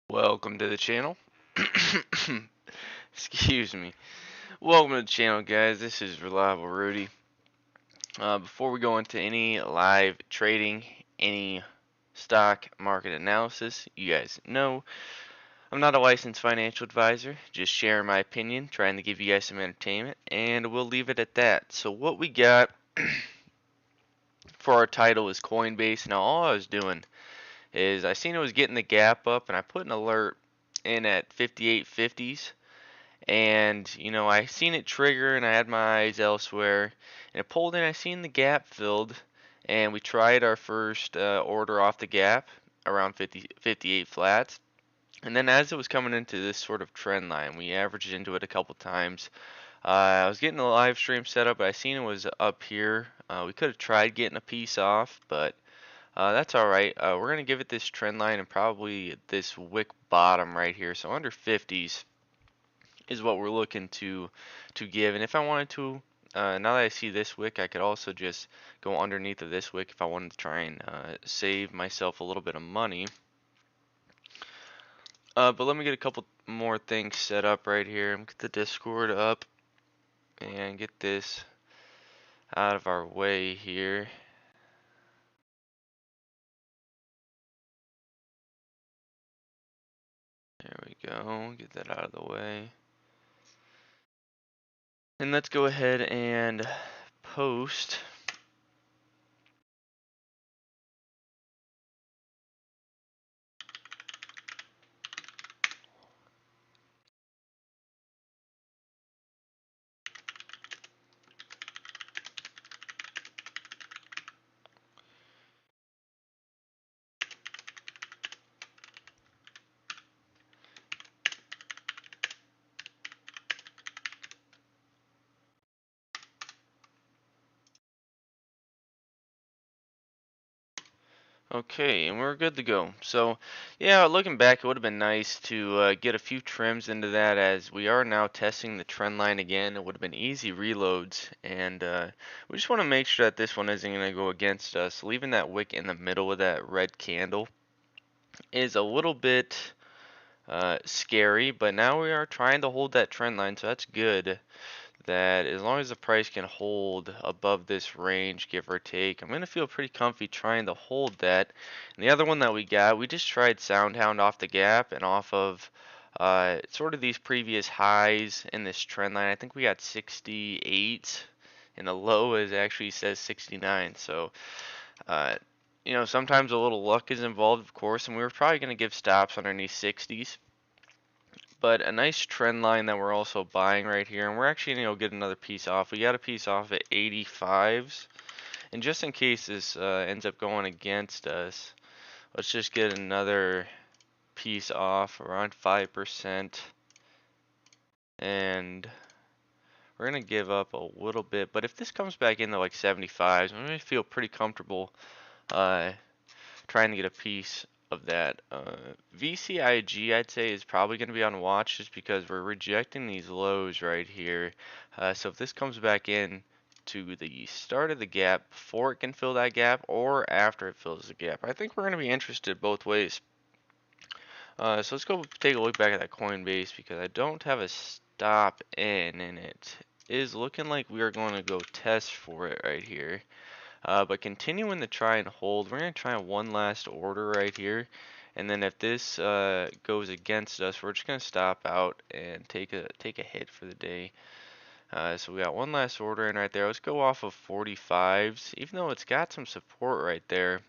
Welcome to the channel. Excuse me. Welcome to the channel, guys. This is Reliable Rudy. Before we go into any live trading, any stock market analysis, you guys know I'm not a licensed financial advisor. Just sharing my opinion, trying to give you guys some entertainment, and we'll leave it at that. So what we got for our title is Coinbase. Now all I was doing is I seen it was getting the gap up, and I put an alert in at 58.50s. And I seen it trigger and I had my eyes elsewhere, and it pulled in. I seen the gap filled, and we tried our first order off the gap around 58 flats. And then as it was coming into this sort of trend line, we averaged into it a couple times. I was getting a live stream set up, but I seen it was up here. We could have tried getting a piece off, but that's all right. We're gonna give it this trend line and probably this wick bottom right here, so under 50s is what we're looking to give. And if I wanted to, now that I see this wick, I could also just go underneath of this wick if I wanted to try and save myself a little bit of money. But let me get a couple more things set up right here. Get the Discord up and get this out of our way here. There we go. Get that out of the way. And let's go ahead and post. Okay, and we're good to go. So, yeah, looking back, it would have been nice to get a few trims into that, as we are now testing the trend line again. It would have been easy reloads, and we just want to make sure that this one isn't going to go against us. Leaving that wick in the middle of that red candle is a little bit scary, but now we are trying to hold that trend line, so that's good. That as long as the price can hold above this range, give or take, I'm going to feel pretty comfy trying to hold that. And the other one that we got, we just tried SOUND off the gap and off of sort of these previous highs in this trend line. I think we got 68, and the low is actually says 69. So, uh, sometimes a little luck is involved, of course, and we were probably going to give stops underneath 60s. But a nice trend line that we're also buying right here, and we're actually going to get another piece off. We got a piece off at 85s, and just in case this ends up going against us, let's just get another piece off around 5%, and we're going to give up a little bit. But if this comes back into like 75s, I'm going to feel pretty comfortable uh, trying to get a piece of that. VCIG, I'd say, is probably going to be on watch just because we're rejecting these lows right here. So if this comes back in to the start of the gap before it can fill that gap or after it fills the gap, I think we're going to be interested both ways. So let's go take a look back at that Coinbase, because I don't have a stop in, and it is looking like we are going to go test for it right here. But continuing to try and hold, we're going to try one last order right here. And then if this goes against us, we're just going to stop out and take a hit for the day. So we got one last order in right there. Let's go off of 45s. Even though it's got some support right there,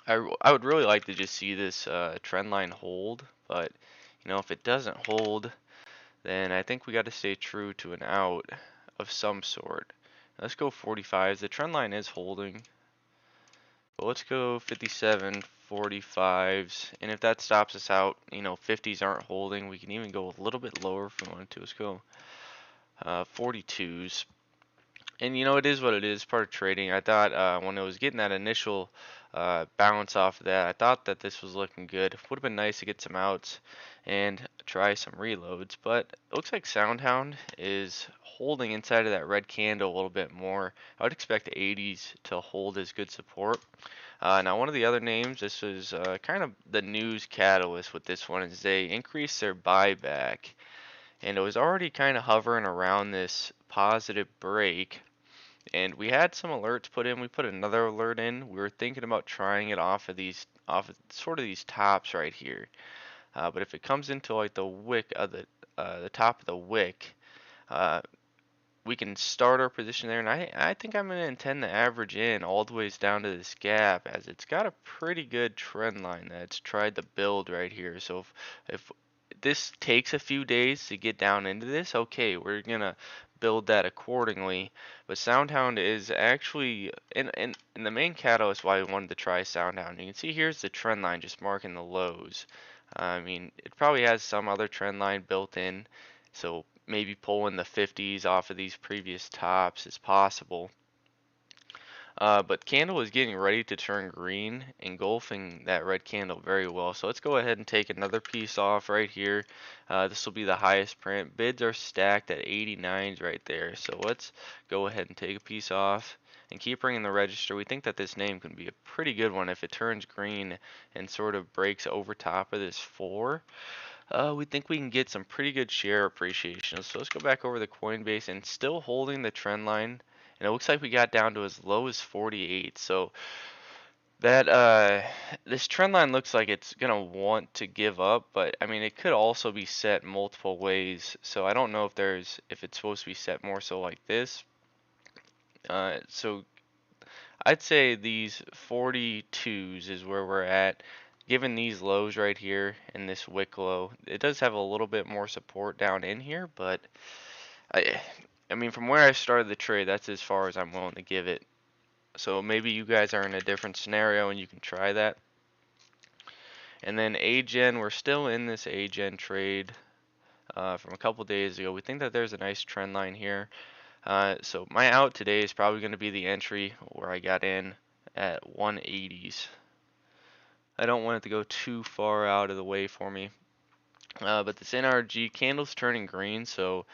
I would really like to just see this trend line hold. But, if it doesn't hold, then I think we got to stay true to an out of some sort. Let's go 45s. The trend line is holding. But let's go 57, 45s. And if that stops us out, 50s aren't holding. We can even go a little bit lower if we wanted to. Let's go 42s. And it is what it is, part of trading. I thought when it was getting that initial bounce off of that, I thought that this was looking good. It would have been nice to get some outs and try some reloads, but it looks like SOUND is holding inside of that red candle a little bit more. I would expect the 80s to hold as good support. Now, one of the other names, this was kind of the news catalyst with this one, is they increased their buyback, and it was already kind of hovering around this positive break. And we had some alerts put in. We put another alert in. We were thinking about trying it off of sort of these tops right here. But if it comes into like the wick of the top of the wick, uh, we can start our position there, and I think I'm going to intend to average in all the ways down to this gap, as it's got a pretty good trend line that it's tried to build right here. So if this takes a few days to get down into this, okay, we're going to build that accordingly. But Soundhound is actually, and the main catalyst why we wanted to try Soundhound, you can see here's the trend line just marking the lows. I mean, it probably has some other trend line built in, so maybe pulling the 50s off of these previous tops is possible. But candle is getting ready to turn green, engulfing that red candle very well. So let's go ahead and take another piece off right here. This will be the highest print. Bids are stacked at 89s right there. So let's go ahead and take a piece off and keep ringing the register. We think that this name can be a pretty good one if it turns green and sort of breaks over top of this 4. We think we can get some pretty good share appreciation. So let's go back over the Coinbase, and still holding the trend line. And it looks like we got down to as low as 48. So that this trend line looks like it's gonna want to give up, but I mean it could also be set multiple ways. So I don't know if it's supposed to be set more so like this. So I'd say these 42s is where we're at. Given these lows right here and this wick low, it does have a little bit more support down in here, but I, I mean, from where I started the trade, that's as far as I'm willing to give it. So maybe you guys are in a different scenario and you can try that. And then AGen, we're still in this AGen trade from a couple days ago. We think that there's a nice trend line here. So my out today is probably going to be the entry where I got in at 180s. I don't want it to go too far out of the way for me. But this NRG candle's turning green, so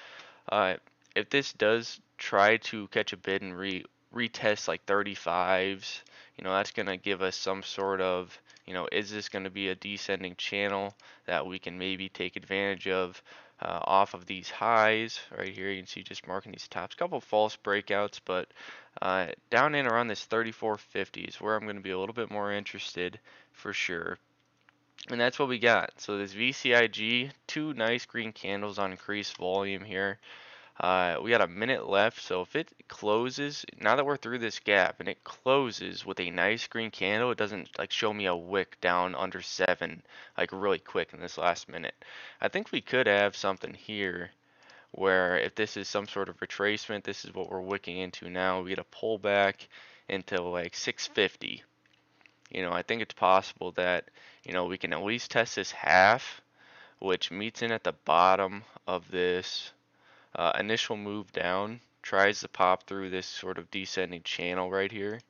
uh, if this does try to catch a bid and retest like 35s, that's going to give us some sort of, is this going to be a descending channel that we can maybe take advantage of off of these highs right here. You can see just marking these tops, couple false breakouts, but down in around this 34.50 is where I'm going to be a little bit more interested for sure. And that's what we got. So this VCIG, 2 nice green candles on increased volume here. We got a minute left, so if it closes, now that we're through this gap and it closes with a nice green candle, it doesn't like show me a wick down under 7 like really quick in this last minute. I think we could have something here where if this is some sort of retracement, this is what we're wicking into now. We get a pullback into like 650. I think it's possible that, we can at least test this half, which meets in at the bottom of this initial move down, tries to pop through this sort of descending channel right here.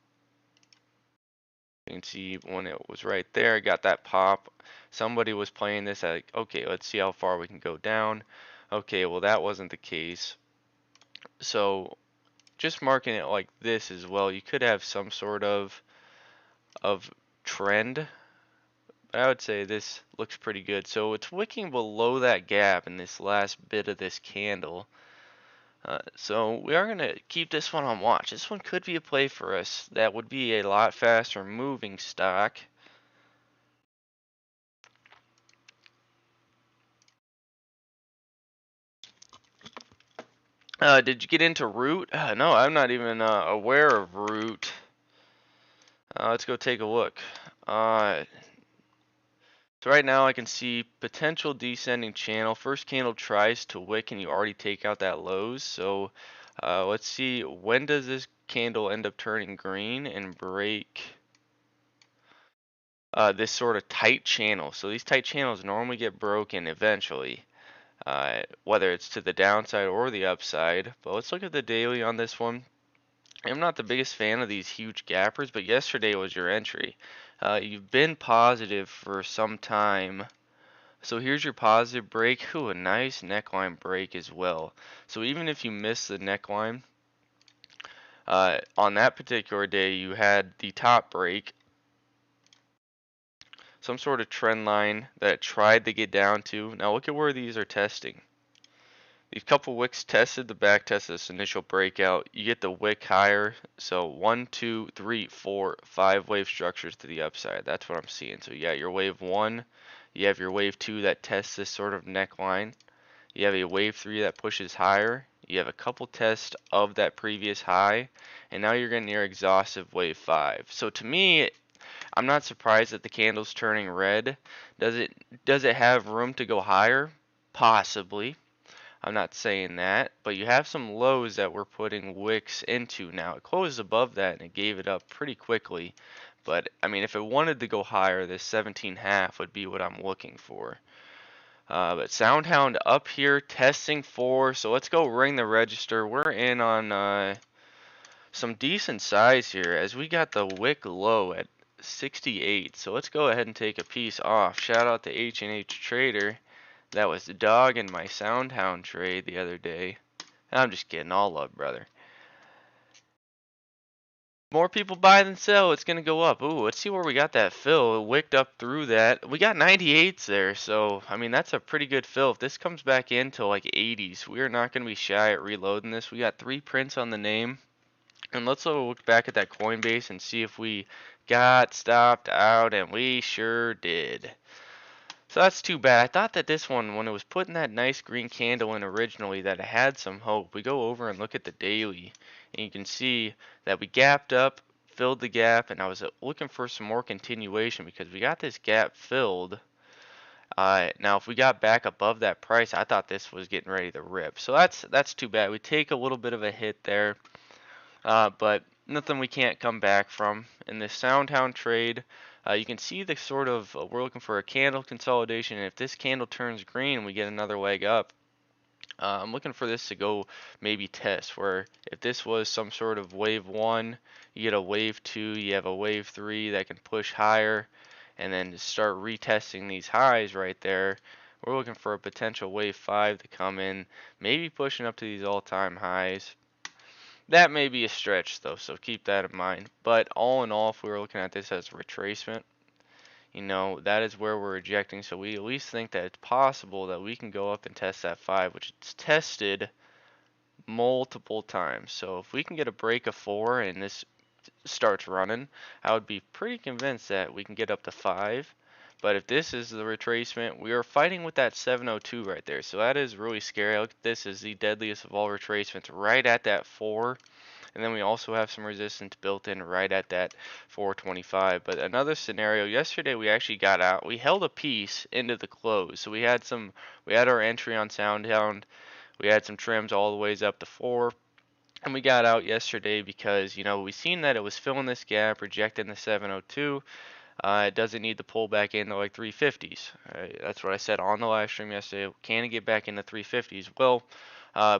You can see when it was right there, got that pop. Somebody was playing this like, okay, let's see how far we can go down. Okay, well that wasn't the case. So just marking it like this as well, you could have some sort of trend. But I would say this looks pretty good. So it's wicking below that gap in this last bit of this candle. So we are going to keep this one on watch. This one could be a play for us. That would be a lot faster moving stock. Did you get into Root? No, I'm not even aware of Root. Let's go take a look. So right now I can see potential descending channel. First candle tries to wick and you already take out that lows. So let's see, when does this candle end up turning green and break this sort of tight channel? So these tight channels normally get broken eventually, whether it's to the downside or the upside. But let's look at the daily on this one. I'm not the biggest fan of these huge gappers, but yesterday was your entry. You've been positive for some time. So here's your positive break. Ooh, a nice neckline break as well. So even if you miss the neckline, on that particular day you had the top break, some sort of trend line that it tried to get down to. Now look at where these are testing. These couple wicks tested the back test this initial breakout. You get the wick higher. So 1, 2, 3, 4, 5 wave structures to the upside. That's what I'm seeing. So you got your wave 1. You have your wave 2 that tests this sort of neckline. You have a wave 3 that pushes higher. You have a couple tests of that previous high. And now you're getting your exhaustive wave 5. So to me, I'm not surprised that the candle's turning red. Does it have room to go higher? Possibly. I'm not saying that, but you have some lows that we're putting wicks into now. It closed above that and it gave it up pretty quickly. But I mean, if it wanted to go higher, this 17.5 would be what I'm looking for. But Soundhound up here testing 4. So let's go ring the register. We're in on some decent size here as we got the wick low at 68. So let's go ahead and take a piece off. Shout out to H&H Trader. That was the dog in my Soundhound trade the other day. I'm just kidding, all love, brother. More people buy than sell, it's gonna go up. Ooh, let's see where we got that fill. It wicked up through that. We got 98s there, so I mean that's a pretty good fill. If this comes back into like 80s, we are not gonna be shy at reloading this. We got 3 prints on the name. And let's look back at that Coinbase and see if we got stopped out, and we sure did. So that's too bad. I thought that this one, when it was putting that nice green candle in originally, that it had some hope. We go over and look at the daily, and you can see that we gapped up, filled the gap, and I was looking for some more continuation because we got this gap filled. Now, if we got back above that price, I thought this was getting ready to rip. So that's too bad. We take a little bit of a hit there. But nothing we can't come back from. In this Soundhound trade, you can see the sort of, we're looking for a candle consolidation, and if this candle turns green, we get another leg up. I'm looking for this to go maybe test, where if this was some sort of wave 1, you get a wave 2, you have a wave 3 that can push higher, and then start retesting these highs right there. We're looking for a potential wave 5 to come in, maybe pushing up to these all-time highs. That may be a stretch though, so keep that in mind. But all in all, if we were looking at this as a retracement, that is where we're rejecting. So we at least think that it's possible that we can go up and test that 5, which it's tested multiple times. So if we can get a break of 4 and this starts running, I would be pretty convinced that we can get up to 5. But if this is the retracement, we are fighting with that 702 right there. So that is really scary. Look at this as the deadliest of all retracements right at that 4. And then we also have some resistance built in right at that 425. But another scenario, yesterday we actually got out. We held a piece into the close. So we had our entry on Soundhound. We had some trims all the ways up to 4. And we got out yesterday because, we seen that it was filling this gap, rejecting the 702. It doesn't need to pull back into like 350s. That's what I said on the live stream yesterday. Can it get back into 350s? Well,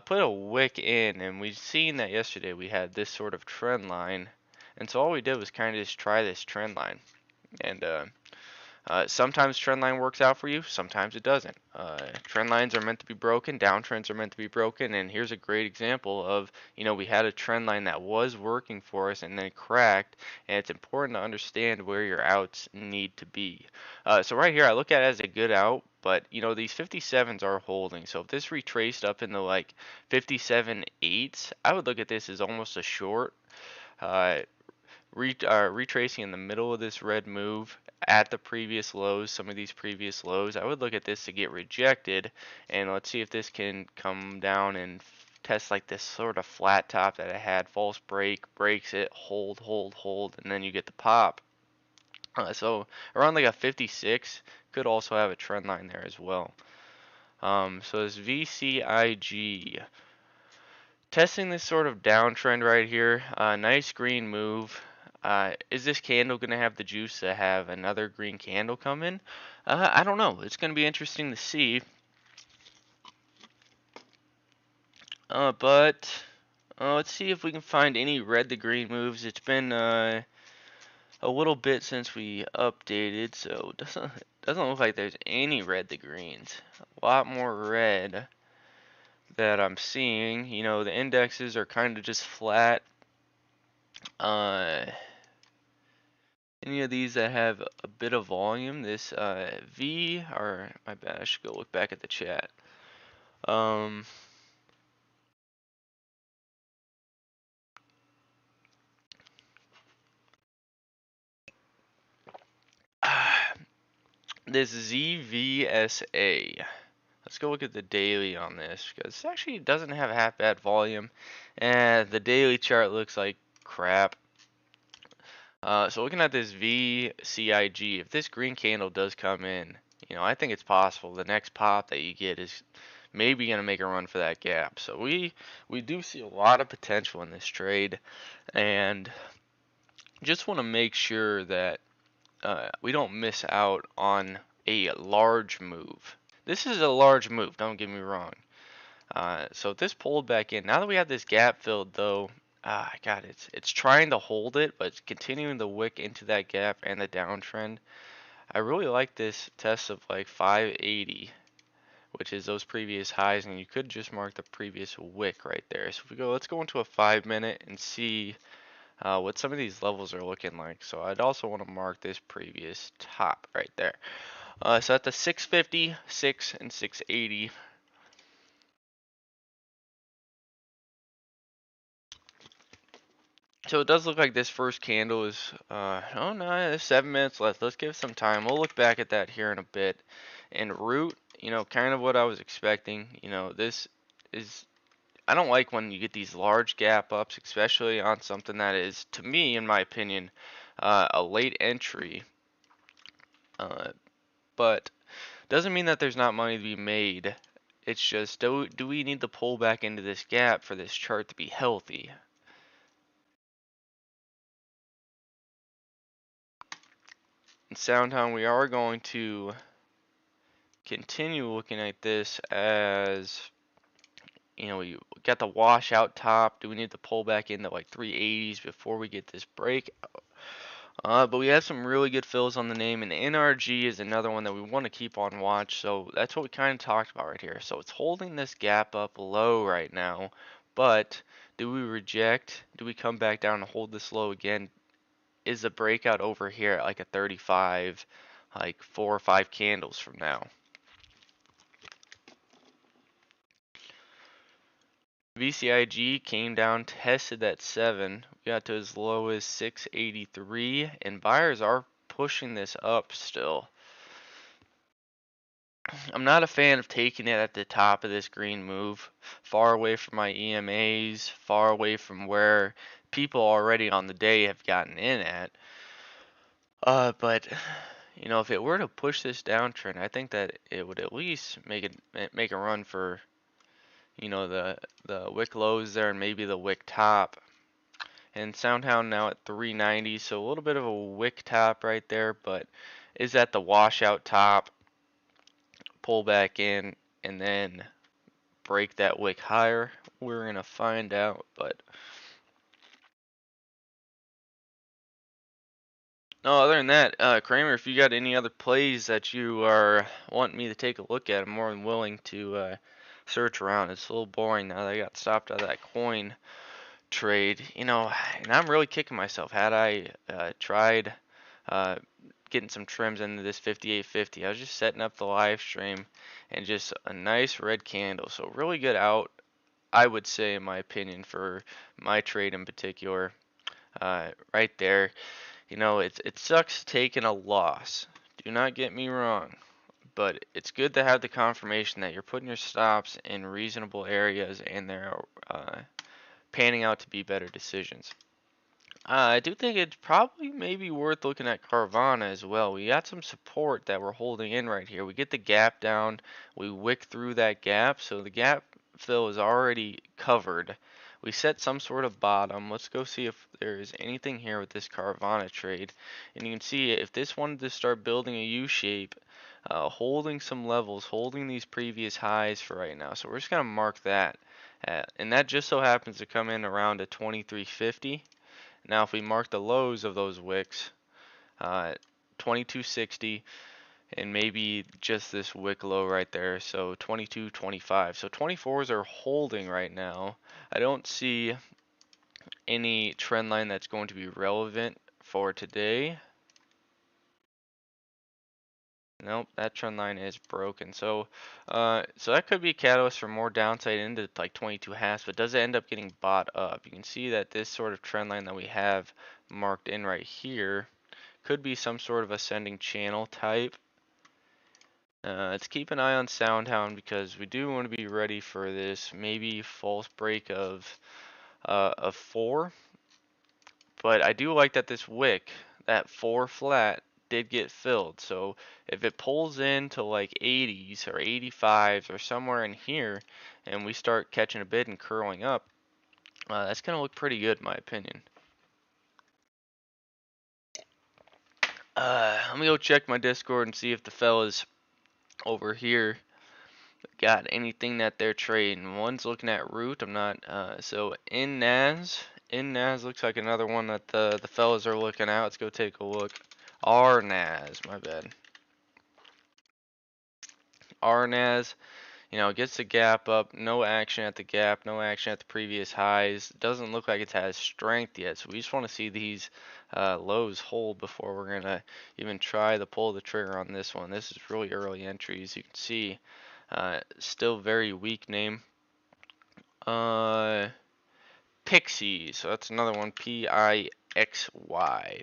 put a wick in, and we've seen that yesterday we had this sort of trend line. And so all we did was kind of just try this trend line. And sometimes trend line works out for you, sometimes it doesn't. Trend lines are meant to be broken, downtrends are meant to be broken, and here's a great example of, we had a trend line that was working for us and then it cracked, and it's important to understand where your outs need to be. So right here, I look at it as a good out, but these 57s are holding. So if this retraced up into like 57.8s, I would look at this as almost a short. Retracing in the middle of this red move at the previous lows, some of these previous lows, I would look at this to get rejected, and let's see if this can come down and test like this sort of flat top that it had, false break, breaks it, hold, hold, hold, and then you get the pop. So around like a 56 could also have a trend line there as well. So this VCIG. Testing this sort of downtrend right here, nice green move. Is this candle going to have the juice to have another green candle come in? I don't know. It's going to be interesting to see. But let's see if we can find any red to green moves. It's been a little bit since we updated, so it doesn't look like there's any red to greens. A lot more red that I'm seeing. The indexes are kind of just flat. Any of these that have a bit of volume, this V, or my bad, I should go look back at the chat. Um, this ZVSA. Let's go look at the daily on this because this actually doesn't have half bad volume, and the daily chart looks like crap. So looking at this VCIG, if this green candle does come in, I think it's possible the next pop that you get is maybe gonna make a run for that gap. So we do see a lot of potential in this trade, and just want to make sure that we don't miss out on a large move. This is a large move, don't get me wrong. So if this pulled back in, now that we have this gap filled though, God, it's trying to hold it, but it's continuing to wick into that gap and the downtrend. I really like this test of like 580, which is those previous highs, and you could just mark the previous wick right there. So if we go, let's go into a 5 minute and see what some of these levels are looking like. So I'd also want to mark this previous top right there. So at the 650, 6, and 680. So it does look like this first candle is, oh no, there's 7 minutes left. Let's give it some time. We'll look back at that here in a bit. And root, kind of what I was expecting. This is, I don't like when you get these large gap ups, especially on something that is, to me, in my opinion, a late entry. But doesn't mean that there's not money to be made. It's just, do we need to pull back into this gap for this chart to be healthy? In Soundtown, we are going to continue looking at this as, we got the washout top. Do we need to pull back into like 380s before we get this break? But we have some really good fills on the name, and NRG is another one that we want to keep on watch. So that's what we kind of talked about right here. So it's holding this gap up low right now, but do we reject? Do we come back down and hold this low again? Is the breakout over here at like a 35, like 4 or 5 candles from now? VCIG came down, tested that 7, we got to as low as 683, and buyers are pushing this up still. I'm not a fan of taking it at the top of this green move, far away from my EMAs, far away from where people already on the day have gotten in at. But if it were to push this downtrend, I think that it would at least make a run for the wick lows there and maybe the wick top. And Soundhound now at 390, so a little bit of a wick top right there, but is that the washout top, pull back in, and then break that wick higher? We're gonna find out, but no, other than that, Kramer, if you got any other plays that you are wanting me to take a look at, I'm more than willing to search around. It's a little boring now that I got stopped out of that coin trade, and I'm really kicking myself. Had I tried getting some trims into this 58.50, I was just setting up the live stream and just a nice red candle. So really good out, I would say, in my opinion, for my trade in particular. Right there, it sucks taking a loss. Do not get me wrong. But it's good to have the confirmation that you're putting your stops in reasonable areas and they're panning out to be better decisions. I do think it's probably maybe worth looking at Carvana as well. We got some support that we're holding in right here. We get the gap down, we wick through that gap, so the gap fill is already covered. We set some sort of bottom. Let's go see if there is anything here with this Carvana trade. And you can see if this wanted to start building a U shape, holding some levels, holding these previous highs for right now. So we're just going to mark that. And that just so happens to come in around a 2350. Now if we mark the lows of those wicks, 2260, and maybe just this wick low right there, so 2225. So 24s are holding right now. I don't see any trend line that's going to be relevant for today. Nope, that trend line is broken. So that could be a catalyst for more downside into like 22 halves, but does it end up getting bought up? You can see that this sort of trend line that we have marked in right here could be some sort of ascending channel type. Let's keep an eye on SoundHound because we do want to be ready for this maybe false break of 4. But I do like that this wick, that 4 flat, did get filled. So if it pulls into like 80s or 85s or somewhere in here, and we start catching a bid and curling up, that's gonna look pretty good in my opinion. Let me go check my Discord and see if the fellas over here got anything that they're trading. One's looking at root. I'm not. So in Nas looks like another one that the fellas are looking at. Let's go take a look. RNAS, my bad. RNAS, gets the gap up. No action at the gap. No action at the previous highs. Doesn't look like it has strength yet. So we just want to see these lows hold before we're gonna even try to pull the trigger on this one. This is really early entries. You can see. Still very weak name. Uh, Pixie. So that's another one. Pixy.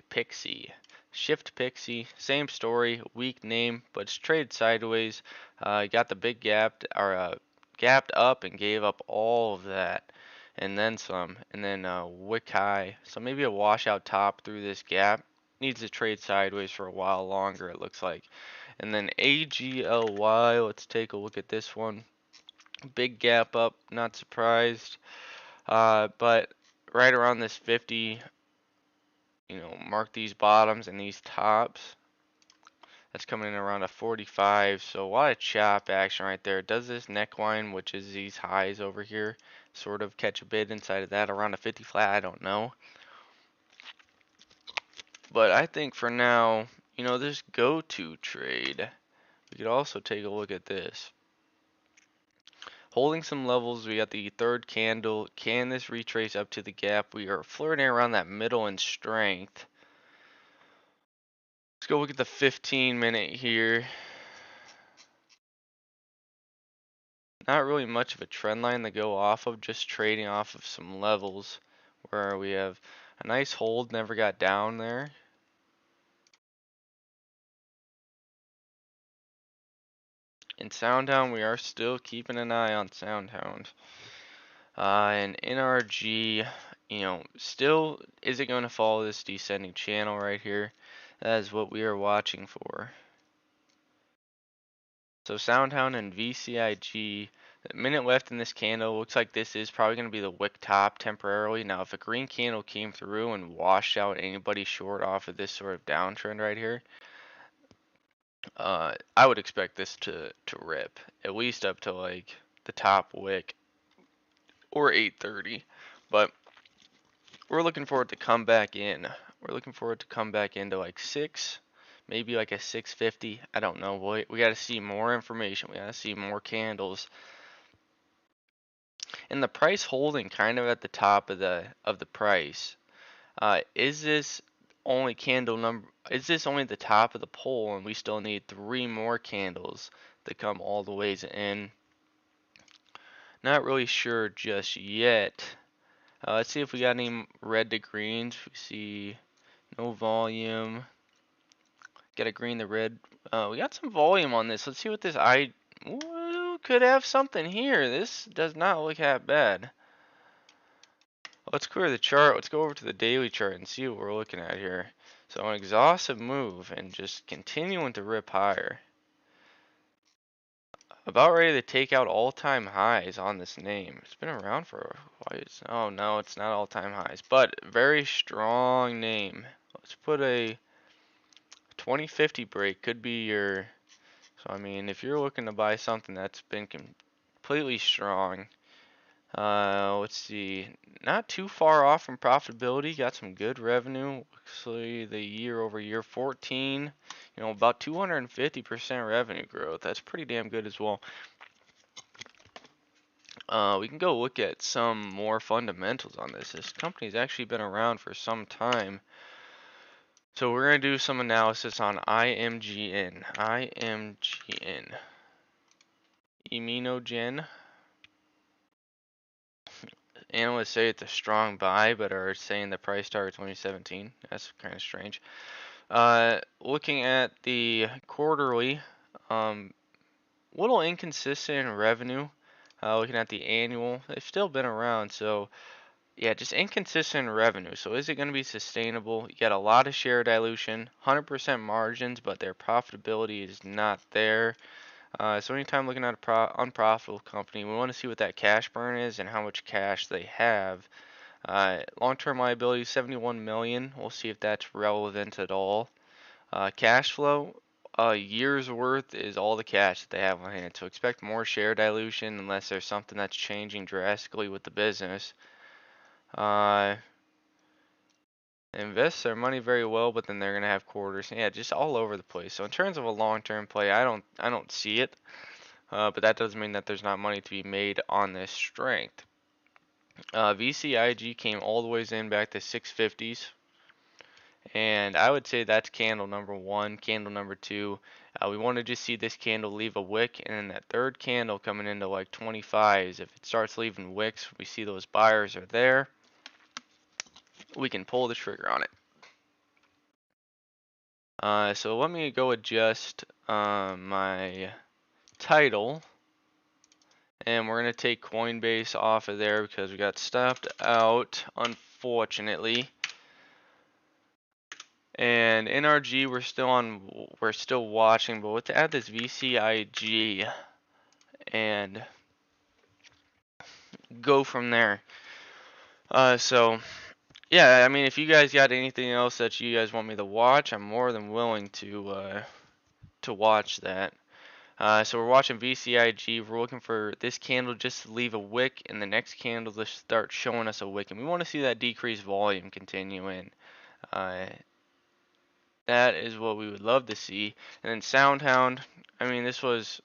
Pixie. Shift Pixie. Same story. Weak name, but it's traded sideways. Got the big gap or gapped up and gave up all of that, and then some. And then wick high. So maybe a washout top through this gap. Needs to trade sideways for a while longer. It looks like. And then AGLY. Let's take a look at this one. Big gap up, not surprised. But right around this 50, mark these bottoms and these tops. That's coming in around a 45. So a lot of chop action right there. Does this neckline, which is these highs over here, sort of catch a bid inside of that around a 50 flat? I don't know. But I think for now, this go-to trade, we could also take a look at this. Holding some levels, we got the third candle. Can this retrace up to the gap? We are flirting around that middle in strength. Let's go look at the 15-minute here. Not really much of a trend line to go off of, just trading off of some levels where we have a nice hold, never got down there. In SoundHound, we are still keeping an eye on SoundHound. And NRG, still is it going to follow this descending channel right here? That is what we are watching for. So SoundHound and VCIG, a minute left in this candle. Looks like this is probably going to be the wick top temporarily. Now, if a green candle came through and washed out anybody short off of this sort of downtrend right here, I would expect this to rip at least up to like the top wick or 830. But we're looking for it to come back in. We're looking for it to come back into like 6, maybe like a 650. I don't know. We got to see more information. We got to see more candles. And the price holding kind of at the top of the price. Is this only candle number? Is this only the top of the pole, and we still need 3 more candles to come all the ways in? Not really sure just yet. Let's see if we got any red to greens. We see no volume. Got a green to red. We got some volume on this. Let's see what this Ooh, could have something here. This does not look that bad. Let's clear the chart. Let's go over to the daily chart and see what we're looking at here. So an exhaustive move and just continuing to rip higher. About ready to take out all-time highs on this name. It's been around for a while. Oh no, it's not all-time highs, but very strong name. Let's put a 2050 break. Could be your. So I mean, if you're looking to buy something that's been completely strong. Let's see, not too far off from profitability. Got some good revenue. Actually, the year over year 14, about 250% revenue growth. That's pretty damn good as well. We can go look at some more fundamentals on this. This company's actually been around for some time. So we're going to do some analysis on IMGN. IMGN. Immunogen. Analysts say it's a strong buy, but are saying the price target 2017. That's kind of strange. Looking at the quarterly, little inconsistent in revenue. Looking at the annual, they've still been around, so yeah, just inconsistent in revenue. So is it going to be sustainable? You got a lot of share dilution, 100% margins, but their profitability is not there. So anytime looking at a unprofitable company, we want to see what that cash burn is and how much cash they have. Long-term liability, 71 million. We'll see if that's relevant at all. Cash flow, a year's worth is all the cash that they have on hand. So expect more share dilution unless there's something that's changing drastically with the business. Uh, Invest their money very well, but then they're gonna have quarters. Yeah, just all over the place. So in terms of a long-term play, I don't see it. But that doesn't mean that there's not money to be made on this strength. VCIG came all the ways in back to 650s. And I would say that's candle number one. Candle number two, we want to just see this candle leave a wick, and then that third candle coming into like 25s. If it starts leaving wicks, we see those buyers are there, we can pull the trigger on it. So let me go adjust my title, and we're going to take Coinbase off of there because we got stopped out, unfortunately. And NRG, we're still watching, but let's add this VCIG and go from there. So yeah, I mean, if you guys got anything else that you guys want me to watch, I'm more than willing to watch that. So we're watching VCIG. We're looking for this candle just to leave a wick, and the next candle to start showing us a wick, and we want to see that decreased volume continue in. Uh, that is what we would love to see. And then SoundHound. I mean, this was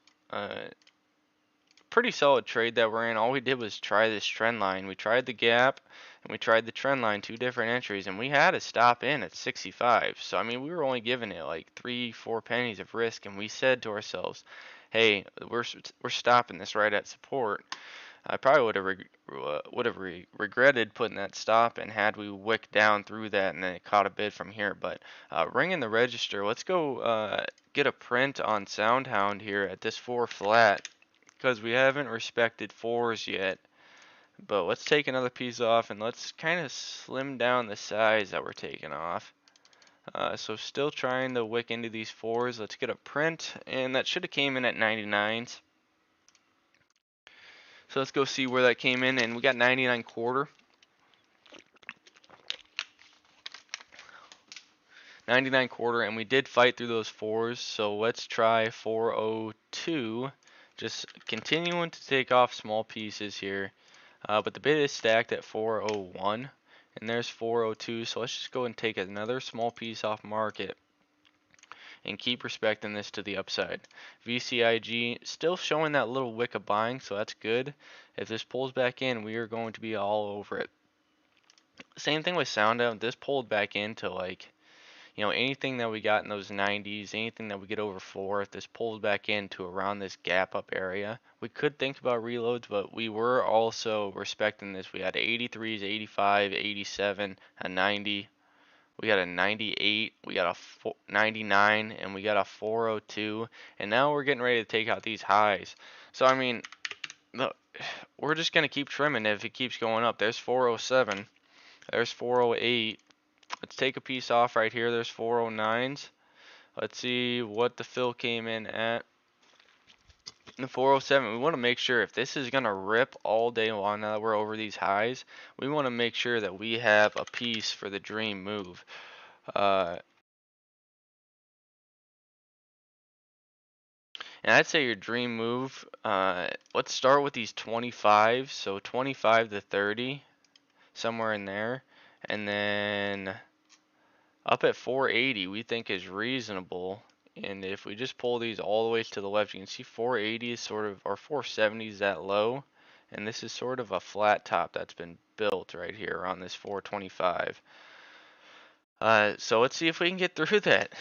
pretty solid trade that we're in. All we did was try this trend line. We tried the gap and we tried the trend line, two different entries, and we had to stop in at 65. So I mean, we were only giving it like 3-4 pennies of risk, and we said to ourselves, "Hey, we're stopping this right at support." I probably regretted putting that stop in had we wicked down through that and then it caught a bid from here. But ringing the register, let's go get a print on SoundHound here at this 4 flat, because we haven't respected 4s yet. But let's take another piece off and let's kind of slim down the size that we're taking off. So still trying to wick into these 4s. Let's get a print, and that should have came in at 99s. So let's go see where that came in, and we got 99 quarter. 99 quarter, and we did fight through those 4s. So let's try 402. Just continuing to take off small pieces here. But the bid is stacked at 401, and there's 402. So let's just go and take another small piece off market and keep respecting this to the upside. VCIG still showing that little wick of buying, so that's good. If this pulls back in, we are going to be all over it. Same thing with SoundHound. This pulled back into like, anything that we got in those 90s, anything that we get over 4, if this pulls back into around this gap up area, we could think about reloads, but we were also respecting this. We had 83s, 85, 87, a 90. We got a 98, we got a 99, and we got a 402, and now we're getting ready to take out these highs. So I mean, look, we're just gonna keep trimming if it keeps going up. There's 407, there's 408. Let's take a piece off right here. There's 409s. Let's see what the fill came in at. The 407, we want to make sure if this is going to rip all day long now that we're over these highs, we want to make sure that we have a piece for the dream move. And I'd say your dream move, let's start with these 25s, so 25 to 30, somewhere in there. And then up at 480, we think is reasonable. And if we just pull these all the way to the left, you can see 480 is sort of, or 470 is that low. And this is sort of a flat top that's been built right here on this 425. So let's see if we can get through that.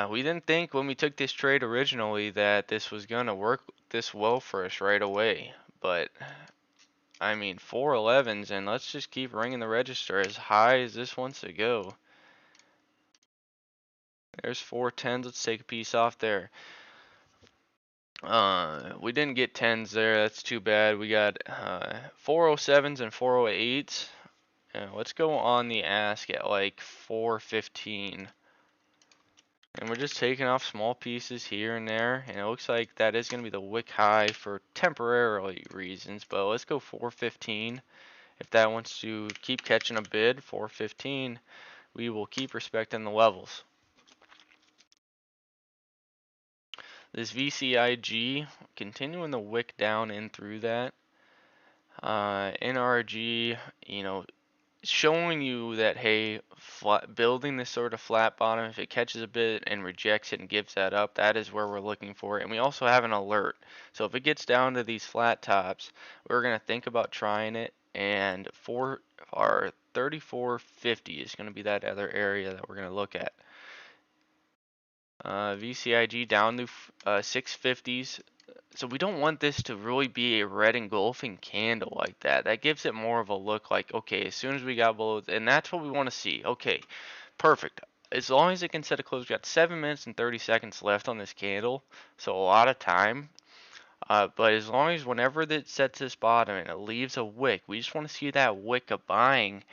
We didn't think when we took this trade originally that this was gonna work this well for us right away, but I mean 411s, and let's just keep ringing the register as high as this wants to go. There's 410s. Let's take a piece off there. We didn't get 10s there. That's too bad. We got 407s and 408s. Let's go on the ask at like 415. And we're just taking off small pieces here and there. And it looks like that is going to be the wick high for temporarily reasons. But let's go 415. If that wants to keep catching a bid, 415, we will keep respecting the levels. This VCIG, continuing the wick down in through that. NRG, you know, showing you that, hey, building this sort of flat bottom, if it catches a bit and rejects it and gives that up, that is where we're looking for it. And we also have an alert. So if it gets down to these flat tops, we're going to think about trying it. And for our 3450 is going to be that other area that we're going to look at. VCIG down to 650s. So we don't want this to really be a red engulfing candle like that. That gives it more of a look like, okay, as soon as we got below, and that's what we want to see. Okay, perfect. As long as it can set a close, we got 7 minutes and 30 seconds left on this candle, so a lot of time. But as long as whenever it sets this bottom and it leaves a wick, we just want to see that wick of buying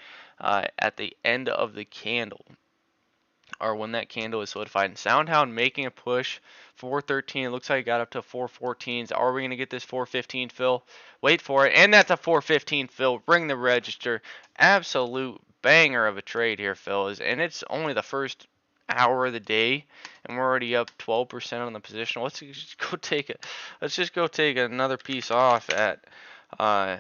at the end of the candle, or when that candle is solidified. And Soundhound making a push. 413. It looks like it got up to 414s. Are we going to get this 415 fill? Wait for it. And that's a 415 fill. Ring the register. Absolute banger of a trade here, fellas. And it's only the first hour of the day, and we're already up 12% on the position. Let's just go take another piece off at uh,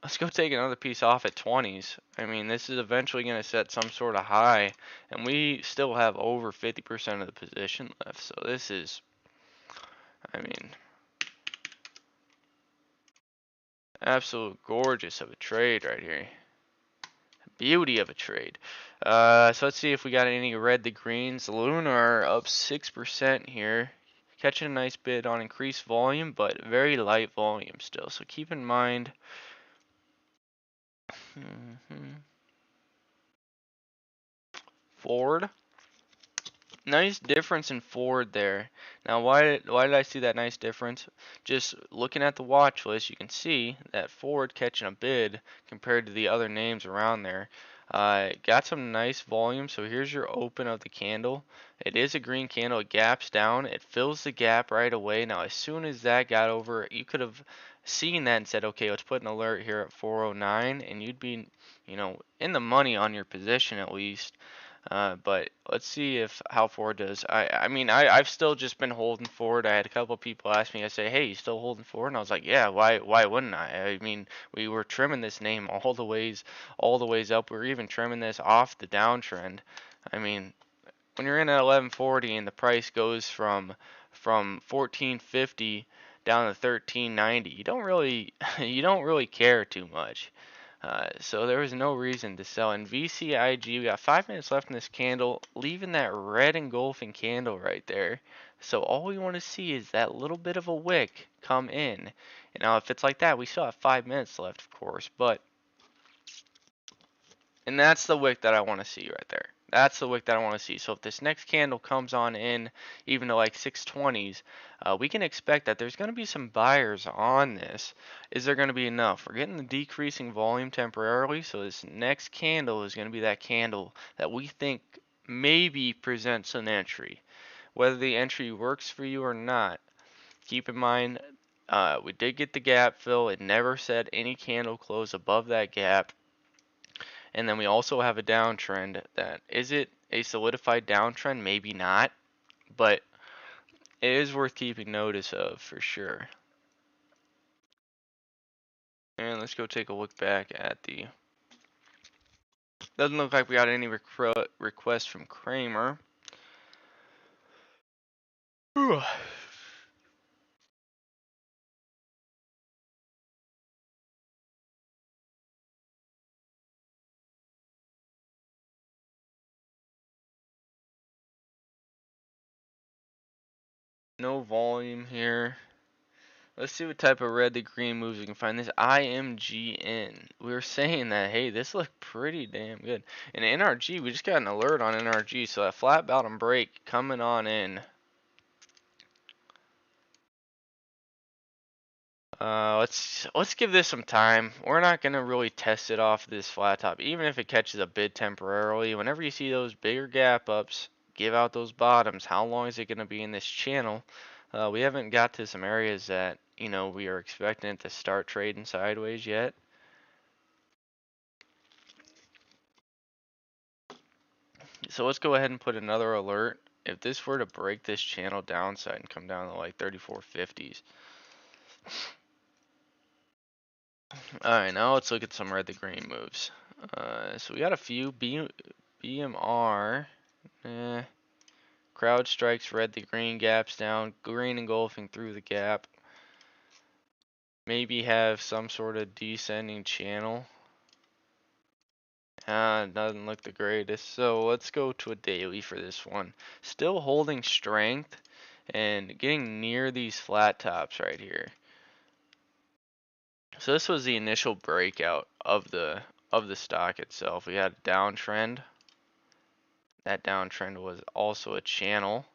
let's go take another piece off at 20s. I mean, this is eventually going to set some sort of high, and we still have over 50% of the position left. So this is, I mean, absolute gorgeous of a trade right here. Beauty of a trade. So let's see if we got any red to greens. Lunar up 6% here. Catching a nice bid on increased volume, but very light volume still. So keep in mind. Forward. Nice difference in Ford there. Now, why did I see that nice difference? Just looking at the watch list, you can see that Ford catching a bid compared to the other names around there. Got some nice volume. So here's your open of the candle. It is a green candle. It gaps down. It fills the gap right away. Now, as soon as that got over, you could have seen that and said, okay, let's put an alert here at 409, and you'd be, in the money on your position at least. But let's see if how Ford does. I mean, I've still just been holding Ford. I had a couple of people ask me, I say, hey, you still holding Ford? And I was like, yeah, why wouldn't I? I mean, we were trimming this name all the ways up. We were even trimming this off the downtrend. I mean, when you're in at 1140 and the price goes from 1450 down to 1390, you don't really care too much. So there was no reason to sell. In VCIG, we got 5 minutes left in this candle, leaving that red engulfing candle right there. So all we want to see is that little bit of a wick come in. And now if it's like that, we still have 5 minutes left, of course. And that's the wick that I want to see right there. That's the wick that I want to see. So if this next candle comes on in, even to like 620s, we can expect that there's going to be some buyers on this. Is there going to be enough? We're getting the decreasing volume temporarily, so this next candle is going to be that candle that we think maybe presents an entry. Whether the entry works for you or not, keep in mind we did get the gap fill. It never said any candle close above that gap. And then we also have a downtrend. Is it a solidified downtrend? Maybe not, but it is worth keeping notice of for sure. And let's go take a look back at the. Doesn't look like we got any requests from Kramer. No volume here. Let's see what type of red to green moves we can find. This IMGN. We were saying that, hey, this looked pretty damn good. And NRG, we just got an alert on NRG, so that flat bottom break coming on in. Let's give this some time. We're not gonna really test it off this flat top, even if it catches a bid temporarily. Whenever you see those bigger gap ups, give out those bottoms. How long is it gonna be in this channel? We haven't got to some areas that we are expecting it to start trading sideways yet. So let's go ahead and put another alert. If this were to break this channel downside and come down to like 34.50s. Alright, now let's look at some red to green moves. So we got a few BMR. Crowd strikes red to green gaps down. Green engulfing through the gap. Maybe have some sort of descending channel. It doesn't look the greatest. So let's go to a daily for this one. Still holding strength and getting near these flat tops right here. So this was the initial breakout of the stock itself. We had a downtrend. That downtrend was also a channel.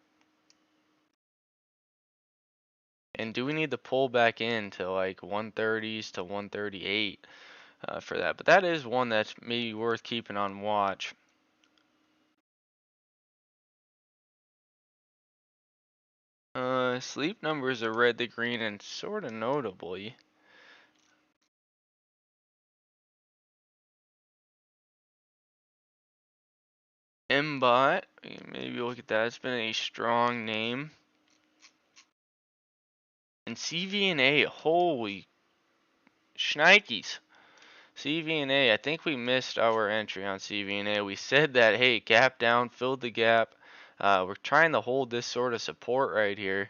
And do we need to pull back into like 130s to 138 for that? But that is one that's maybe worth keeping on watch. Sleep numbers are red to green and sort of notably. MBOT, maybe look at that. It's been a strong name. And CVNA, holy shnikes. CVNA, I think we missed our entry on CVNA. We said that, hey, gap down, filled the gap. We're trying to hold this sort of support right here.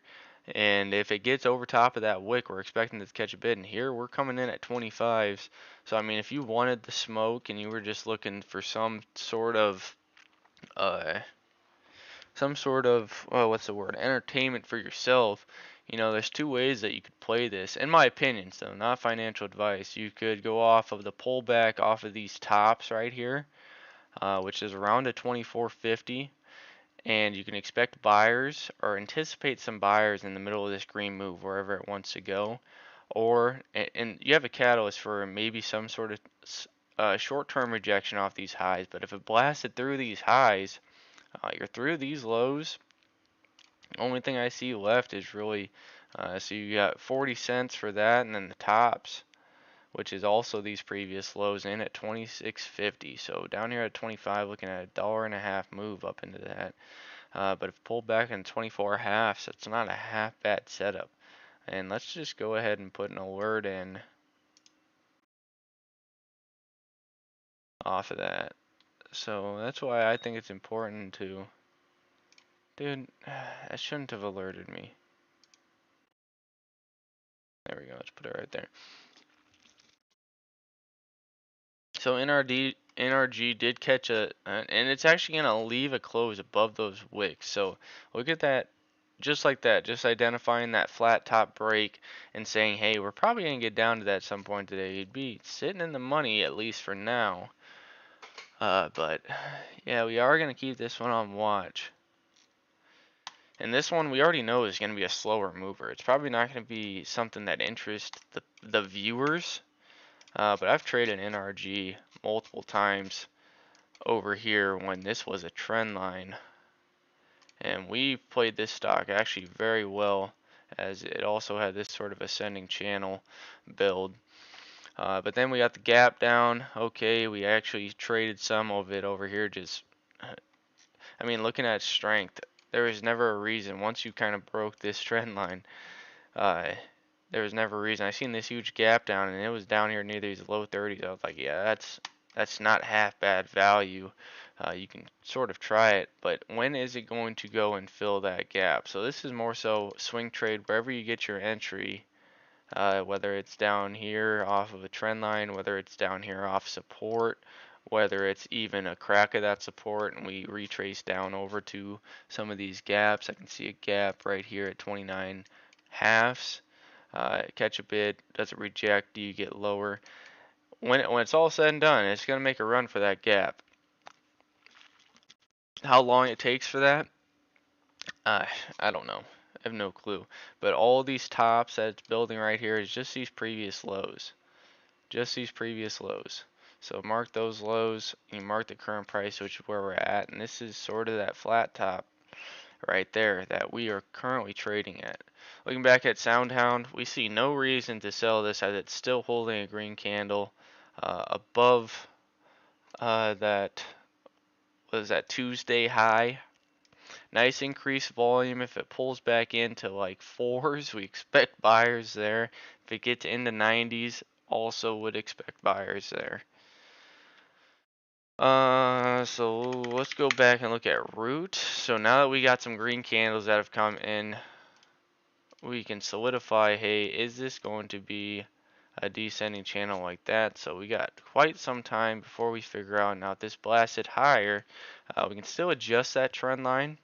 And if it gets over top of that wick, we're expecting it to catch a bid. And here we're coming in at 25s. So, I mean, if you wanted the smoke and you were just looking for some sort of, what's the word, entertainment for yourself, there's two ways that you could play this, in my opinion, so not financial advice. You could go off of the pullback off of these tops right here, which is around a 24.50, and you can expect buyers or anticipate some buyers in the middle of this green move wherever it wants to go, and you have a catalyst for maybe some sort of short-term rejection off these highs. But if it blasted through these highs, you're through these lows. Only thing I see left is really, so you got 40 cents for that, and then the tops, which is also these previous lows in at 26.50. So down here at 25, looking at $1.50 move up into that. But if pulled back in 24 halves, that's not a half bad setup. And let's just go ahead and put an alert in off of that. So that's why I think it's important to, dude, that shouldn't have alerted me. There we go, let's put it right there. So NRG did catch and it's actually gonna leave a close above those wicks. So look at that, just like that, just identifying that flat top break and saying, hey, we're probably gonna get down to that at some point today. You'd be sitting in the money at least for now. But yeah, we are gonna keep this one on watch. And this one we already know is gonna be a slower mover. It's probably not gonna be something that interests the viewers. But I've traded NRG multiple times over here when this was a trend line, and we played this stock actually very well, as it also had this sort of ascending channel build. But then we got the gap down. Okay, we actually traded some of it over here. Just, I mean, looking at strength, there was never a reason once you kind of broke this trend line. There was never a reason. I seen this huge gap down, and it was down here near these low 30s. I was like, yeah, that's not half bad value. You can sort of try it, but when is it going to go and fill that gap? So this is more so swing trade wherever you get your entry, whether it's down here off of a trend line, whether it's down here off support, whether it's even a crack of that support, and we retrace down over to some of these gaps. I can see a gap right here at 29 halves. Catch a bid, does it reject? Do you get lower? When it's all said and done, it's going to make a run for that gap. How long it takes for that, uh, I don't know. I have no clue. But all these tops that it's building right here is just these previous lows. Just these previous lows. So mark those lows, you mark the current price, which is where we're at, and this is sort of that flat top right there that we are currently trading at. Looking back at Soundhound, we see no reason to sell this as it's still holding a green candle above that, what is that, Tuesday high. Nice increased volume. If it pulls back into like fours, we expect buyers there. If it gets into 90s, also would expect buyers there. So let's go back and look at root. So now that we got some green candles that have come in, we can solidify, hey, is this going to be a descending channel like that? So we got quite some time before we figure out. Now if this blasted higher, we can still adjust that trend line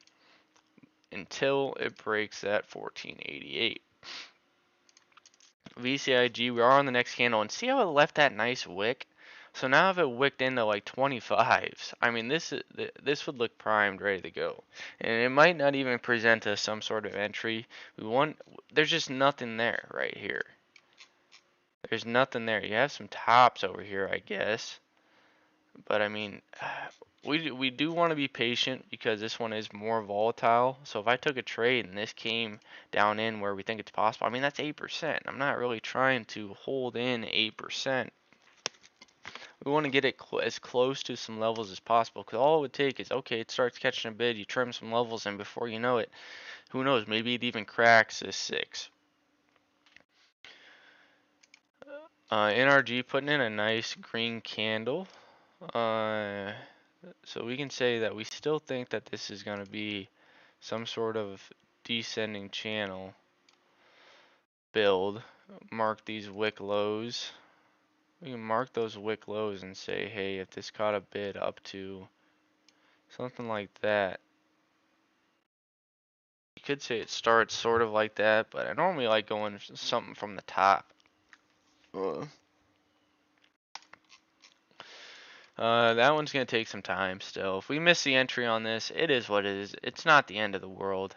until it breaks that 1488. VCIG, we are on the next candle, and see how it left that nice wick? So now if it wicked into like 25s, I mean this would look primed, ready to go. And it might not even present us some sort of entry. There's just nothing there right here. There's nothing there. You have some tops over here, I guess. But I mean, we do want to be patient because this one is more volatile. So if I took a trade and this came down in where we think it's possible, I mean that's 8%. I'm not really trying to hold in 8%. We want to get it as close to some levels as possible, because all it would take is, okay, it starts catching a bid, you trim some levels, and before you know it, who knows, maybe it even cracks this 6. NRG putting in a nice green candle. So we can say that we still think that this is going to be some sort of descending channel build. Mark these wick lows. We can mark those wick lows and say, hey, if this caught a bid up to something like that, you could say it starts sort of like that, but I normally like going something from the top. That one's going to take some time still. If we miss the entry on this, it is what it is. It's not the end of the world.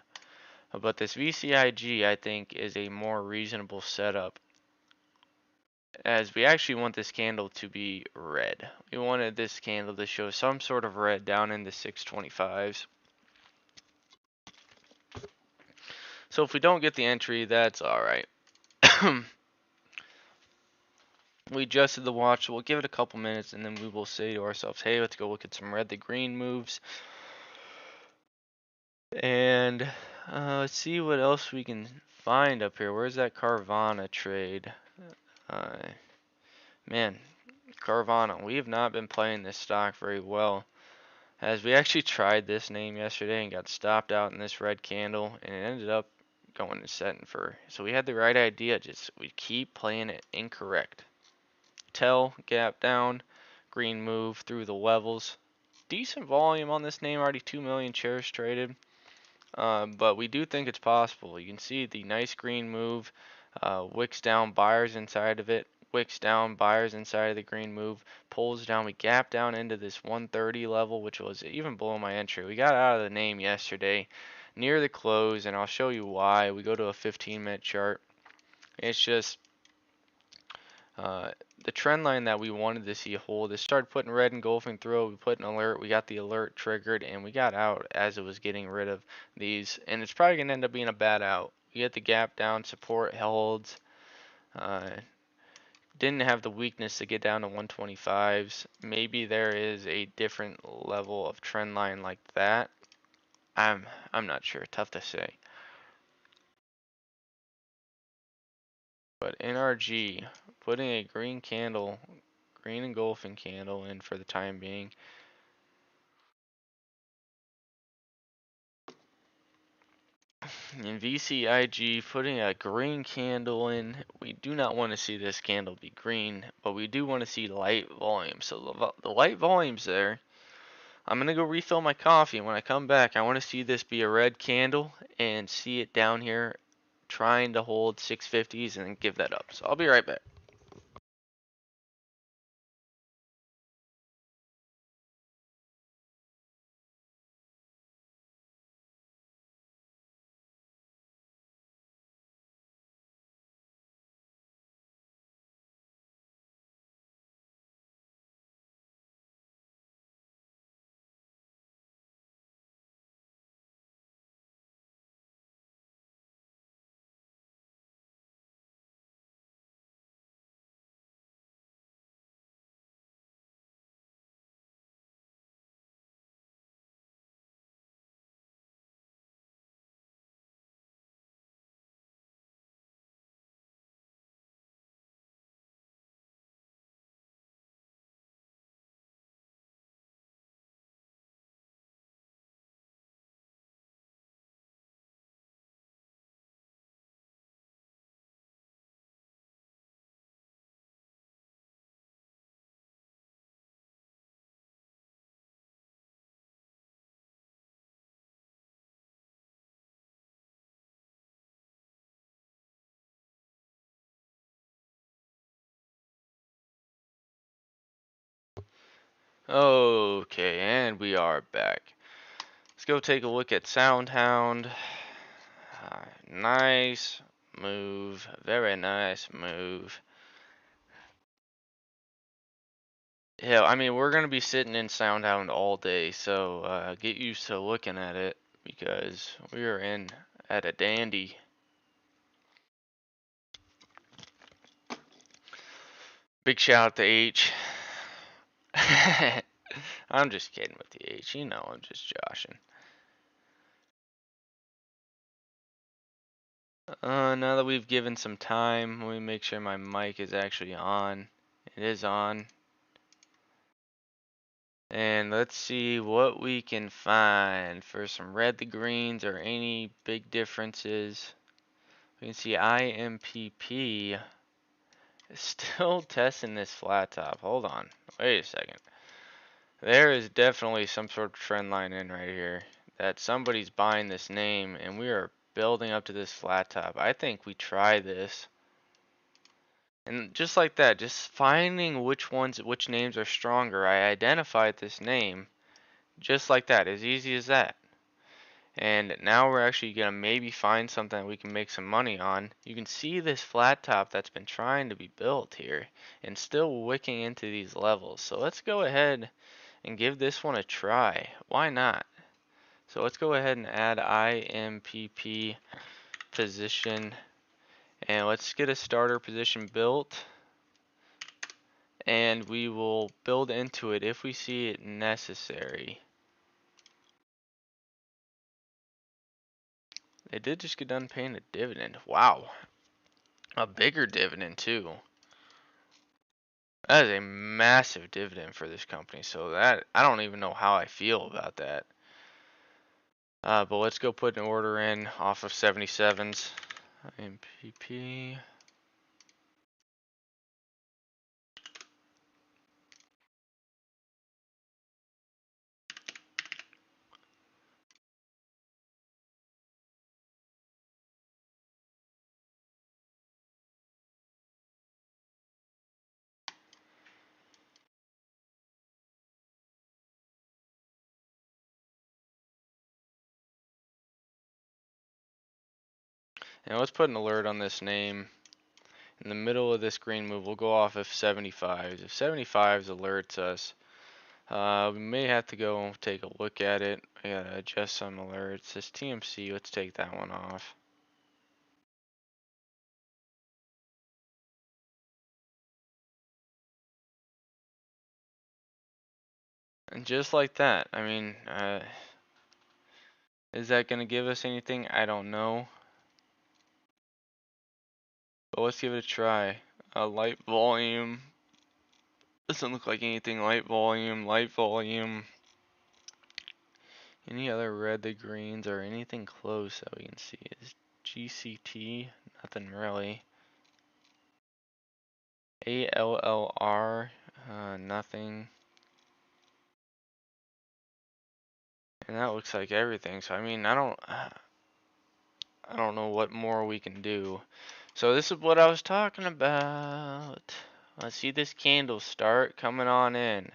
But this VCIG, I think, is a more reasonable setup, as we actually want this candle to be red. We wanted this candle to show some sort of red down in the 625s. So if we don't get the entry, that's alright. We adjusted the watch, so we'll give it a couple minutes, and then we will say to ourselves, hey, let's go look at some red to green moves. And let's see what else we can find up here. Where's that Carvana trade? Man, Carvana, we have not been playing this stock very well, as we actually tried this name yesterday and got stopped out in this red candle, and it ended up going to setting for. So we had the right idea, just we keep playing it incorrect. Tell, gap down, green move through the levels. Decent volume on this name, already 2 million shares traded. But we do think it's possible. You can see the nice green move, wicks down, buyers inside of it, wicks down, buyers inside of the green move, pulls down. We gap down into this 130 level, which was even below my entry. We got out of the name yesterday near the close, and I'll show you why. We go to a 15-minute chart. It's just the trend line that we wanted to see hold. It started putting red engulfing through it. We put an alert. We got the alert triggered, and we got out as it was getting rid of these. And it's probably going to end up being a bad out. We get the gap down, support holds. Didn't have the weakness to get down to 125s. Maybe there is a different level of trend line like that. I'm not sure. Tough to say. But NRG putting a green candle, green engulfing candle in for the time being. In VCIG, putting a green candle in, we do not want to see this candle be green, but we do want to see light volume. So the light volume's there. I'm going to go refill my coffee, and when I come back, I want to see this be a red candle and see it down here trying to hold 650s and then give that up. So I'll be right back. Okay, and we are back. Let's go take a look at Soundhound. Nice move, very nice move. Yeah, I mean, we're gonna be sitting in Soundhound all day, so get used to looking at it because we are in at a dandy. Big shout out to H. I'm just kidding with the H, you know, I'm just joshing. Now that we've given some time, let me make sure my mic is actually on. It is on. And let's see what we can find for some red to greens or any big differences. We can see IMPP is still testing this flat top. Hold on. Wait a second. There is definitely some sort of trend line in right here that somebody's buying this name and we are building up to this flat top. I think we try this. And just like that, just finding which names are stronger. I identified this name just like that, as easy as that. And now we're actually gonna maybe find something that we can make some money on. You can see this flat top that's been trying to be built here and still wicking into these levels. So let's go ahead and give this one a try. Why not? So let's go ahead and add IMPP position and let's get a starter position built. And we will build into it if we see it necessary. They did just get done paying a dividend. Wow. A bigger dividend too. That is a massive dividend for this company. So that, I don't even know how I feel about that. But let's go put an order in off of 77s. IMPP. And let's put an alert on this name. In the middle of this green move, we'll go off of 75s. If 75s alerts us, we may have to go take a look at it. I gotta adjust some alerts. This TMC, let's take that one off. And just like that, I mean, is that gonna give us anything? I don't know. But let's give it a try. Light volume. Doesn't look like anything. Light volume, light volume. Any other red, the greens, or anything close that we can see? Is GCT? Nothing really. ALLR? Nothing. And that looks like everything. So I mean, I don't know what more we can do. So this is what I was talking about. Let's see this candle start coming on in.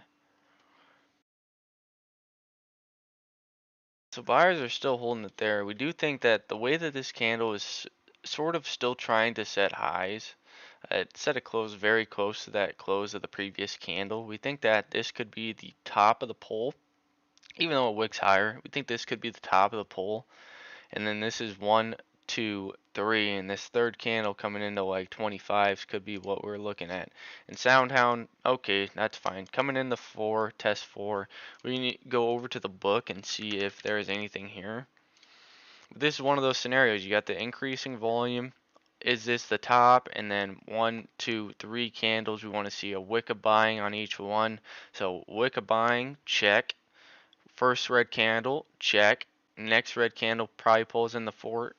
So buyers are still holding it there. We do think that the way that this candle is sort of still trying to set highs, it set a close very close to that close of the previous candle. We think that this could be the top of the pole, even though it wicks higher. We think this could be the top of the pole. And then this is 1, 2, 3, and this third candle coming into like 25s could be what we're looking at. And Soundhound, okay, that's fine. Coming into 4, test 4. We need to go over to the book and see if there is anything here. This is one of those scenarios. You got the increasing volume. Is this the top? And then 1, 2, 3 candles. We want to see a wick of buying on each one. So wick of buying, check. First red candle, check. Next red candle probably pulls in the 4,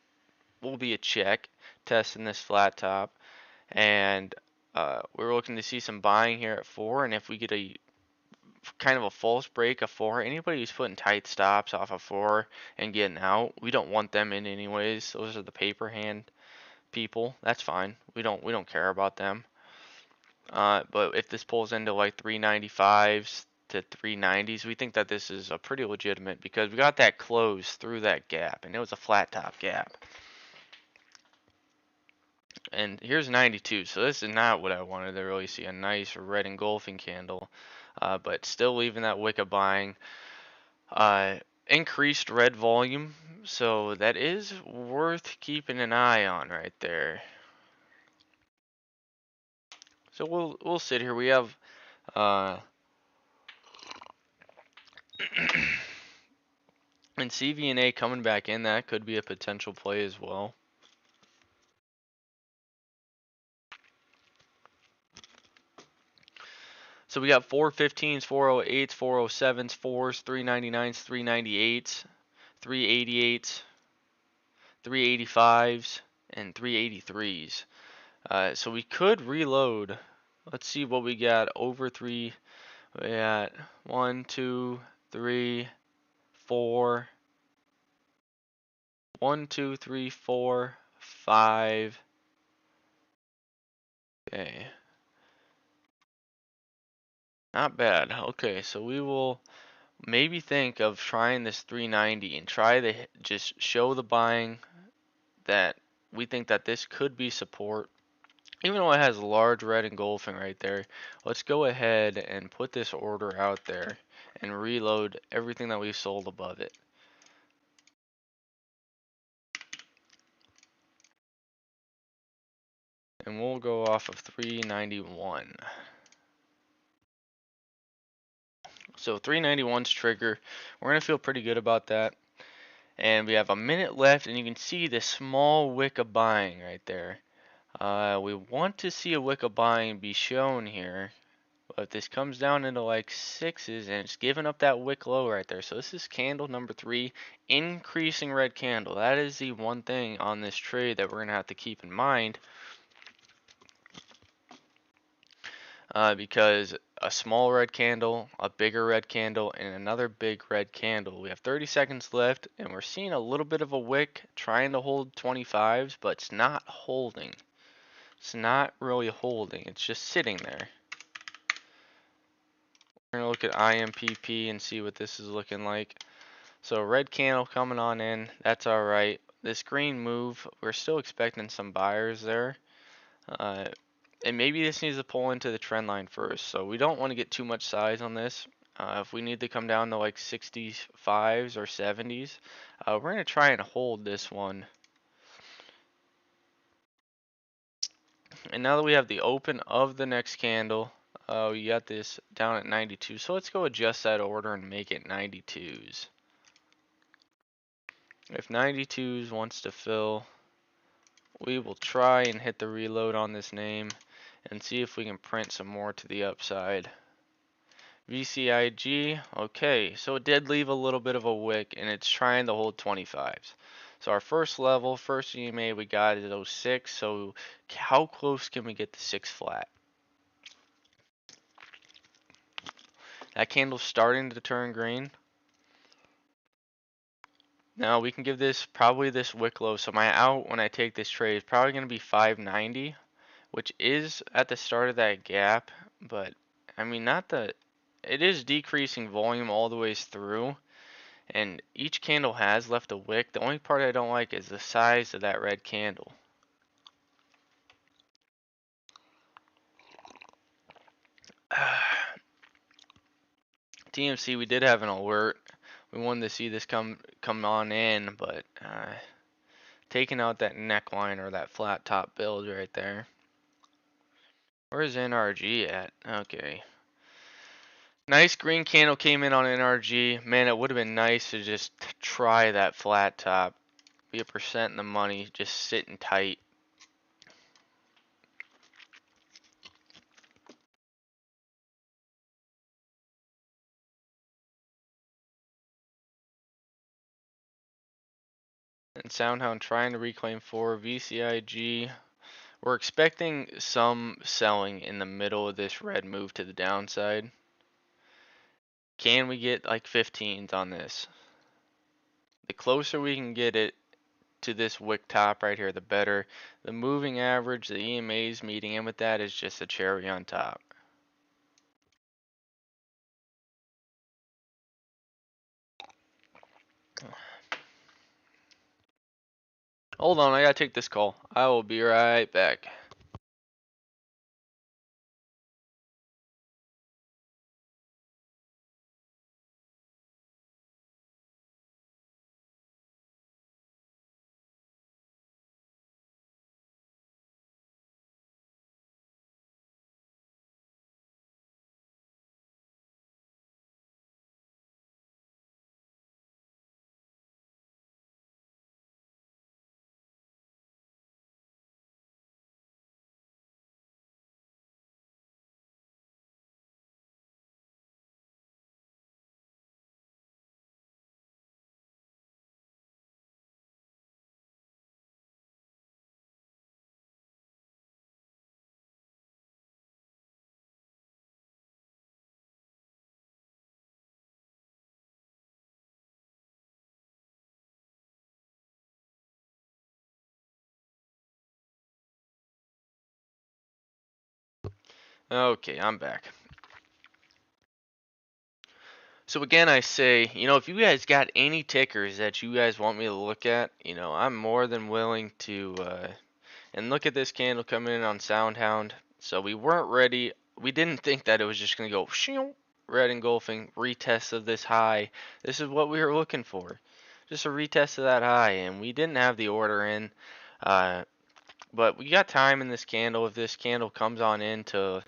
will be a check. Testing this flat top. And we're looking to see some buying here at 4. And if we get a kind of a false break of 4, anybody who's putting tight stops off of 4 and getting out, we don't want them in anyways. Those are the paper hand people. That's fine. We don't care about them. But if this pulls into like 395s to 390s, we think that this is a pretty legitimate because we got that close through that gap and it was a flat top gap. And here's 92, so this is not what I wanted to really see, a nice red engulfing candle, but still leaving that wick of buying. Increased red volume, so that is worth keeping an eye on right there. So we'll sit here. We have and CVNA coming back in, that could be a potential play as well. So we got 415s, 408s, 407s, 4s, 399s, 398s, 388s, 385s, and 383s. So we could reload. Let's see what we got over 3. We got 1, 2, 3, 4. 1, 2, 3, 4, 5. Okay. Not bad. Okay, so we will maybe think of trying this 390 and try to just show the buying that we think that this could be support. Even though it has large red engulfing right there, let's go ahead and put this order out there and reload everything that we sold above it. And we'll go off of 391. So 391's trigger. We're going to feel pretty good about that. And we have a minute left, and you can see this small wick of buying right there. We want to see a wick of buying be shown here. But this comes down into like 6s, and it's giving up that wick low right there. So this is candle number 3, increasing red candle. That is the one thing on this trade that we're going to have to keep in mind. Because a small red candle, a bigger red candle, and another big red candle. We have 30 seconds left, and we're seeing a little bit of a wick trying to hold 25s, but it's not holding. It's not really holding. It's just sitting there. We're going to look at IMPP and see what this is looking like. So red candle coming on in. That's all right. This green move, we're still expecting some buyers there. And maybe this needs to pull into the trend line first. So we don't want to get too much size on this. If we need to come down to like 65s or 70s, we're going to try and hold this one. And now that we have the open of the next candle, we got this down at 92. So let's go adjust that order and make it 92s. If 92s wants to fill, we will try and hit the reload on this name and see if we can print some more to the upside. VCIG, okay, so it did leave a little bit of a wick and it's trying to hold 25s. So our first level, first EMA we got is 06, so how close can we get to 6 flat? That candle's starting to turn green. Now we can give this probably this wick low, so my out when I take this trade is probably going to be 590, which is at the start of that gap, but I mean not the, it is decreasing volume all the ways through. And each candle has left a wick. The only part I don't like is the size of that red candle. TMC, we did have an alert. We wanted to see this come on in, but taking out that neckline or that flat top build right there. Where's NRG at? Okay. Nice green candle came in on NRG. Man, it would have been nice to just try that flat top. Be a percent in the money, just sitting tight. And Soundhound trying to reclaim 4. VCIG. We're expecting some selling in the middle of this red move to the downside. Can we get like 15s on this? The closer we can get it to this wick top right here, the better. The moving average, the EMAs meeting in with that is just a cherry on top. Hold on, I gotta take this call. I will be right back. Okay, I'm back. So again, I say, if you guys got any tickers that you guys want me to look at, I'm more than willing to, and look at this candle coming in on Soundhound. So we weren't ready. We didn't think that it was just going to go shing, red engulfing, retest of this high. This is what we were looking for. Just a retest of that high, and we didn't have the order in. But we got time in this candle. If this candle comes on into,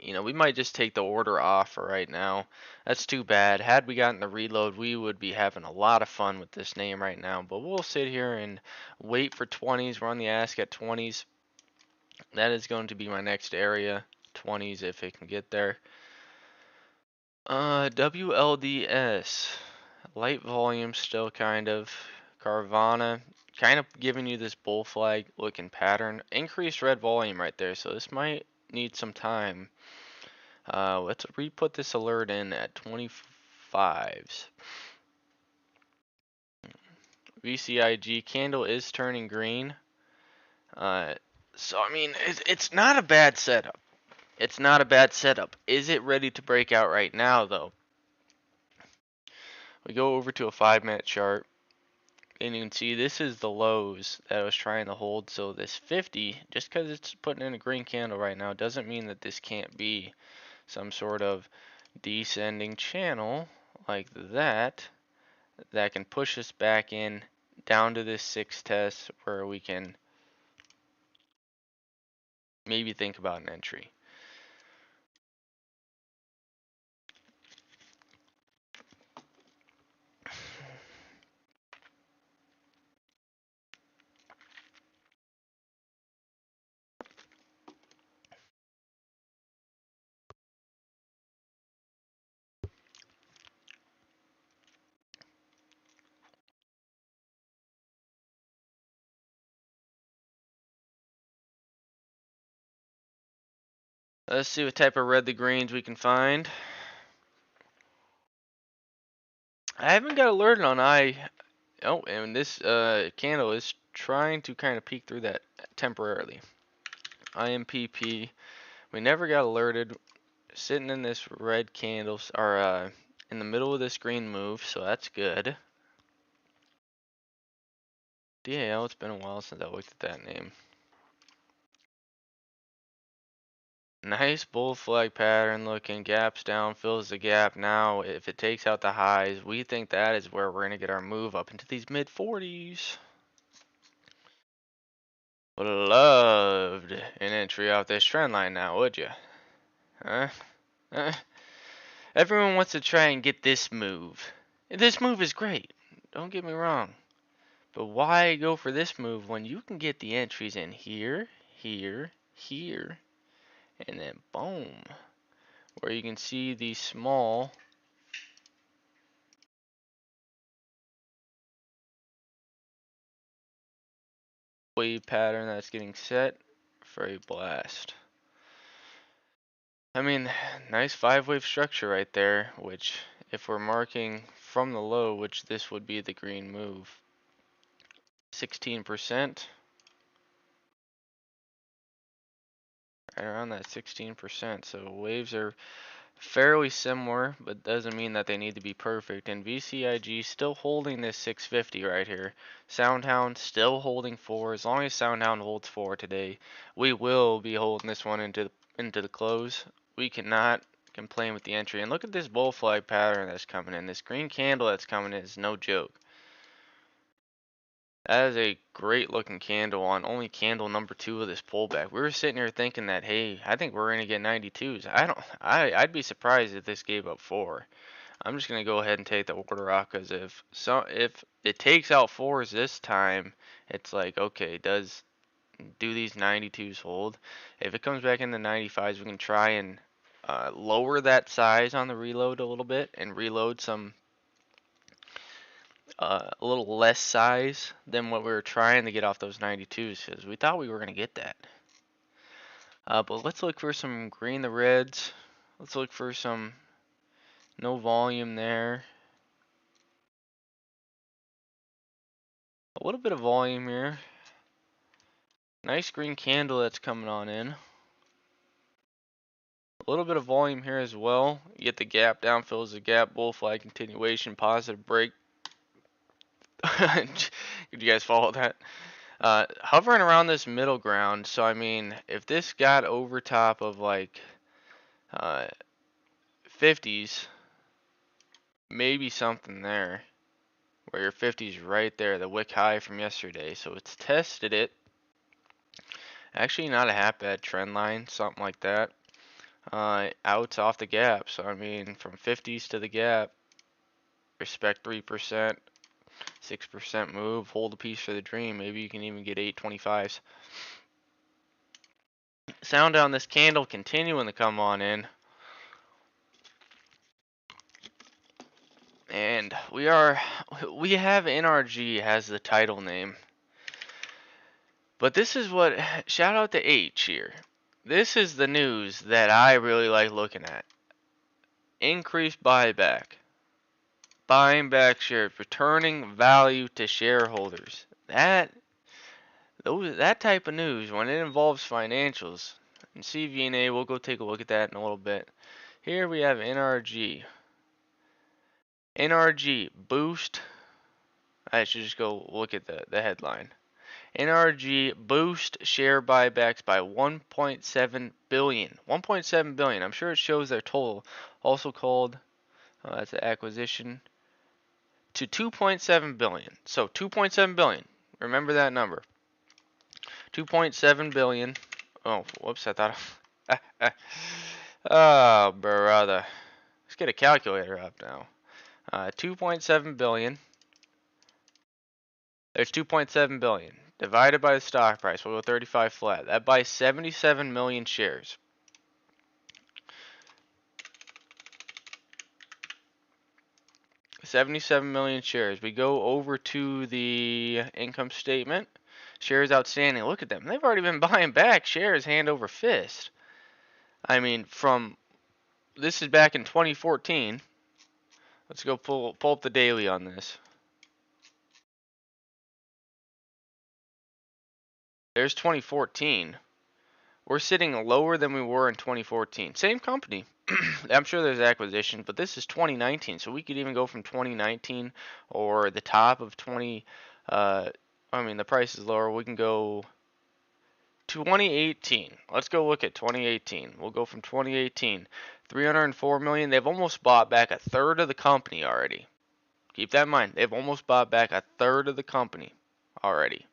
we might just take the order off for right now. That's too bad. Had we gotten the reload, we would be having a lot of fun with this name right now. But we'll sit here and wait for 20s. We're on the ask at 20s. That is going to be my next area. 20s if it can get there. WLDS. Light volume still kind of. Carvana. Kind of giving you this bull flag looking pattern. Increased red volume right there. So this might need some time. Let's re-put this alert in at 25s. VCIG candle is turning green. So I mean, it's not a bad setup. It's not a bad setup. Is it ready to break out right now though? We go over to a 5-minute chart. And you can see this is the lows that I was trying to hold. So this 50, just because it's putting in a green candle right now, doesn't mean that this can't be some sort of descending channel like that can push us back in down to this 6 test where we can maybe think about an entry. Let's see what type of red the greens we can find. I haven't got alerted on Oh, and this candle is trying to kind of peek through that temporarily. IMPP. We never got alerted. Sitting in this red candle, or in the middle of this green move, so that's good. DAL, it's been a while since I looked at that name. Nice bull flag pattern looking, gaps down, fills the gap. Now, if it takes out the highs, we think that is where we're going to get our move up into these mid 40s. Would have loved an entry off this trend line now, would you? Huh? Huh? Everyone wants to try and get this move. This move is great, don't get me wrong. But why go for this move when you can get the entries in here, here, here, and then boom, where you can see the small wave pattern that's getting set for a blast. I mean, nice 5-wave structure right there, which if we're marking from the low, which this would be the green move, 16%, right around that 16%. So waves are fairly similar, but doesn't mean that they need to be perfect. And VCIG still holding this 650 right here. Soundhound still holding 4. As long as Soundhound holds 4 today, we will be holding this one into the close. We cannot complain with the entry. And look at this bull flag pattern that's coming in. This green candle that's coming in is no joke. That is a great looking candle on only candle number 2 of this pullback. We were sitting here thinking that, hey, I think we're gonna get 92s. I'd be surprised if this gave up 4. I'm just gonna go ahead and take the order off, because if it takes out 4s this time, it's like, okay, do these 92s hold? If it comes back in the 95s, we can try and lower that size on the reload a little bit and reload some a little less size than what we were trying to get off those 92s, because we thought we were going to get that. But let's look for some green the reds. Let's look for some no volume there. A little bit of volume here. Nice green candle that's coming on in. A little bit of volume here as well. You get the gap down, fills the gap, bull flag continuation, positive break. Did you guys follow that? Hovering around this middle ground. So I mean, if this got over top of like 50s, maybe something there, where your 50s right there, the wick high from yesterday. So it's tested it. Actually, not a half bad trend line, something like that. Outs off the gap. So I mean, from 50s to the gap, respect 3%, 6% move, hold a piece for the dream. Maybe you can even get 825s. Sound on this candle continuing to come on in. And we have NRG has the title name. But this is what, shout out to H here. This is the news that I really like looking at. Increased buyback. Buying back shares, returning value to shareholders. That type of news, when it involves financials, and CVNA, we'll go take a look at that in a little bit. Here we have NRG. NRG boost. I should just go look at the headline. NRG boost share buybacks by 1.7 billion. 1.7 billion. I'm sure it shows their total. Also called, that's an acquisition, to 2.7 billion. So 2.7 billion. Remember that number. 2.7 billion. Oh, whoops, I thought. Oh, brother. Let's get a calculator up now. 2.7 billion. There's 2.7 billion. Divided by the stock price, we'll go 35 flat. That buys 77 million shares. $77 million shares. We go over to the income statement. Shares outstanding. Look at them. They've already been buying back shares hand over fist. I mean, this is back in 2014. Let's go pull up the daily on this. There's 2014. We're sitting lower than we were in 2014. Same company. I'm sure there's acquisition, but this is 2019, so we could even go from 2019 or the top of 20. I mean, the price is lower. We can go 2018. Let's go look at 2018. We'll go from 2018. 304 million. They've almost bought back a third of the company already. Keep that in mind. They've almost bought back a third of the company already.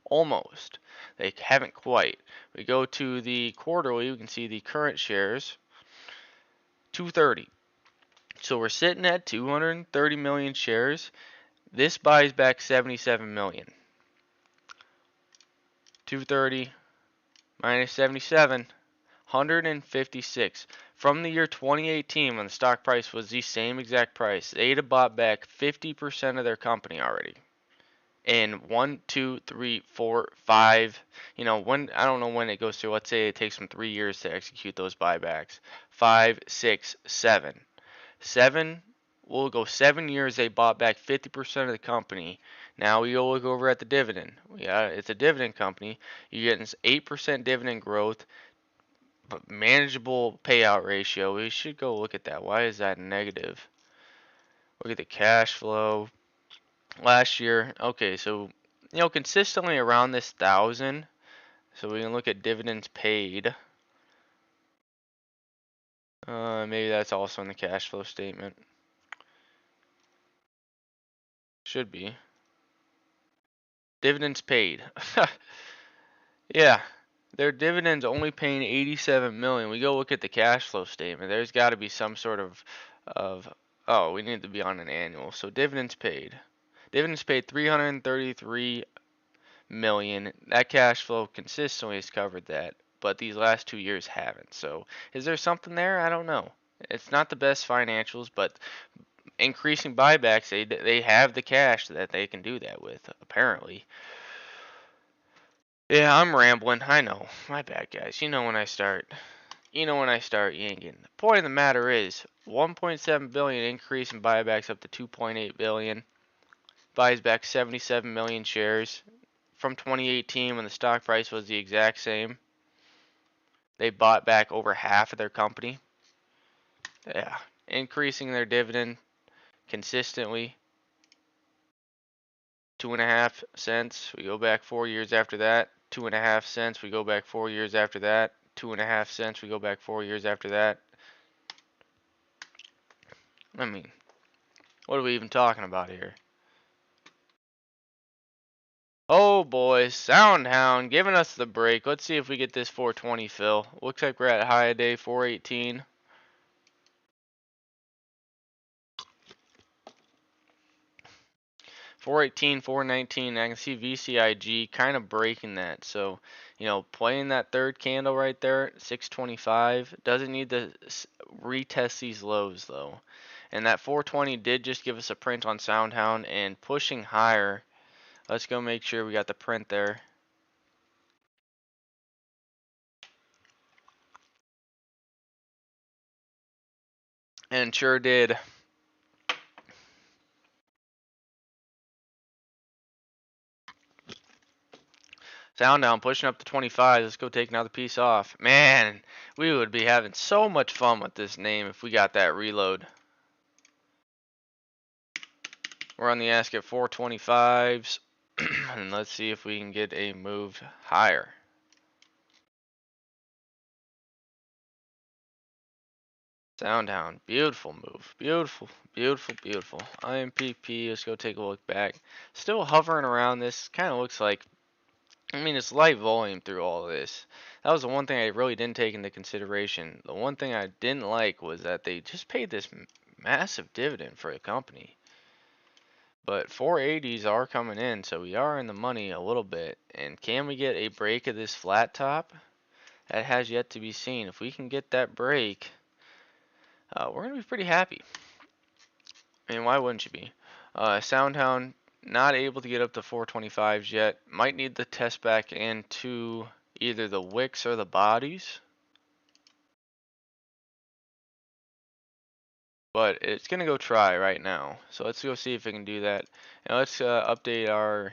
Almost. They haven't quite. We go to the quarterly. We can see the current shares. 230. So we're sitting at 230 million shares. This buys back 77 million. 230 minus 77, 156. From the year 2018, when the stock price was the same exact price, they'd have bought back 50% of their company already. And 1, 2, 3, 4, 5. When I don't know when it goes through. Let's say it takes them 3 years to execute those buybacks. 5, 6, 7. 7. We'll go 7 years. They bought back 50% of the company. Now we go look over at the dividend. Yeah, it's a dividend company. You're getting 8% dividend growth, but manageable payout ratio. We should go look at that. Why is that negative? Look at the cash flow. Last year, okay, so consistently around this 1,000. So we can look at dividends paid. Maybe that's also in the cash flow statement. Should be. Dividends paid. Yeah, their dividends only paying 87 million. We go look at the cash flow statement. There's got to be some sort of oh, we need to be on an annual. So dividends paid. Dividends paid 333 million. That cash flow consistently has covered that, but these last 2 years haven't. So is there something there? I don't know. It's not the best financials, but increasing buybacks, they have the cash that they can do that with, apparently. Yeah, I'm rambling. I know. My bad, guys. When I start. You ain't getting. The point of the matter is 1.7 billion increase in buybacks up to 2.8 billion. Buys back 77 million shares from 2018 when the stock price was the exact same. They bought back over half of their company. Yeah, increasing their dividend consistently. 2.5 cents. We go back 4 years after that. 2.5 cents. We go back 4 years after that. 2.5 cents. We go back 4 years after that. I mean, what are we even talking about here? Oh boy, Soundhound giving us the break. Let's see if we get this 420 fill. Looks like we're at high a day, 418. $418, $419. I can see VCIG kind of breaking that. So, playing that third candle right there, 625. Doesn't need to retest these lows though. And that 420 did just give us a print on Soundhound and pushing higher. Let's go make sure we got the print there. And sure did. Soundhound pushing up to 25. Let's go take another piece off. Man, we would be having so much fun with this name if we got that reload. We're on the ask at 425s. And let's see if we can get a move higher. Soundhound, beautiful move. Beautiful, beautiful, beautiful. IMPP, let's go take a look back. Still hovering around this. Kind of looks like, it's light volume through all of this. That was the one thing I really didn't take into consideration. The one thing I didn't like was that they just paid this massive dividend for a company. But 480s are coming in, so we are in the money a little bit. And can we get a break of this flat top? That has yet to be seen. If we can get that break, we're going to be pretty happy. Why wouldn't you be? Soundhound not able to get up to 425s yet. Might need the test back into either the wicks or the bodies. but it's gonna go try right now. So let's go see if it can do that. And let's update our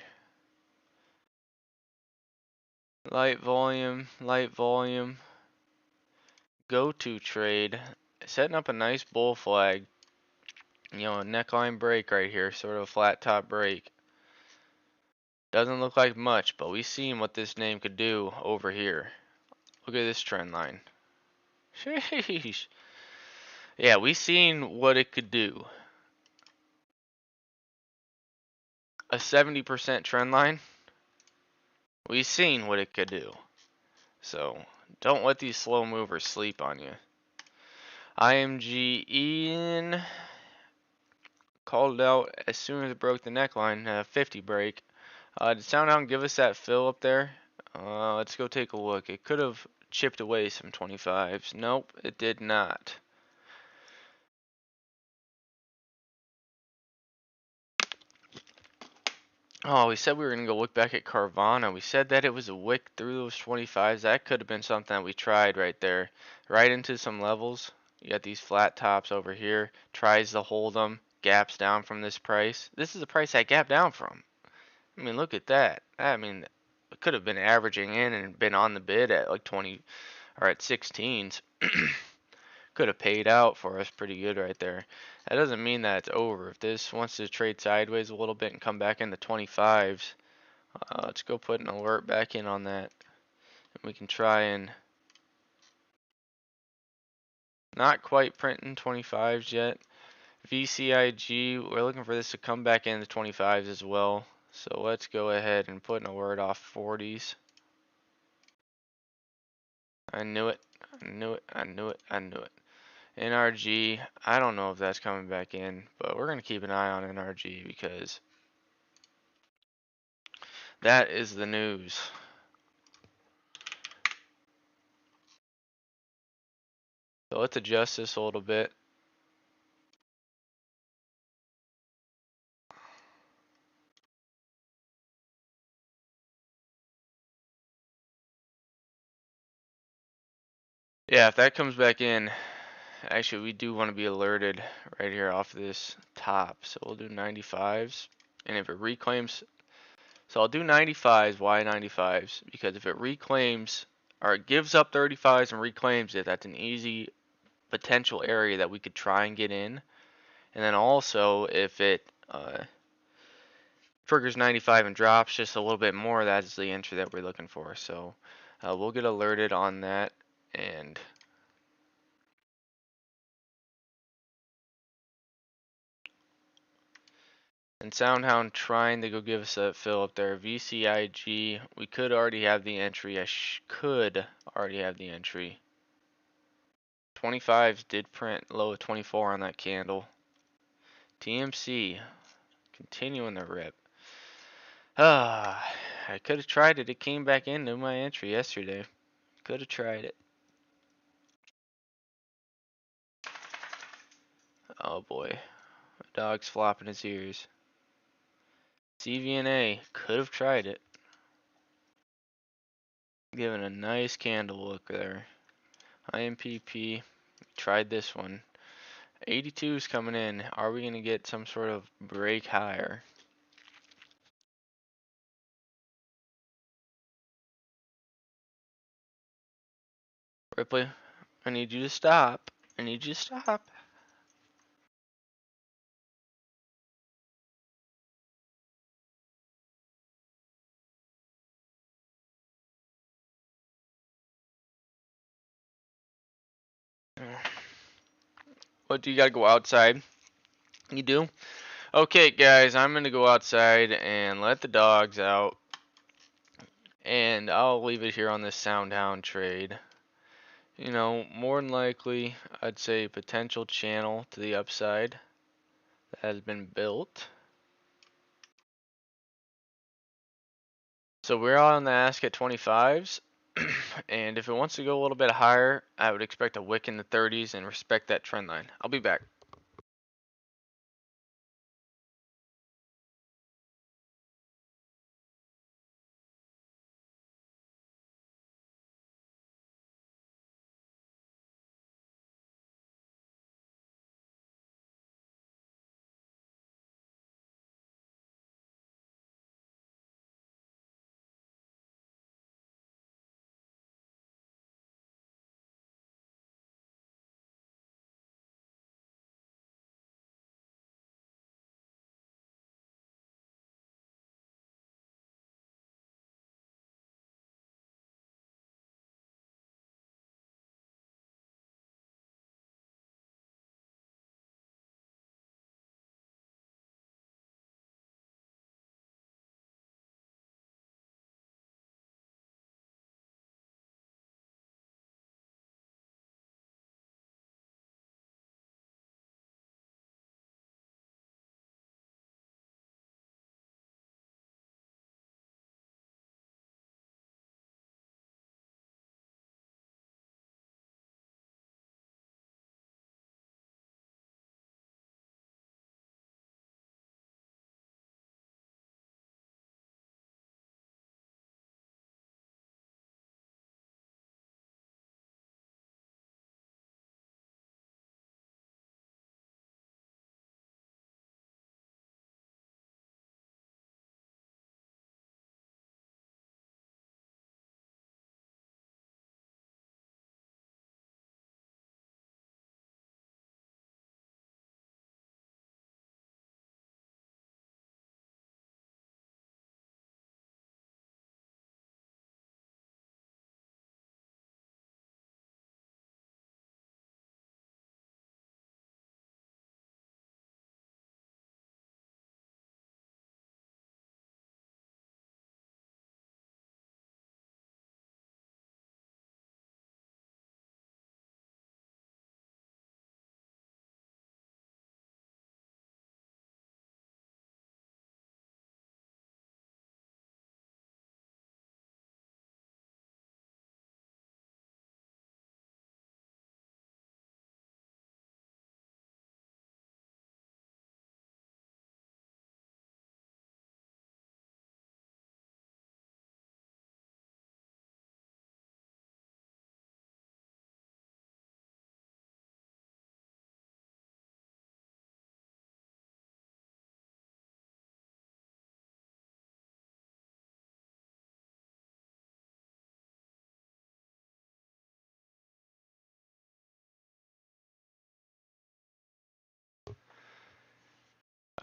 light volume, go to trade, setting up a nice bull flag. You know, a neckline break right here, sort of a flat top break. Doesn't look like much, but we seen what this name could do over here. Look at this trend line. Sheesh. Yeah, we seen what it could do. A 70% trend line. We seen what it could do. So don't let these slow movers sleep on you. IMG in called it out as soon as it broke the neckline. 50 break. Did SOUN give us that fill up there? Let's go take a look. It could have chipped away some 25s. Nope, it did not. Oh, we said we were going to go look back at Carvana. We said that it was a wick through those 25s. That could have been something that we tried right there. Right into some levels. You got these flat tops over here. Tries to hold them. Gaps down from this price. This is the price that gap down from. I mean, look at that. I mean, it could have been averaging in and been on the bid at like 20 or at 16s. Could have paid out for us pretty good right there. That doesn't mean that it's over. If this wants to trade sideways a little bit and come back into 25s, let's go put an alert back in on that. And we can try and not quite printing 25s yet. VCIG, we're looking for this to come back into 25s as well. So let's go ahead and put an alert off 40s. I knew it. I knew it. I knew it. I knew it. NRG, I don't know if that's coming back in, but we're going to keep an eye on NRG because that is the news. So let's adjust this a little bit. Yeah, if that comes back in, actually we do want to be alerted right here off of this top. So we'll do 95s. And if it reclaims, so I'll do 95s. Why 95s? Because if it reclaims, or it gives up 35s and reclaims it, that's an easy potential area that we could try and get in. And then also, if it triggers 95 and drops just a little bit more, that's the entry that we're looking for. So we'll get alerted on that. And SoundHound trying to go give us a fill up there. VCIG, we could already have the entry. I could already have the entry. 25s did print low of 24 on that candle. TMC continuing the rip. I could have tried it. It came back into my entry yesterday. Could have tried it. Oh boy. My dog's flopping his ears. CVNA could have tried it. Giving a nice candle look there. IMPP tried this one. 82 is coming in. Are we going to get some sort of break higher? Ripley, I need you to stop. I need you to stop. What, do you got to go outside? You do? Okay, guys, I'm going to go outside and let the dogs out. And I'll leave it here on this SoundHound trade. You know, more than likely, I'd say potential channel to the upside that has been built. So we're on the ask at 25s. And if it wants to go a little bit higher, I would expect a wick in the 30s and respect that trend line. I'll be back.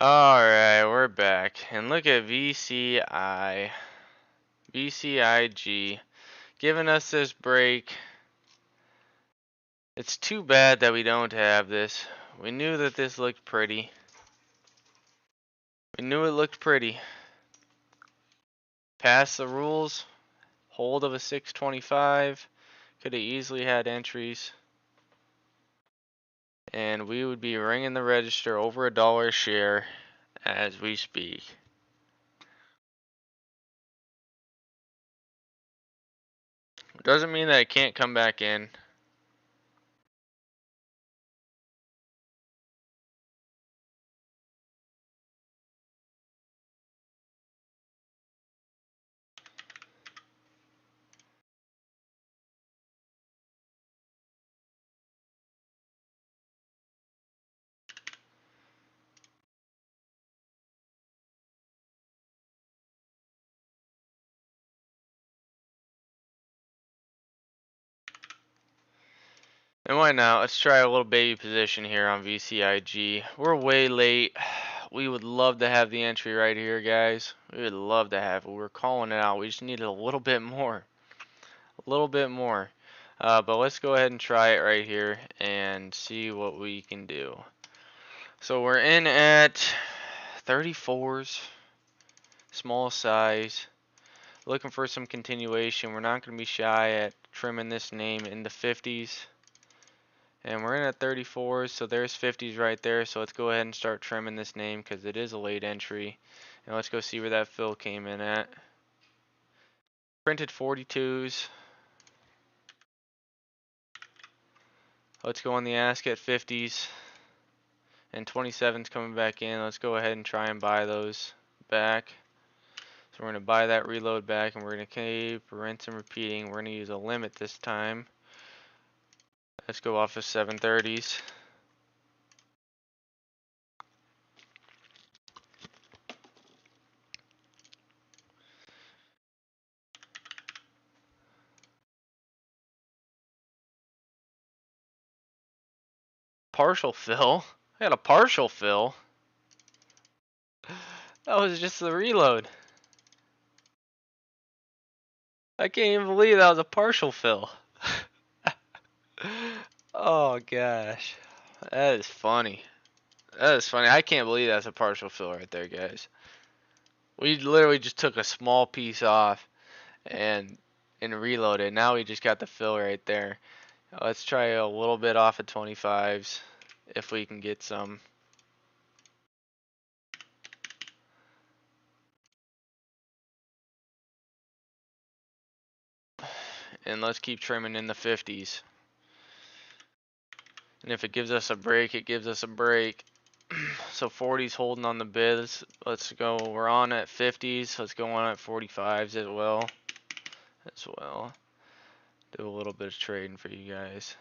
Alright, we're back. And look at VCIG giving us this break. It's too bad that we don't have this. We knew that this looked pretty. We knew it looked pretty. Pass the rules. Hold of a 625. Could have easily had entries. And we would be ringing the register over $1 a share as we speak. Doesn't mean that it can't come back in. And why not? Let's try a little baby position here on VCIG. We're way late. We would love to have the entry right here, guys. We would love to have it. We're calling it out. We just needed a little bit more. A little bit more. But let's go ahead and try it right here and see what we can do. So we're in at 34s. Small size. Looking for some continuation. We're not going to be shy at trimming this name in the 50s. And we're in at 34s, so there's 50s right there. So let's go ahead and start trimming this name because it is a late entry. And let's go see where that fill came in at. Printed 42s. Let's go on the ask at 50s. And 27's coming back in. Let's go ahead and try and buy those back. So we're going to buy that reload back, and we're going to keep rinse and repeating. We're going to use a limit this time. Let's go off of 730s. Partial fill. I got a partial fill. That was just the reload. I can't even believe that was a partial fill. Oh gosh. That is funny. That is funny. I can't believe that's a partial fill right there, guys. We literally just took a small piece off and reloaded. Now we just got the fill right there. Let's try a little bit off of 25s if we can get some. And let's keep trimming in the 50s. And if it gives us a break, it gives us a break. So 40s holding on the bids. Let's go. We're on at 50s. Let's go on at 45s as well. Do a little bit of trading for you guys.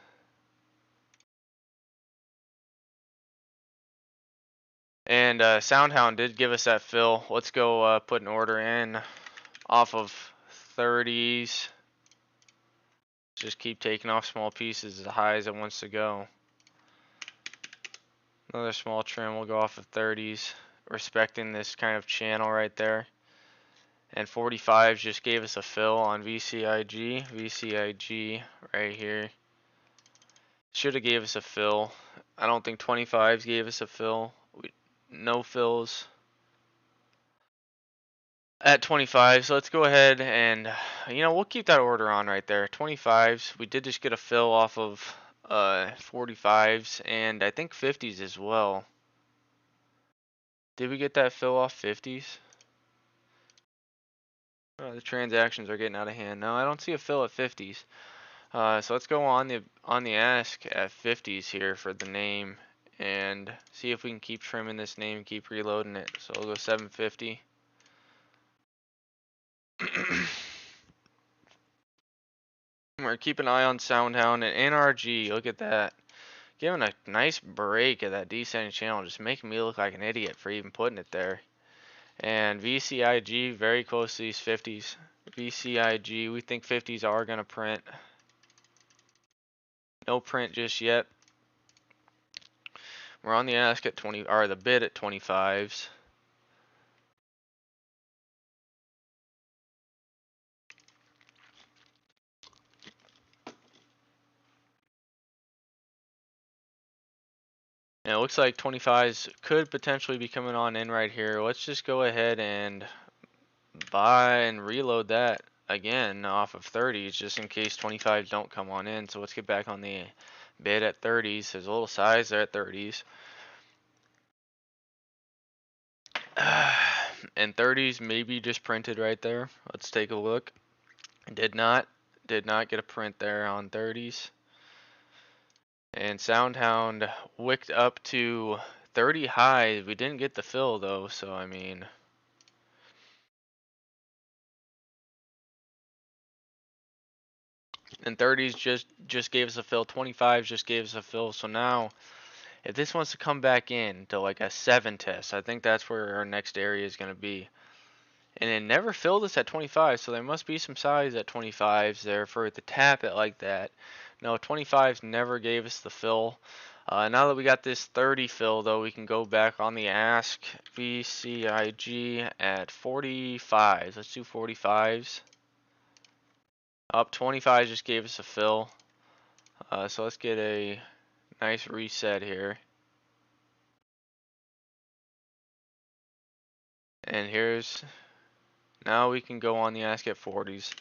And Soundhound did give us that fill. Let's go put an order in off of 30s. Just keep taking off small pieces as high as it wants to go. Another small trim will go off of 30s, respecting this kind of channel right there. And 45s just gave us a fill on VCIG. VCIG right here. Should have gave us a fill. I don't think 25s gave us a fill. No fills at 25. So let's go ahead and, we'll keep that order on right there. 25s. We did just get a fill off of 45s and I think 50s as well. Did we get that fill off 50s? Oh, the transactions are getting out of hand. No, I don't see a fill at 50s. So let's go on the ask at 50s here for the name and see if we can keep trimming this name and keep reloading it. So we'll go 750. We're keeping an eye on Soundhound and NRG. Look at that. Giving a nice break at that descending channel, just making me look like an idiot for even putting it there. And VCIG very close to these 50s. VCIG, we think 50s are going to print. No print just yet. We're on the ask at 20, or the bid at 25s. And it looks like 25s could potentially be coming on in right here. Let's just go ahead and buy and reload that again off of 30s just in case 25s don't come on in. So let's get back on the bid at 30s. There's a little size there at 30s. And 30s maybe just printed right there. Let's take a look. Did not get a print there on 30s. And Soundhound wicked up to 30 high. We didn't get the fill though, so I mean, and 30s just gave us a fill. 25s just gave us a fill. So now, if this wants to come back in to like a 7 test, I think that's where our next area is going to be. And it never filled us at 25, so there must be some size at 25s there for it to tap it like that. No, 25s never gave us the fill. Now that we got this 30 fill, though, we can go back on the ask VCIG at 45s. Let's do 45s. Up 25 just gave us a fill. So let's get a nice reset here. And here's, now we can go on the ask at 40s.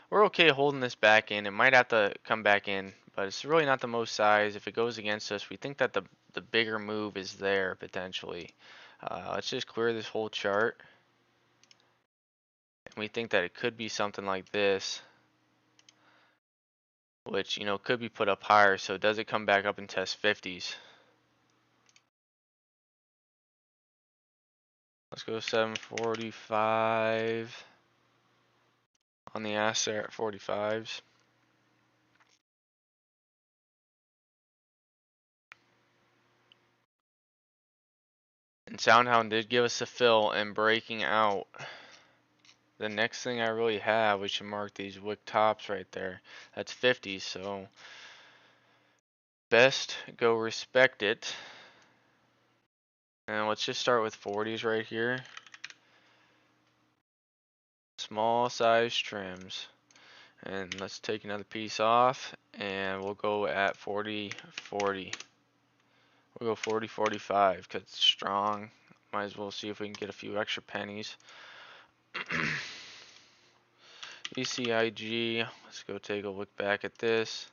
We're okay holding this back in. It might have to come back in, but it's really not the most size. If it goes against us, we think that the bigger move is there potentially. Let's just clear this whole chart. And we think that it could be something like this, which, you know, could be put up higher. So does it come back up and test 50s? Let's go 745 on the ask there at 45s. And Soundhound did give us a fill and breaking out. The next thing I really have, we should mark these wick tops right there. That's 50, so best go respect it. And let's just start with 40s right here. Small size trims. And let's take another piece off and we'll go at 40, 40. We'll go 40, 45 because it's strong. Might as well see if we can get a few extra pennies. ECIG, let's go take a look back at this.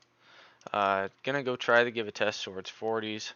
Gonna go try to give a test towards 40s.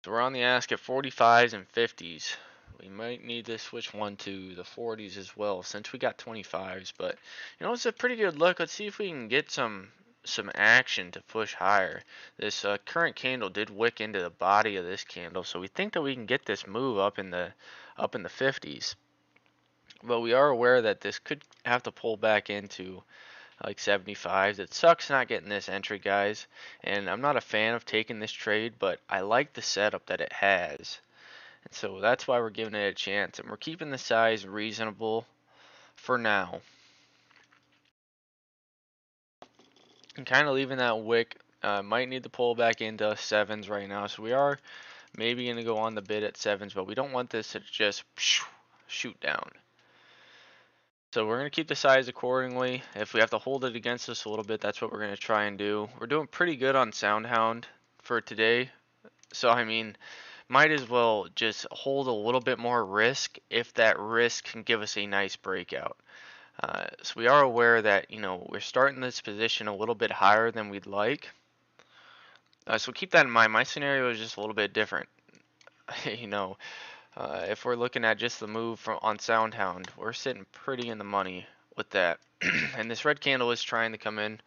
So we're on the ask at 45s and 50s. We might need to switch one to the 40s as well since we got 25s. But you know, it's a pretty good look. Let's see if we can get some action to push higher. This current candle did wick into the body of this candle, so we think that we can get this move up in the 50s. But we are aware that this could have to pull back into like 75s. It sucks not getting this entry, guys, and I'm not a fan of taking this trade, but I like the setup that it has, and so that's why we're giving it a chance, and we're keeping the size reasonable for now and kind of leaving that wick. Might need to pull back into 7s right now, so we are maybe going to go on the bid at 7s, but we don't want this to just shoot down. So we're going to keep the size accordingly. If we have to hold it against us a little bit, that's what we're going to try and do. We're doing pretty good on Soundhound for today. So, I mean, might as well just hold a little bit more risk if that risk can give us a nice breakout. So we are aware that, you know, we're starting this position a little bit higher than we'd like. So keep that in mind. My scenario is just a little bit different. You know, if we're looking at just the move from on Soundhound, we're sitting pretty in the money with that. And this red candle is trying to come in.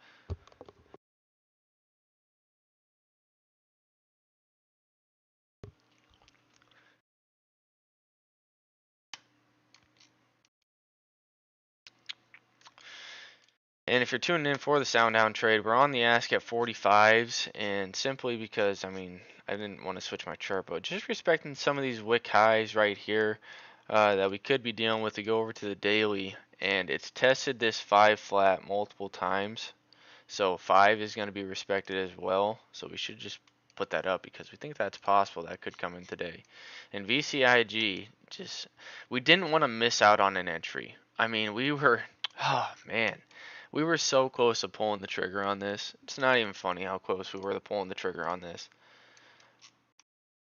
And if you're tuning in for the sound down trade, we're on the ask at 45s, and simply because, I mean, I didn't want to switch my chart, but just respecting some of these wick highs right here that we could be dealing with to go over to the daily, and it's tested this 5 flat multiple times. So 5 is going to be respected as well. So we should just put that up because we think that's possible. That could come in today. And VCIG, just, we didn't want to miss out on an entry. I mean, we were, oh man, we were so close to pulling the trigger on this. It's not even funny how close we were to pulling the trigger on this.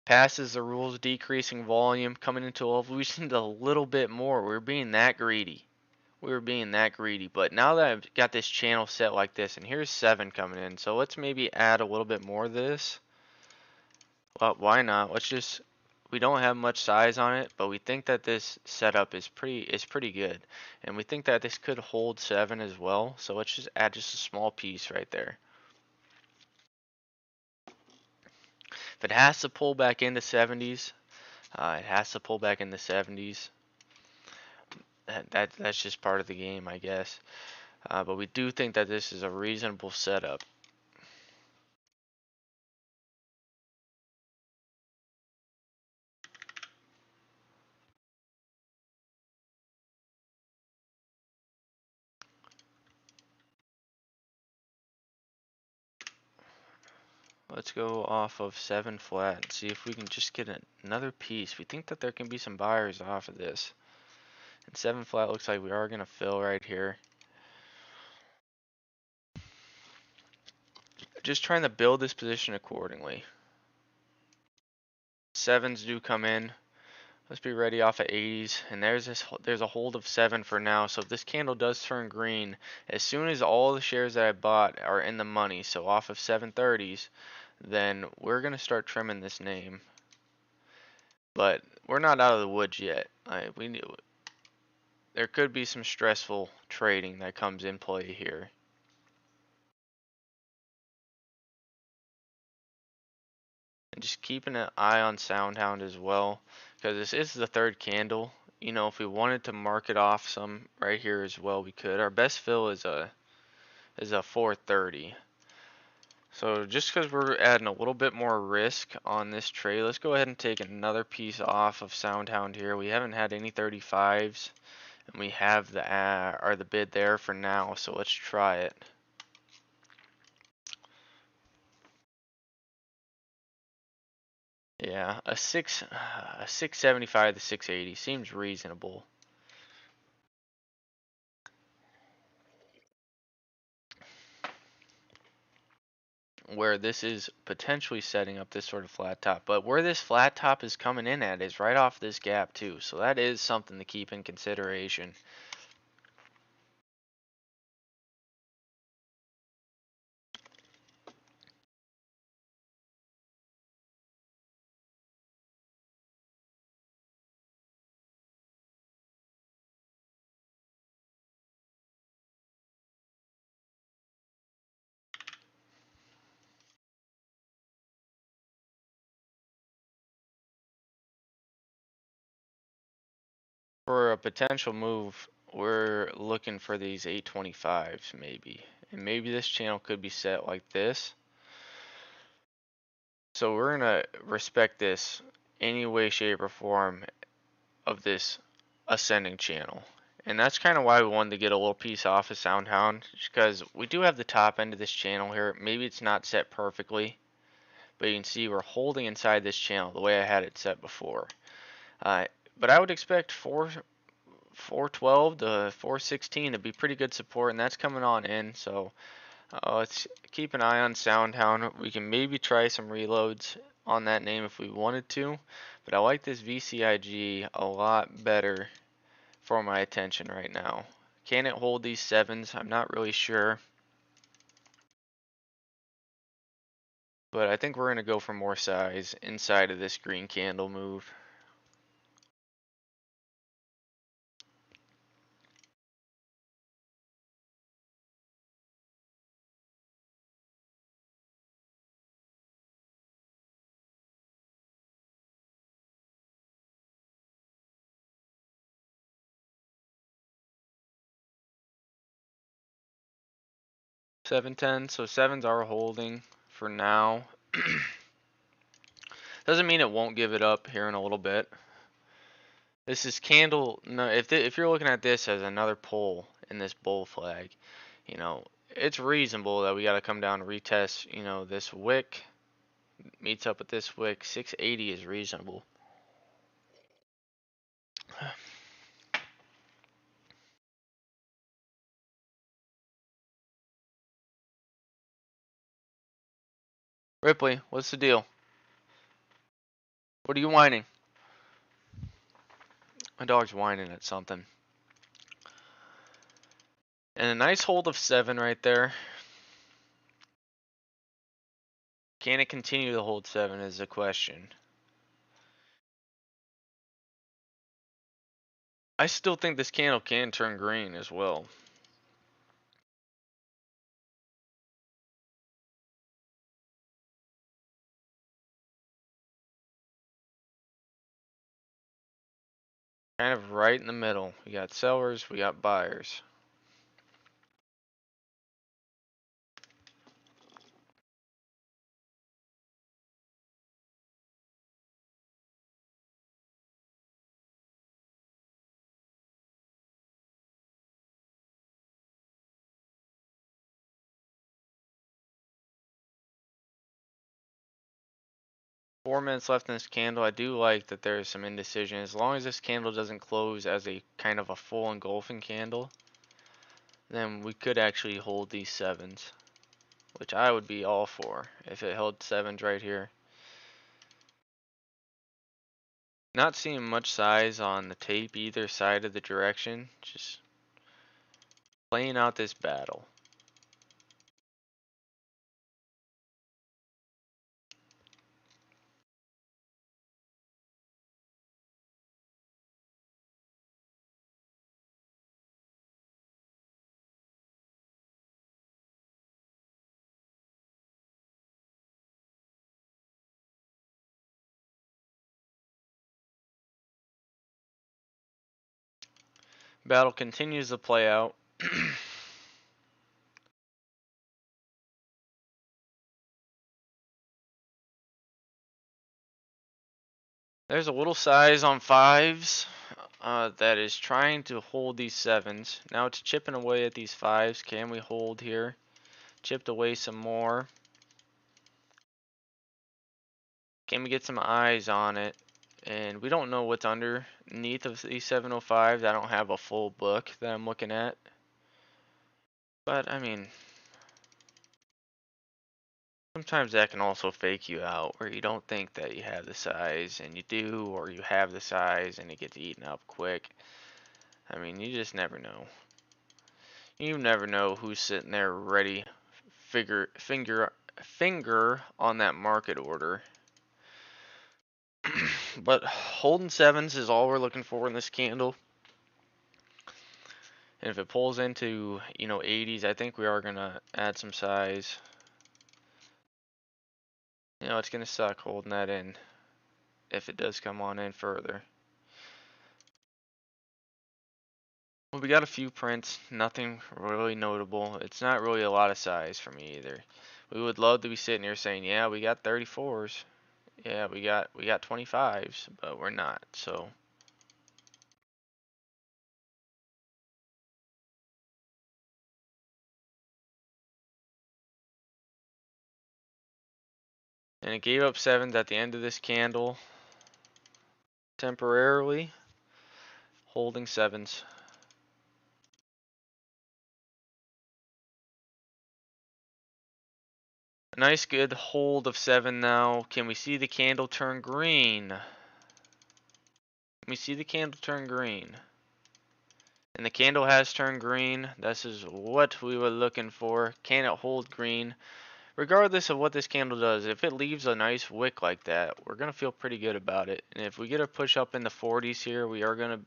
Passes the rules, decreasing volume, coming into a level. We just need a little bit more. We were being that greedy. We were being that greedy. But now that I've got this channel set like this, and here's 7 coming in, so let's maybe add a little bit more of this. Well, why not? Let's just, we don't have much size on it, but we think that this setup is pretty good. And we think that this could hold 7 as well, so let's just add just a small piece right there. If it has to pull back into 70s, it has to pull back in the 70s. That's just part of the game, I guess. But we do think that this is a reasonable setup. Let's go off of 7 flat and see if we can just get another piece. We think that there can be some buyers off of this. And 7 flat looks like we are going to fill right here. Just trying to build this position accordingly. 7s do come in. Let's be ready off of 80s. And there's a hold of 7 for now. So if this candle does turn green, as soon as all the shares that I bought are in the money, so off of 730s, then we're going to start trimming this name. But we're not out of the woods yet. There could be some stressful trading that comes in play here. And just keeping an eye on SoundHound as well, because this is the 3rd candle. You know, if we wanted to mark it off some right here as well, we could. Our best fill is a 430. So just because we're adding a little bit more risk on this trade, let's go ahead and take another piece off of SoundHound here. We haven't had any 35s, and we have the bid there for now. So let's try it. Yeah, a 675 to 680 seems reasonable. Where this is potentially setting up this sort of flat top, but where this flat top is coming in at is right off this gap too, so that is something to keep in consideration. For a potential move, we're looking for these 825s maybe, and maybe this channel could be set like this. So we're gonna respect this any way, shape, or form of this ascending channel. And that's kind of why we wanted to get a little piece off of SoundHound, because we do have the top end of this channel here. Maybe it's not set perfectly, but you can see we're holding inside this channel the way I had it set before. But I would expect 412 to 416 to be pretty good support, and that's coming on in. So let's keep an eye on SoundHound. We can maybe try some reloads on that name if we wanted to, but I like this VCIG a lot better for my attention right now. Can it hold these 7s? I'm not really sure. But I think we're going to go for more size inside of this green candle move. 710, so sevens are holding for now. Doesn't mean it won't give it up here in a little bit. This is candle. No, if you're looking at this as another pull in this bull flag, you know, it's reasonable that we got to come down and retest. You know, this wick meets up with this wick. 680 is reasonable. Ripley, what's the deal? What are you whining? My dog's whining at something. And a nice hold of 7 right there. Can it continue to hold 7 is the question. I still think this candle can turn green as well. Kind of right in the middle. We got sellers, we got buyers. Four minutes left in this candle. I do like that there is some indecision. As long as this candle doesn't close as a kind of a full engulfing candle, then we could actually hold these 7s, which I would be all for if it held 7s right here. Not seeing much size on the tape either side of the direction. Just playing out this battle. Battle continues to play out. There's a little size on 5s that is trying to hold these 7s. Now it's chipping away at these 5s. Can we hold here? Chipped away some more. Can we get some eyes on it? And we don't know what's underneath of these 705s. I don't have a full book that I'm looking at. But, I mean, sometimes that can also fake you out where you don't think that you have the size and you do, or you have the size and it gets eaten up quick. I mean, you just never know. You never know who's sitting there ready, finger on that market order. But holding 7s is all we're looking for in this candle. And if it pulls into, 80s, I think we are going to add some size. It's going to suck holding that in if it does come on in further. Well, we got a few prints, nothing really notable. It's not really a lot of size for me either. We would love to be sitting here saying, yeah, we got 34s. Yeah, we got 25s, but we're not. So and it gave up 7s at the end of this candle temporarily, holding 7s. A nice good hold of 7 now. Can we see the candle turn green? Can we see the candle turn green? And the candle has turned green. This is what we were looking for. Can it hold green? Regardless of what this candle does, if it leaves a nice wick like that, we're going to feel pretty good about it. And if we get a push up in the 40s here, we are going to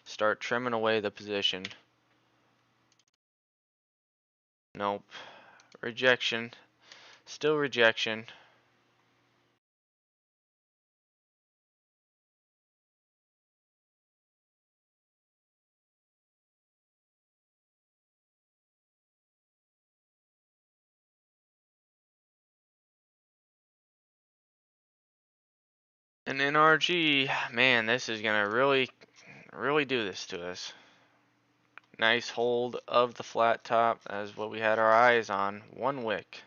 start trimming away the position. Nope. Rejection. Still rejection. And NRG, man, this is gonna really do this to us. Nice hold of the flat top. That is what we had our eyes on. One wick.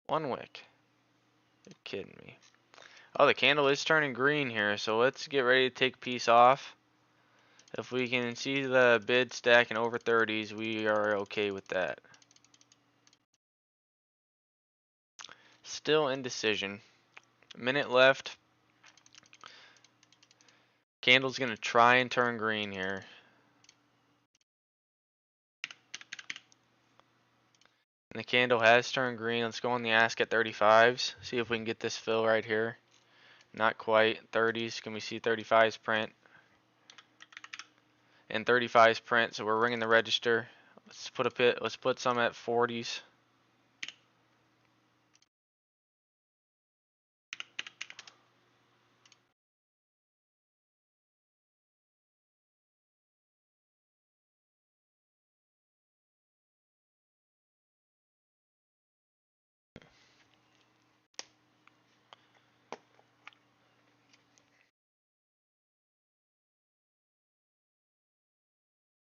One wick. You're kidding me. Oh, the candle is turning green here, so let's get ready to take a piece off. If we can see the bid stacking over 30s, we are okay with that. Still indecision. A minute left. Candle's gonna try and turn green here. And the candle has turned green. Let's go on the ask at 35s. See if we can get this fill right here. Not quite. 30s. Can we see 35s print? And 35s print. So we're ringing the register. Let's put a pit. Let's put some at 40s.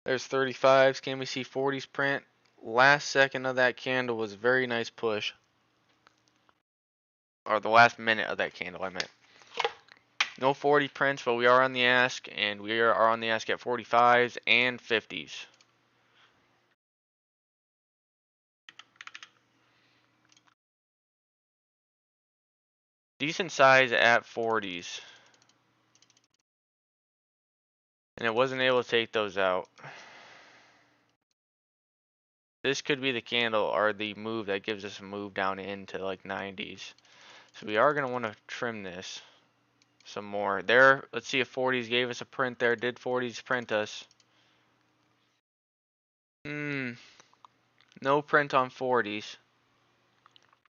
There's 35s. Can we see 40s print? Last second of that candle was a very nice push. Or the last minute of that candle, I meant. No 40 prints, but we are on the ask, and we are on the ask at 45s and 50s. Decent size at 40s. And it wasn't able to take those out. This could be the candle or the move that gives us a move down into like 90s. So we are going to want to trim this some more. There, let's see if 40s gave us a print there. Did 40s print us? No print on 40s.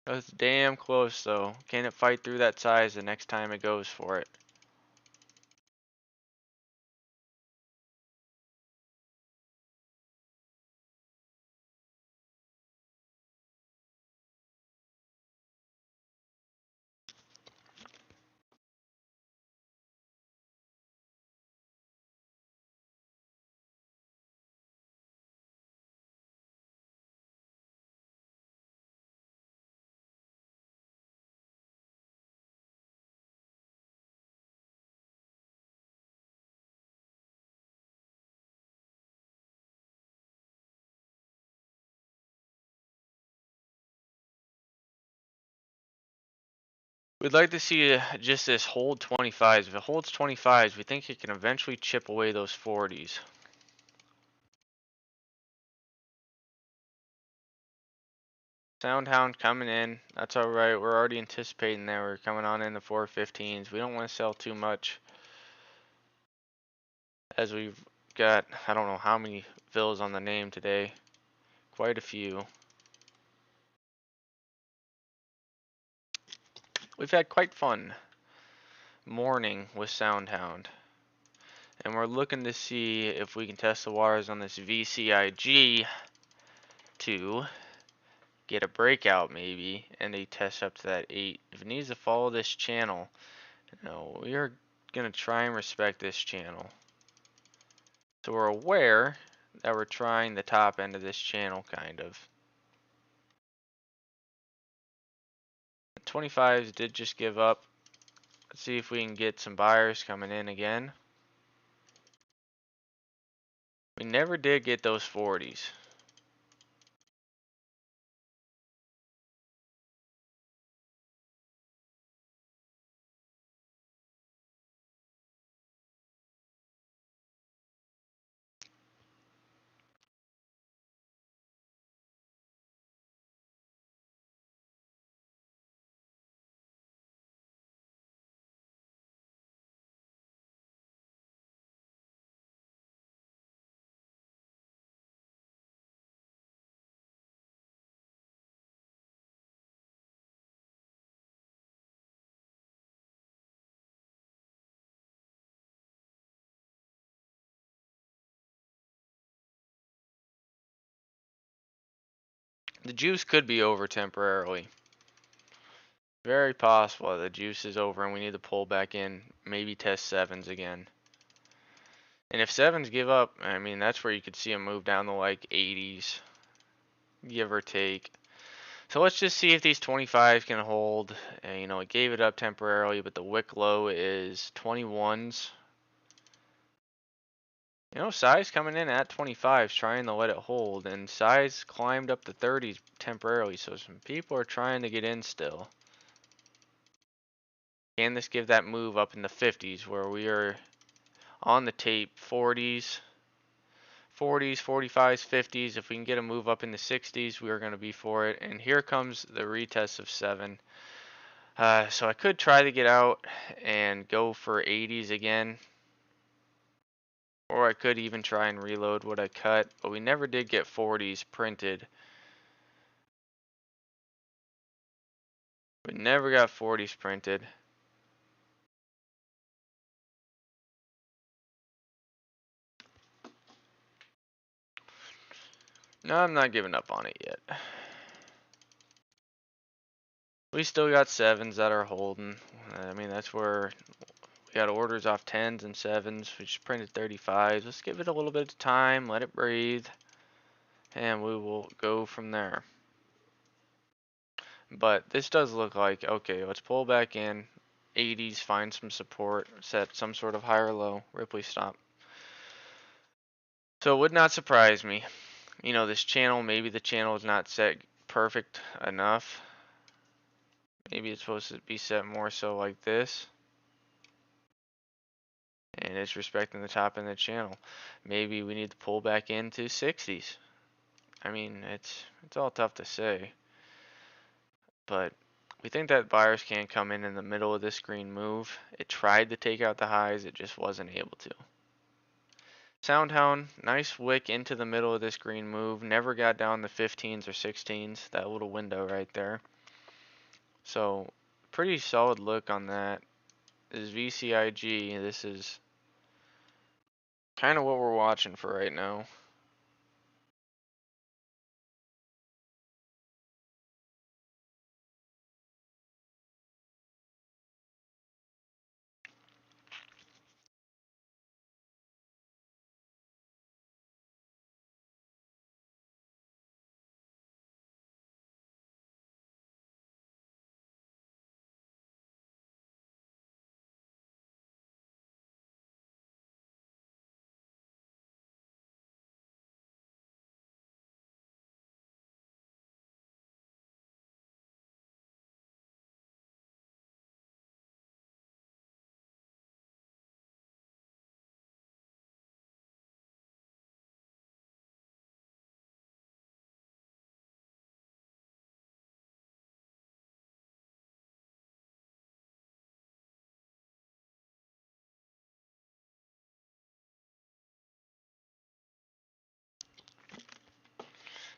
That's damn close though. Can it fight through that size the next time it goes for it? We'd like to see just this hold 25s. If it holds 25s, we think it can eventually chip away those 40s. Soundhound coming in. That's alright. We're already anticipating that. We're coming on in the 415s. We don't want to sell too much, as we've got, I don't know how many fills on the name today. Quite a few. We've had quite fun morning with Soundhound. And we're looking to see if we can test the waters on this VCIG to get a breakout maybe, and a test up to that 8. If it needs to follow this channel, we are going to try and respect this channel. So we're aware that we're trying the top end of this channel, kind of. 25s did just give up. Let's see if we can get some buyers coming in again. We never did get those 40s. The juice could be over temporarily. Very possible the juice is over and we need to pull back in, maybe test sevens again. And if sevens give up, I mean, that's where you could see them move down to like 80s, give or take. So let's just see if these 25s can hold. And, you know, it gave it up temporarily, but the wick low is 21s. You know, size coming in at 25s, trying to let it hold, and size climbed up to 30s temporarily, so some people are trying to get in still. Can this give that move up in the 50s where we are on the tape 40s, 45s, 50s? If we can get a move up in the 60s, we are going to be for it. And here comes the retest of 7. So I could try to get out and go for 80s again. Or I could even try and reload what I cut, but we never did get 40s printed. We never got 40s printed. No, I'm not giving up on it yet. We still got 7s that are holding. I mean, that's where we got orders off 10s and 7s. We just printed 35s. Let's give it a little bit of time, let it breathe, and we will go from there. But this does look like, okay, let's pull back in. 80s, find some support, set some sort of higher low, Ripley stop. So it would not surprise me. You know, this channel, maybe the channel is not set perfect enough. Maybe it's supposed to be set more so like this. And it's respecting the top end of the channel. Maybe we need to pull back into 60s. I mean, it's all tough to say. But we think that buyers can come in the middle of this green move. It tried to take out the highs, it just wasn't able to. Soundhound, nice wick into the middle of this green move. Never got down the 15s or 16s, that little window right there. So, pretty solid look on that. This is VCIG. This is kind of what we're watching for right now.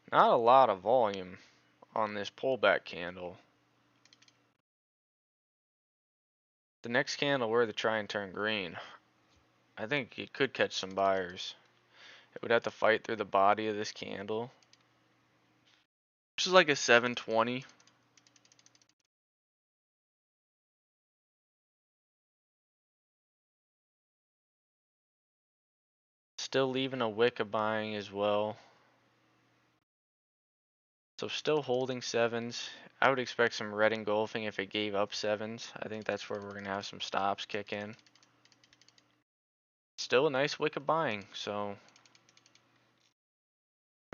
Not a lot of volume on this pullback candle. The next candle were to try and turn green. I think it could catch some buyers. It would have to fight through the body of this candle. Which is like a 720. Still leaving a wick of buying as well. So still holding 7s. I would expect some red engulfing if it gave up 7s. I think that's where we're going to have some stops kick in. Still a nice wick of buying. So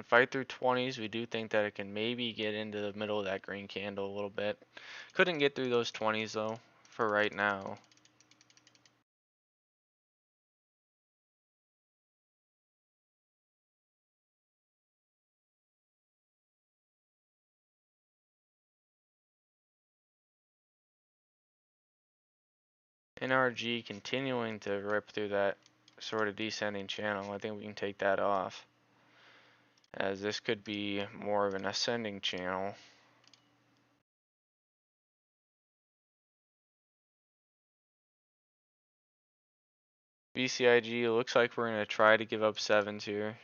fight through 20s. We do think that it can maybe get into the middle of that green candle a little bit. Couldn't get through those 20s though for right now. NRG continuing to rip through that sort of descending channel. I think we can take that off, as this could be more of an ascending channel. BCIG, looks like we're going to try to give up 7s here.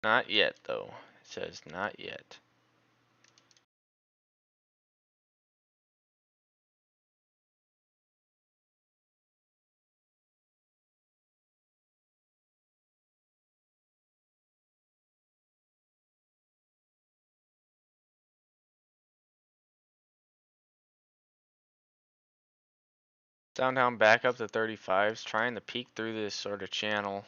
Not yet, though. It says not yet. Down back up to 35s, trying to peek through this sort of channel.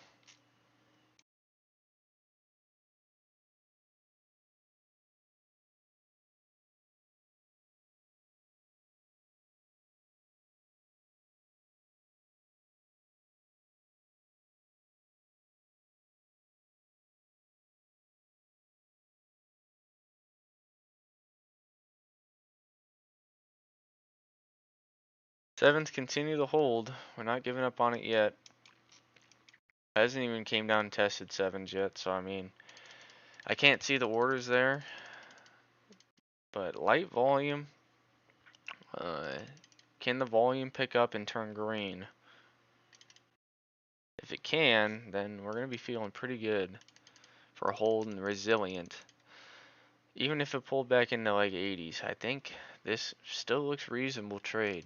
Sevens continue to hold. We're not giving up on it yet. Hasn't even came down and tested sevens yet, so I mean, I can't see the orders there, but light volume. Can the volume pick up and turn green? If it can, then we're going to be feeling pretty good for a hold and resilient. Even if it pulled back into like 80s, I think this still looks reasonable trade.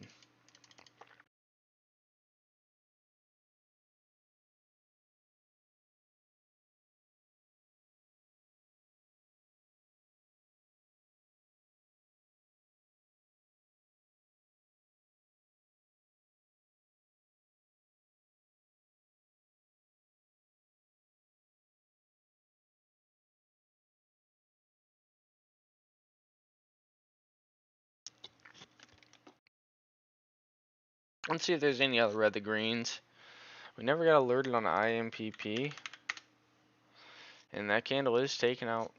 Let's see if there's any other red the greens. We never got alerted on the IMPP. And that candle is taking out,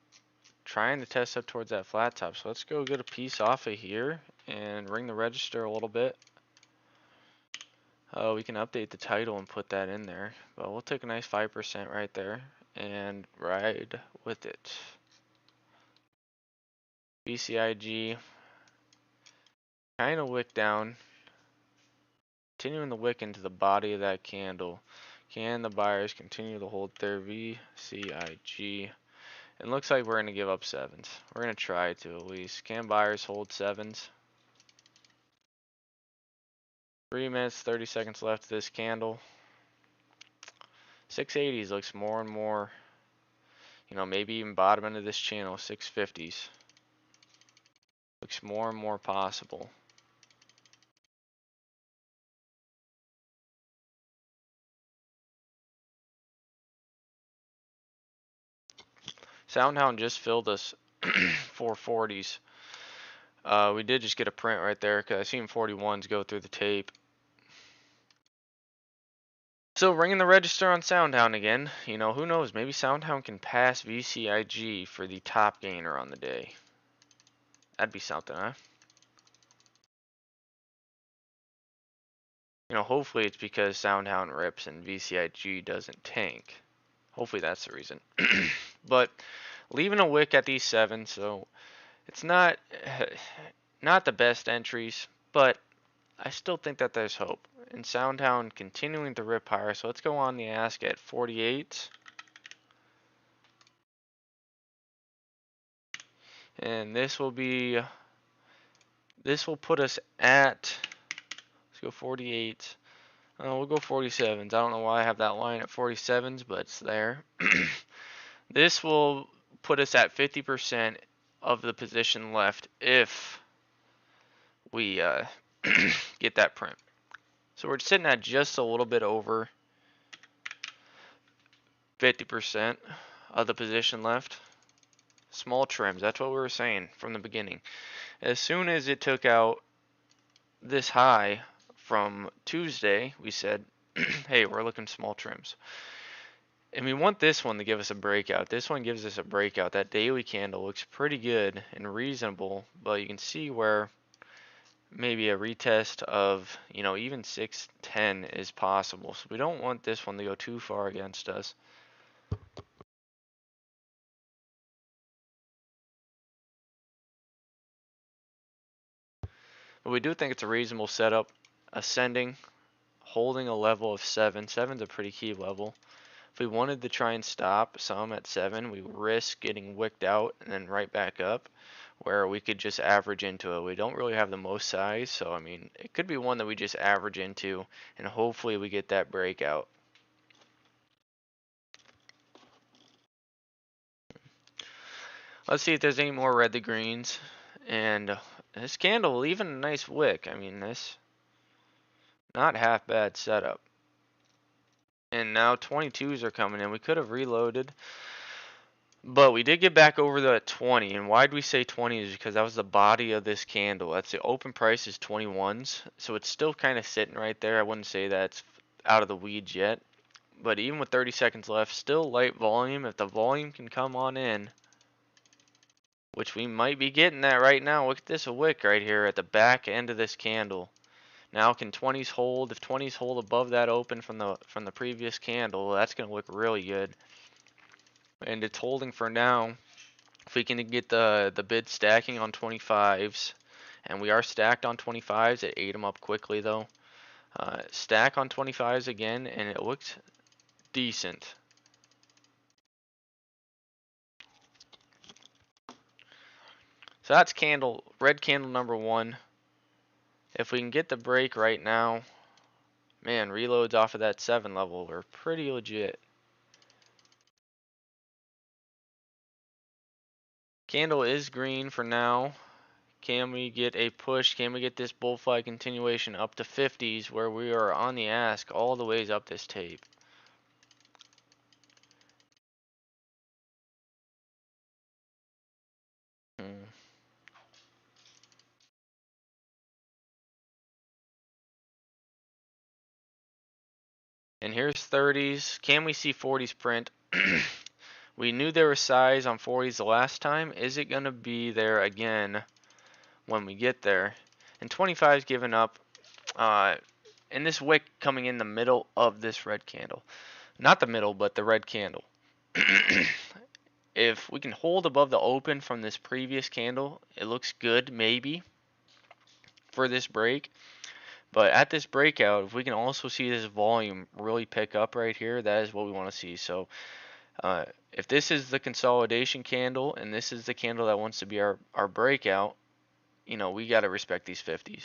trying to test up towards that flat top. So let's go get a piece off of here and ring the register a little bit. We can update the title and put that in there. But we'll take a nice 5% right there and ride with it. BCIG, kind of wick down. Continuing the wick into the body of that candle. Can the buyers continue to hold their VCIG? It looks like we're going to give up sevens. We're going to try to at least. Can buyers hold sevens? 3 minutes, 30 seconds left of this candle. 680s looks more and more, you know, maybe even bottom end of this channel, 650s. Looks more and more possible. Soundhound just filled us 440s. We did just get a print right there because I seen 41s go through the tape. So ringing the register on Soundhound again. You know, who knows? Maybe Soundhound can pass VCIG for the top gainer on the day. That'd be something, huh? You know, hopefully it's because Soundhound rips and VCIG doesn't tank. Hopefully that's the reason. But leaving a wick at these 7, so it's not the best entries, but I still think that there's hope. And Soundhound continuing to rip higher, so let's go on the ask at 48. And this will put us at, let's go 48. We'll go 47s. I don't know why I have that line at 47s, but it's there. This will put us at 50% of the position left if we get that print. So we're sitting at just a little bit over 50% of the position left. Small trims, that's what we were saying from the beginning. As soon as it took out this high from Tuesday, we said, hey, we're looking small trims. And we want this one to give us a breakout. This one gives us a breakout. That daily candle looks pretty good and reasonable, but you can see where maybe a retest of, you know, even 610 is possible. So we don't want this one to go too far against us. But we do think it's a reasonable setup. Ascending, holding a level of 7. 7's a pretty key level. If we wanted to try and stop some at 7, we risk getting wicked out and then right back up, where we could just average into it. We don't really have the most size, so I mean, it could be one that we just average into, and hopefully we get that breakout. Let's see if there's any more red to greens. And this candle, even a nice wick. I mean, this not half bad setup. And now 22s are coming in. We could have reloaded, but we did get back over the 20. And why'd we say 20 is because that was the body of this candle. That's the open price is 21s, so it's still kind of sitting right there. I wouldn't say that's out of the weeds yet, but even with 30 seconds left, still light volume. If the volume can come on in, which we might be getting that right now. Look at this wick right here at the back end of this candle. Now can 20s hold? If 20s hold above that open from the previous candle, that's going to look really good. And it's holding for now. If we can get the bid stacking on 25s, and we are stacked on 25s, it ate them up quickly though. Stack on 25s again, and it looks decent. So that's red candle number 1. If we can get the break right now, man, reloads off of that 7 level are pretty legit. Candle is green for now. Can we get a push? Can we get this bullfight continuation up to 50s where we are on the ask all the ways up this tape? Hmm. And here's 30s. Can we see 40s print? We knew there was size on 40s the last time. Is it going to be there again when we get there? And 25's given up. And this wick coming in the middle of this red candle. Not the middle, but the red candle. If we can hold above the open from this previous candle, it looks good maybe for this break. But at this breakout, if we can also see this volume really pick up right here, that is what we want to see. So if this is the consolidation candle and this is the candle that wants to be our breakout, you know, we got to respect these 50s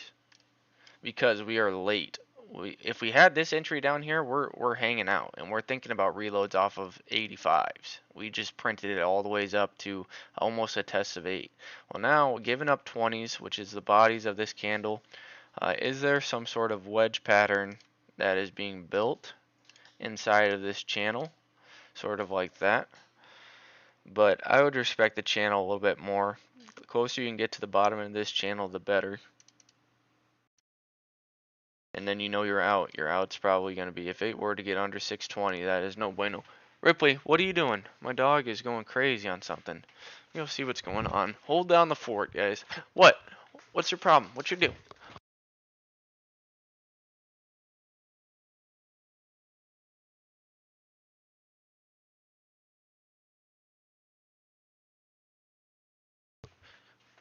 because we are late. If we had this entry down here, we're hanging out and we're thinking about reloads off of 85s. We just printed it all the ways up to almost a test of 8. Well, now giving up 20s, which is the bodies of this candle, is there some sort of wedge pattern that is being built inside of this channel, sort of like that? But I would respect the channel a little bit more. The closer you can get to the bottom of this channel, the better. And then you know you're out. Your out's probably going to be, if it were to get under 620, that is no bueno. Ripley, what are you doing? My dog is going crazy on something. You'll see what's going on. Hold down the fort, guys. What? What's your problem? What you do?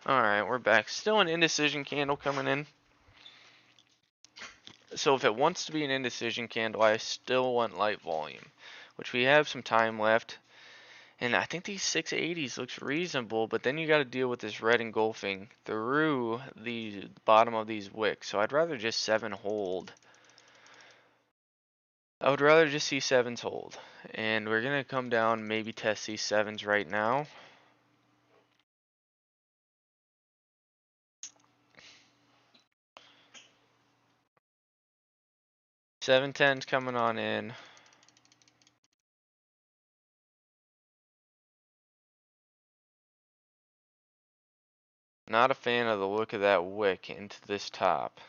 Alright, we're back. Still an indecision candle coming in. So if it wants to be an indecision candle, I still want light volume, which we have some time left. And I think these 680s looks reasonable, but then you got to deal with this red engulfing through the bottom of these wicks. So I'd rather just 7 hold. I would rather just see 7s hold. And we're going to come down, maybe test these 7s right now. Seven tens coming on in. Not a fan of the look of that wick into this top.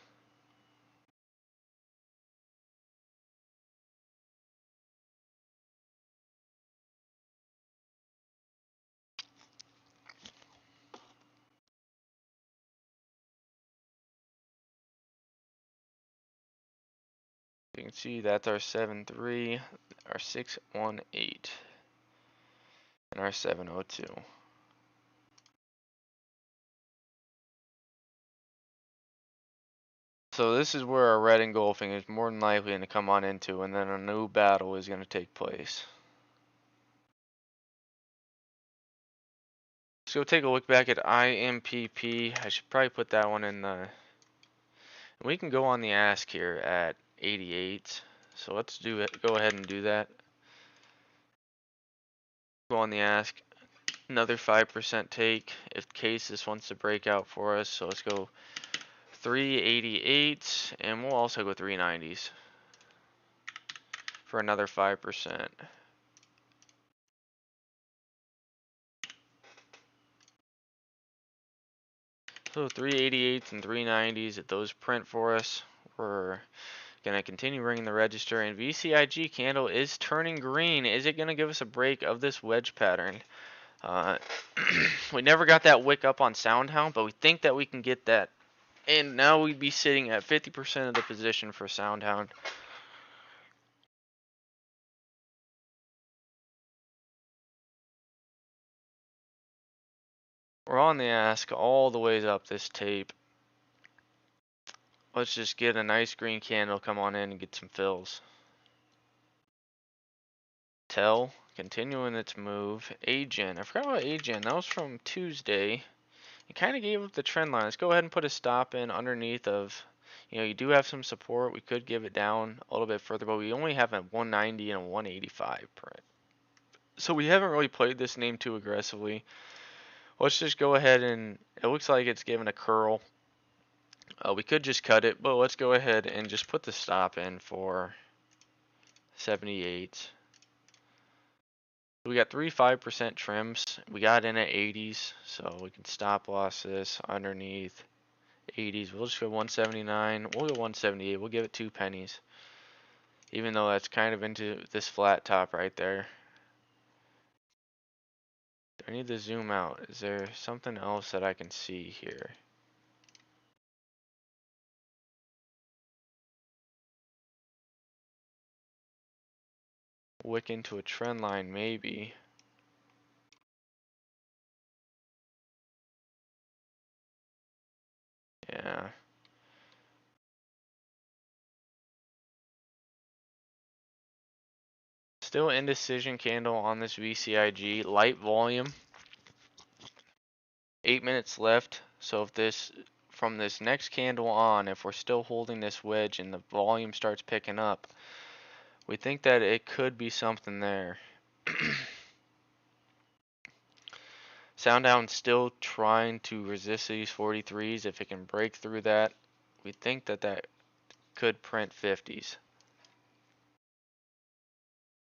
You can see that's our 7-3, our 6-1-8, and our 7-0-2. So this is where our red engulfing is more than likely going to come on into, and then a new battle is going to take place. So take a look back at IMPP. I should probably put that one in the. We can go on the ask here at 88. So let's do it. Go ahead and do that. Go on the ask. Another 5% take if case this wants to break out for us. So let's go 388, and we'll also go 390s for another 5%. So 388s and 390s, if those print for us, we're gonna continue ringing the register. And VCIG candle is turning green. Is it gonna give us a break of this wedge pattern? We never got that wick up on SoundHound, but we think that we can get that. And now we'd be sitting at 50% of the position for SoundHound. We're on the ask all the ways up this tape. Let's just get a nice green candle, come on in and get some fills. Tell, continuing its move. Agen, I forgot about Agen, that was from Tuesday. It kind of gave up the trend line. Let's go ahead and put a stop in underneath of, you do have some support. We could give it down a little bit further, but we only have a 190 and a 185 print. So we haven't really played this name too aggressively. Let's just go ahead and, it looks like it's given a curl. We could just cut it, but let's go ahead and just put the stop in for 78. We got 3 5% trims. We got in at 80s, so we can stop loss this underneath 80s. We'll just go 179. We'll go 178. We'll give it 2 pennies. Even though that's kind of into this flat top right there. Do I need to zoom out? Is there something else that I can see here? Wick into a trend line, maybe. Yeah. Still indecision candle on this VCIG. Light volume. 8 minutes left. So if this, from this next candle on, if we're still holding this wedge and the volume starts picking up, we think that it could be something there. SoundHound still trying to resist these 43s. If it can break through that, we think that that could print 50s.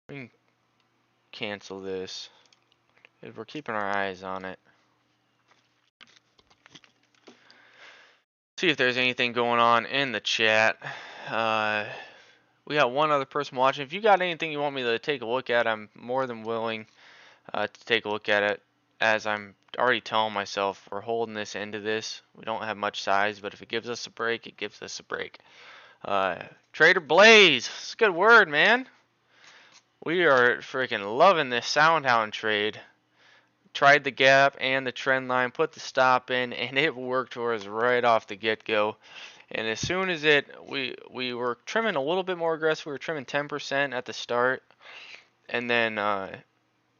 We can cancel this. We're keeping our eyes on it. See if there's anything going on in the chat. We got one other person watching. If you got anything you want me to take a look at, I'm more than willing to take a look at it. As I'm already telling myself, we're holding this into this. We don't have much size, but if it gives us a break, it gives us a break. Trader Blaze, it's a good word, man. We are freaking loving this SoundHound trade. Tried the gap and the trend line, put the stop in, and it worked for us right off the get-go. And as soon as we were trimming a little bit more aggressive. We were trimming 10% at the start. And then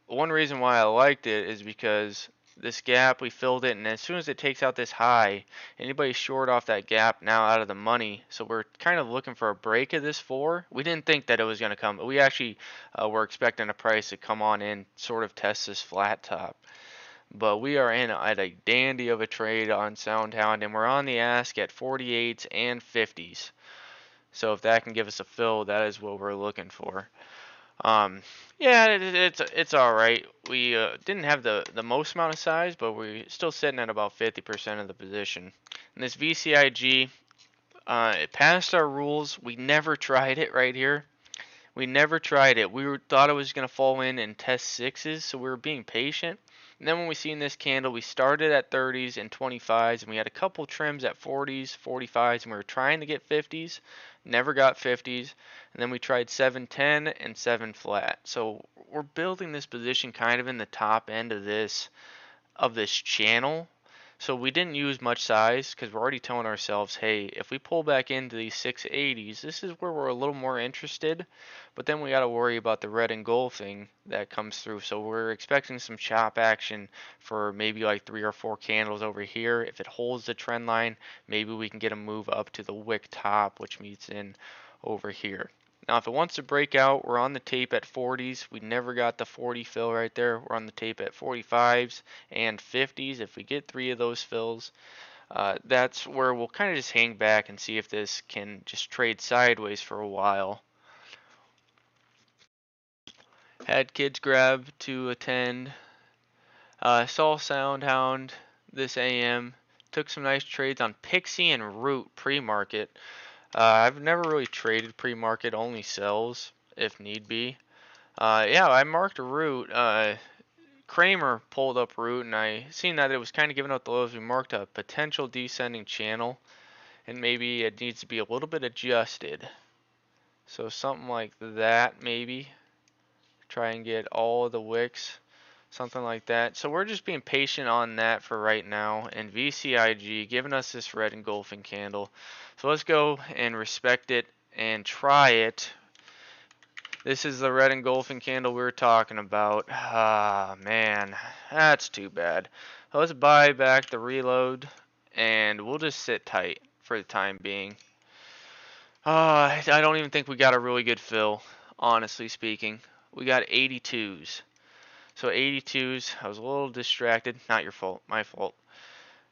one reason why I liked it is because this gap, we filled it, and as soon as it takes out this high, anybody short off that gap now out of the money. So we're kind of looking for a break of this 4. We didn't think that it was going to come, but we actually were expecting a price to come on in, sort of test this flat top. But we are in at a dandy of a trade on SoundHound, and we're on the ask at 48s and 50s. So if that can give us a fill, that is what we're looking for. Yeah, it's all right. We didn't have the most amount of size, but we're still sitting at about 50% of the position. And this VCIG, it passed our rules. We never tried it right here. We never tried it. We thought it was going to fall in and test 6s, so we were being patient. And then when we seen this candle, we started at 30s and 25s, and we had a couple trims at 40s, 45s, and we were trying to get 50s. Never got 50s. And then we tried 710 and 7 flat. So we're building this position kind of in the top end of this channel. So we didn't use much size because we're already telling ourselves, hey, if we pull back into these 680s, this is where we're a little more interested. But then we got to worry about the red engulfing that comes through. So we're expecting some chop action for maybe like 3 or 4 candles over here. If it holds the trend line, maybe we can get a move up to the wick top, which meets in over here. Now, if it wants to break out, we're on the tape at 40s. We never got the 40 fill right there. We're on the tape at 45s and 50s. If we get 3 of those fills, that's where we'll kind of just hang back and see if this can just trade sideways for a while. Had kids grab to attend. Saw Soundhound this AM. Took some nice trades on Pixie and Root pre-market. I've never really traded pre-market, only sells if need be. Yeah, I marked a Root. Kramer pulled up Root, and I seen that it was kind of giving out the lows. We marked a potential descending channel, and maybe it needs to be a little bit adjusted. So something like that, maybe. Try and get all of the wicks, something like that. So we're just being patient on that for right now. And VCIG giving us this red engulfing candle. So let's go and respect it and try it. This is the red engulfing candle we were talking about. Ah, man, that's too bad. Let's buy back the reload, and we'll just sit tight for the time being. I don't even think we got a really good fill, honestly speaking. We got 82s. So 82s, I was a little distracted. Not your fault, my fault.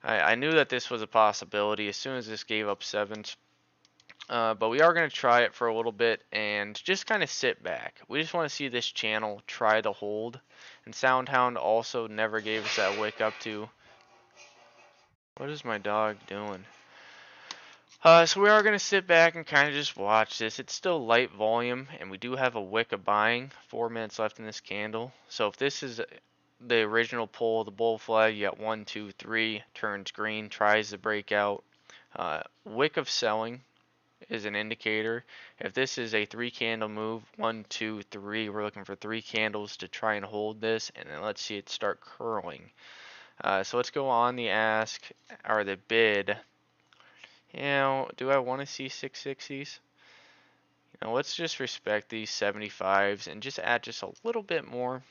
I knew that this was a possibility as soon as this gave up 7s. But we are going to try it for a little bit and just kind of sit back. We just want to see this channel try to hold. And Soundhound also never gave us that wick up to. What is my dog doing? So we are going to sit back and kind of just watch this. It's still light volume, and we do have a wick of buying. 4 minutes left in this candle. So if this is the original pull, the bull flag, you got 1, 2, 3, turns green, tries to break out. Wick of selling is an indicator. If this is a 3 candle move, 1, 2, 3, we're looking for 3 candles to try and hold this, and then let's see it start curling. So let's go on the ask or the bid. You know, do I want to see 660s? You know, let's just respect these 75s and just add just a little bit more.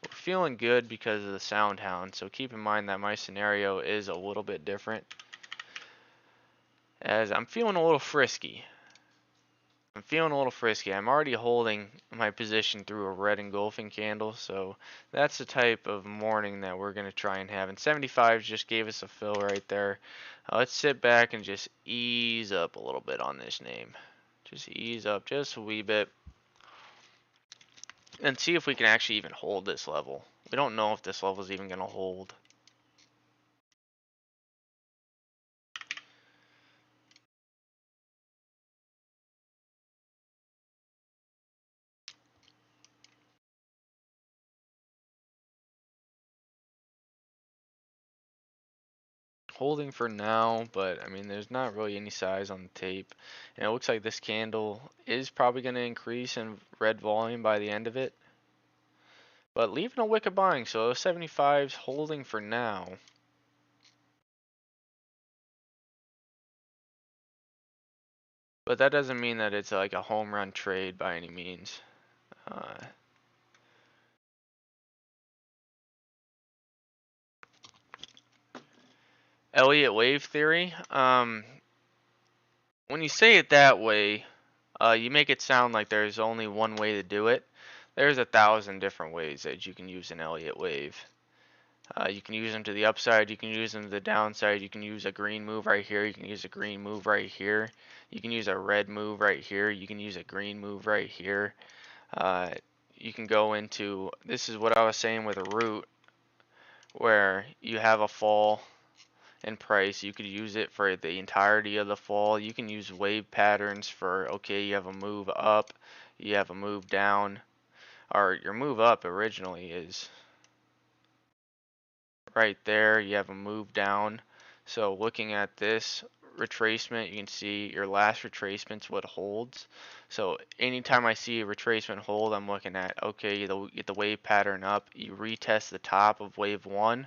We're feeling good because of the Soundhound, so keep in mind that my scenario is a little bit different, as I'm feeling a little frisky. I'm already holding my position through a red engulfing candle, so that's the type of morning that we're going to try and have. And 75 just gave us a fill right there. Let's sit back and just ease up a little bit on this name. Just ease up just a wee bit. And see if we can actually even hold this level. We don't know if this level is even going to hold. Holding for now, but I mean, there's not really any size on the tape. And it looks like this candle is probably going to increase in red volume by the end of it. But leaving a wick of buying, so those 75s holding for now. But that doesn't mean that it's like a home run trade by any means. Elliott wave theory. When you say it that way, you make it sound like there's only one way to do it. There's 1,000 different ways that you can use an Elliott wave. You can use them to the upside, you can use them to the downside, you can use a green move right here, you can use a green move right here, you can use a red move right here, you can use a green move right here. You can go into, this is what I was saying with a root, where you have a fall in price, you could use it for the entirety of the fall. You can use wave patterns for, okay, you have a move up, you have a move down, or your move up originally is right there, you have a move down. So looking at this retracement, you can see your last retracement's what holds. So anytime I see a retracement hold, I'm looking at, okay, you get the wave pattern up, you retest the top of wave 1,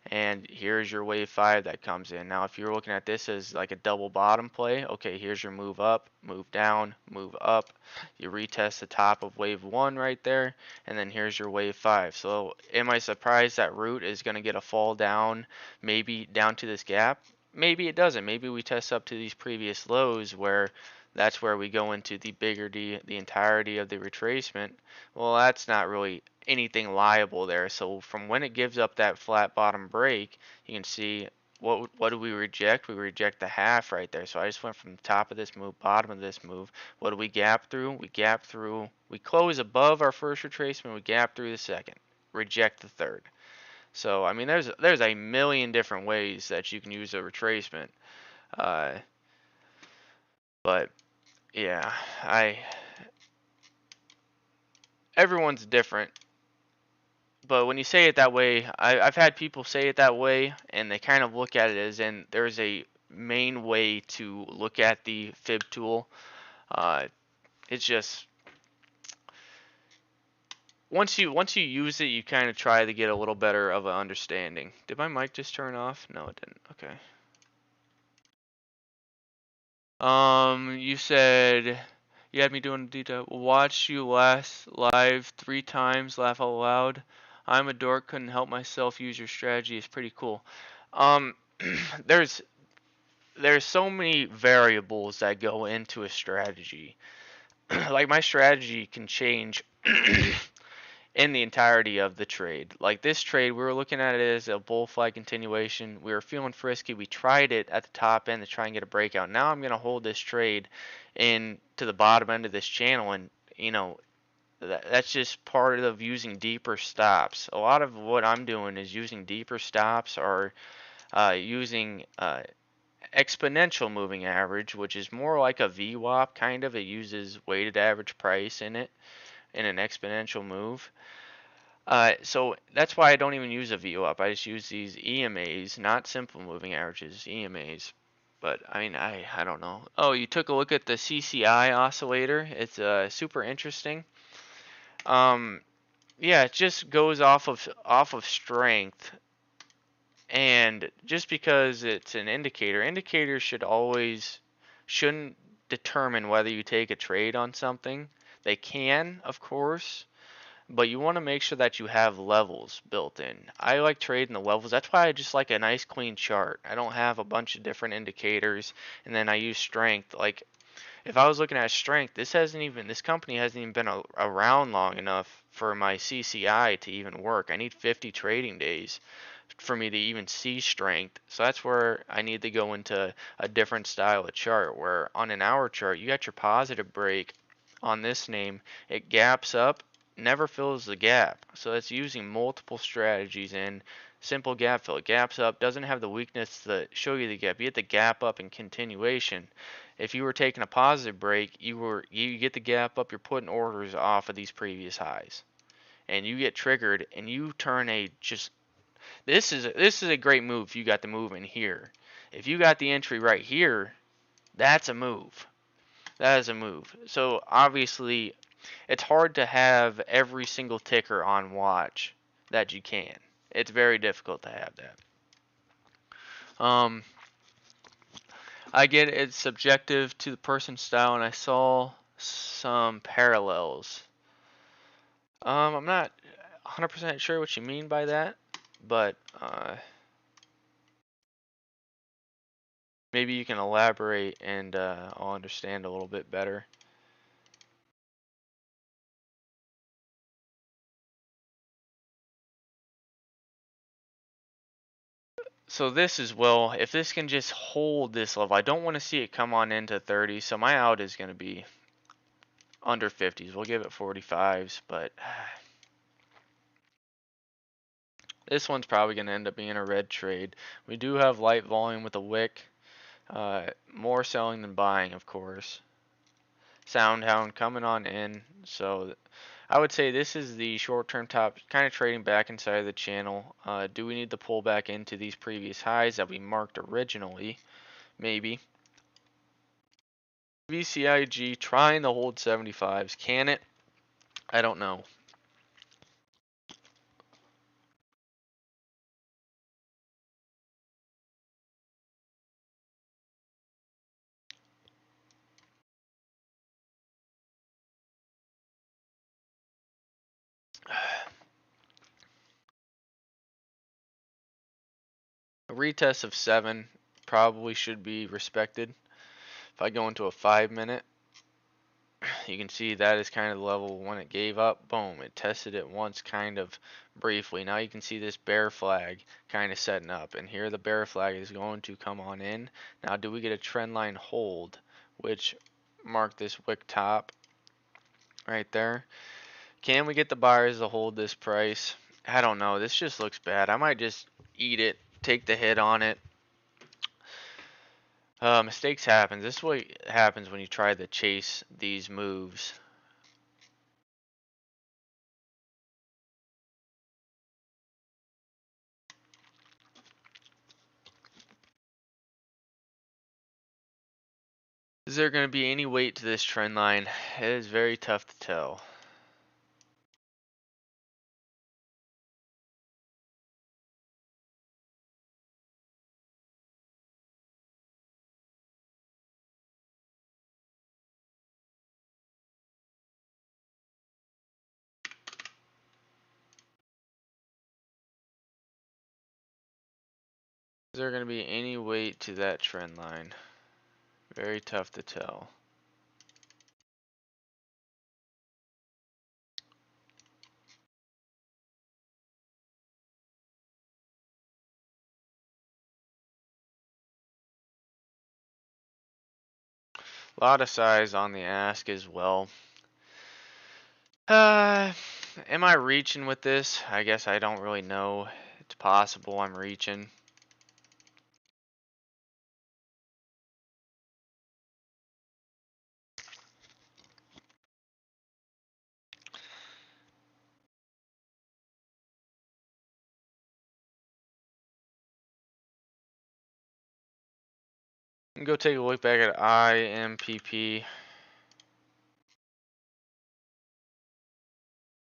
and here's your wave 5 that comes in. Now if you're looking at this as like a double bottom play, okay, here's your move up, move down, move up. You retest the top of wave 1 right there, and then here's your wave 5. So am I surprised that root is going to get a fall down, maybe down to this gap? Maybe it doesn't. Maybe we test up to these previous lows where that's where we go into the bigger D, the entirety of the retracement. Well, that's not really anything liable there. So from when it gives up that flat bottom break, you can see what do we reject? We reject the half right there. So I just went from the top of this move, bottom of this move. What do we gap through? We gap through. We close above our first retracement. We gap through the second. Reject the third. So I mean, there's a million different ways that you can use a retracement. Uh, but yeah, everyone's different. But when you say it that way, I've had people say it that way, and they kind of look at it as in there's a main way to look at the fib tool. Uh, it's just once you use it, you kind of try to get a little better of an understanding. Did my mic just turn off? No, it didn't. Okay. You said you had me doing detail. Watch you last live 3 times, laugh out loud. I'm a dork, couldn't help myself. Use your strategy. It's pretty cool. Um, there's there's so many variables that go into a strategy. Like my strategy can change in the entirety of the trade. Like this trade, we were looking at it as a bull flag continuation. We were feeling frisky. We tried it at the top end to try and get a breakout. Now I'm going to hold this trade in to the bottom end of this channel, and that's just part of using deeper stops. A lot of what I'm doing is using deeper stops or using exponential moving average, which is more like a VWAP kind of. It uses weighted average price in it in an exponential move. So that's why I don't even use a VWAP. I just use these EMAs, not simple moving averages, EMAs. But I mean, I don't know. Oh, you took a look at the CCI oscillator. It's super interesting. Yeah, it just goes off of strength, and just because it's an indicator, indicators shouldn't determine whether you take a trade on something. They can, of course, but you want to make sure that you have levels built in. I like trading the levels. That's why I just like a nice clean chart. I don't have a bunch of different indicators, and then I use strength. Like if I was looking at strength, this company hasn't even been around long enough for my CCI to even work. I need 50 trading days for me to even see strength. So that's where I need to go into a different style of chart, where on an hour chart, you got your positive break on this name. It gaps up, never fills the gap. So it's using multiple strategies in simple gap fill. It gaps up, doesn't have the weakness to show you the gap. You get the gap up in continuation. If you were taking a positive break, you get the gap up, you're putting orders off of these previous highs. And you get triggered and you turn this is a great move if you got the move in here. If you got the entry right here, that's a move. That is a move. So obviously, it's hard to have every single ticker on watch that you can. It's very difficult to have that. I get it's subjective to the person's style, and I saw some parallels. I'm not 100% sure what you mean by that, but maybe you can elaborate and I'll understand a little bit better. So this as well, if this can just hold this level, I don't want to see it come on into 30, so my out is going to be under 50s. We'll give it 45s, but this one's probably going to end up being a red trade. We do have light volume with a wick, more selling than buying, of course. Soundhound coming on in, so I would say this is the short-term top, kind of trading back inside of the channel. Do we need to pull back into these previous highs that we marked originally? Maybe. VCIG trying to hold 75s. Can it? I don't know. retest of 7 probably should be respected. If I go into a 5-minute, you can see that is kind of the level when it gave up. Boom, it tested it once kind of briefly. Now you can see this bear flag kind of setting up, and here the bear flag is going to come on in. Now do we get a trend line hold, which mark this wick top right there? Can we get the buyers to hold this price? I don't know. This just looks bad. I might just eat it, take the hit on it. Mistakes happen. This is what happens when you try to chase these moves. Is there going to be any weight to this trend line? It is very tough to tell. Is there going to be any weight to that trend line? Very tough to tell. A lot of size on the ask as well. Am I reaching with this? I guess I don't really know. It's possible I'm reaching. Go take a look back at IMPP.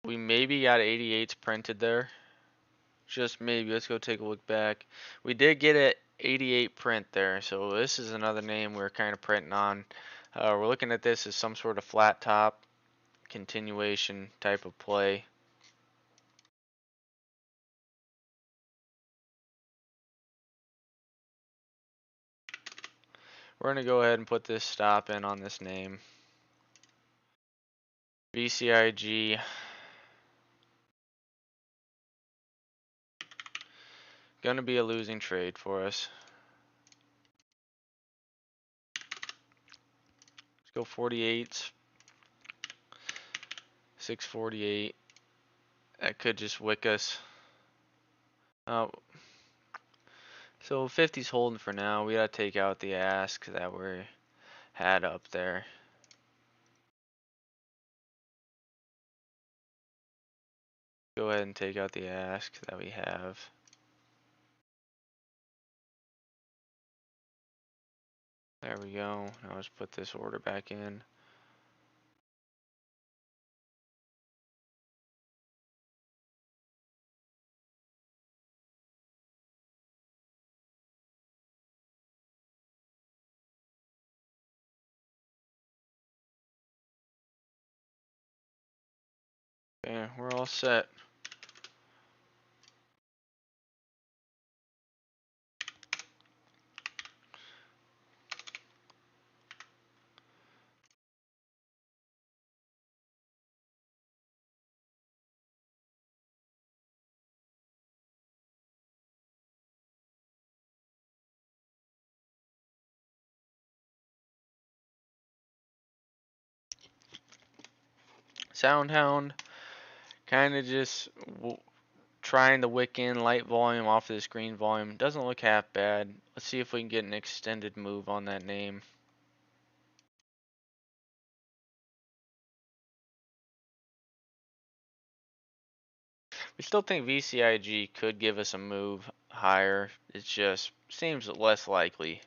We maybe got 88s printed there. Just maybe. Let's go take a look back. We did get an 88 print there, so this is another name we're kind of printing on. We're looking at this as some sort of flat top continuation type of play. We're going to go ahead and put this stop in on this name. VCIG. Going to be a losing trade for us. Let's go 48s. 648. That could just wick us. Oh. So 50's holding for now. We got to take out the ask that we had up there. Go ahead and take out the ask that we have. There we go. Now let's put this order back in. Okay, we're all set. Soundhound, kind of just trying to wick in light volume off of this green volume. Doesn't look half bad. Let's see if we can get an extended move on that name. We still think VCIG could give us a move higher. It just seems less likely.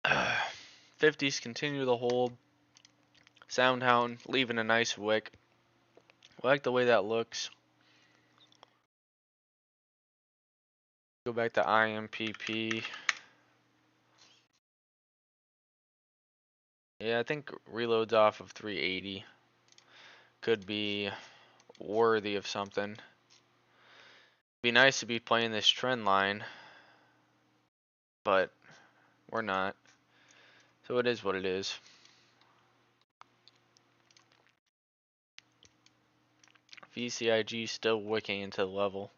Uh, 50s continue to hold. Soundhound leaving a nice wick. I like the way that looks. Go back to IMPP. Yeah, I think reloads off of 380 could be worthy of something. Be nice to be playing this trend line, but we're not. So it is what it is. VCIG still wicking into the level.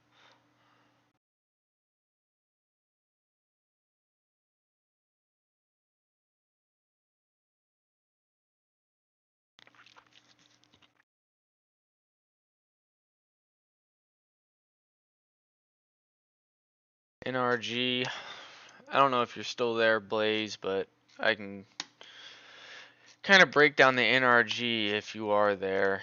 NRG, I don't know if you're still there, Blaze, but I can kind of break down the NRG if you are there.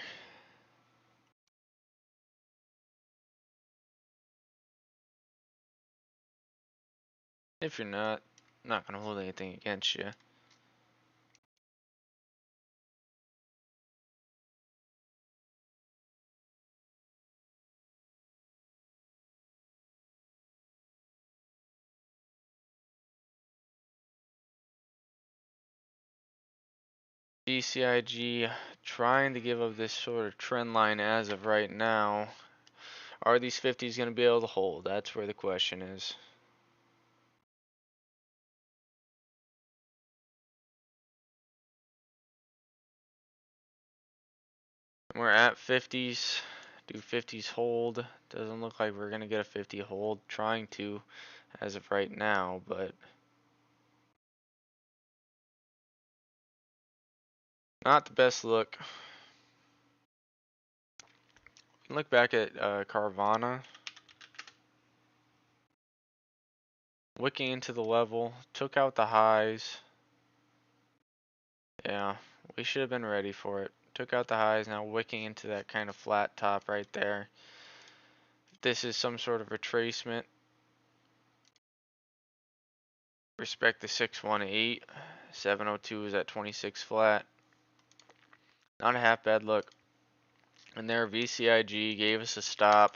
If you're not, I'm not gonna hold anything against you. BCIG trying to give up this sort of trend line as of right now. Are these 50s going to be able to hold? That's where the question is. We're at 50s. Do 50s hold? Doesn't look like we're going to get a 50 hold. Trying to as of right now, but not the best look. Look back at Carvana. Wicking into the level. Took out the highs. Yeah, we should have been ready for it. Took out the highs, now wicking into that kind of flat top right there. This is some sort of retracement. Respect the 618. 702 is at 26 flat. Not a half bad look. And there VCIG gave us a stop.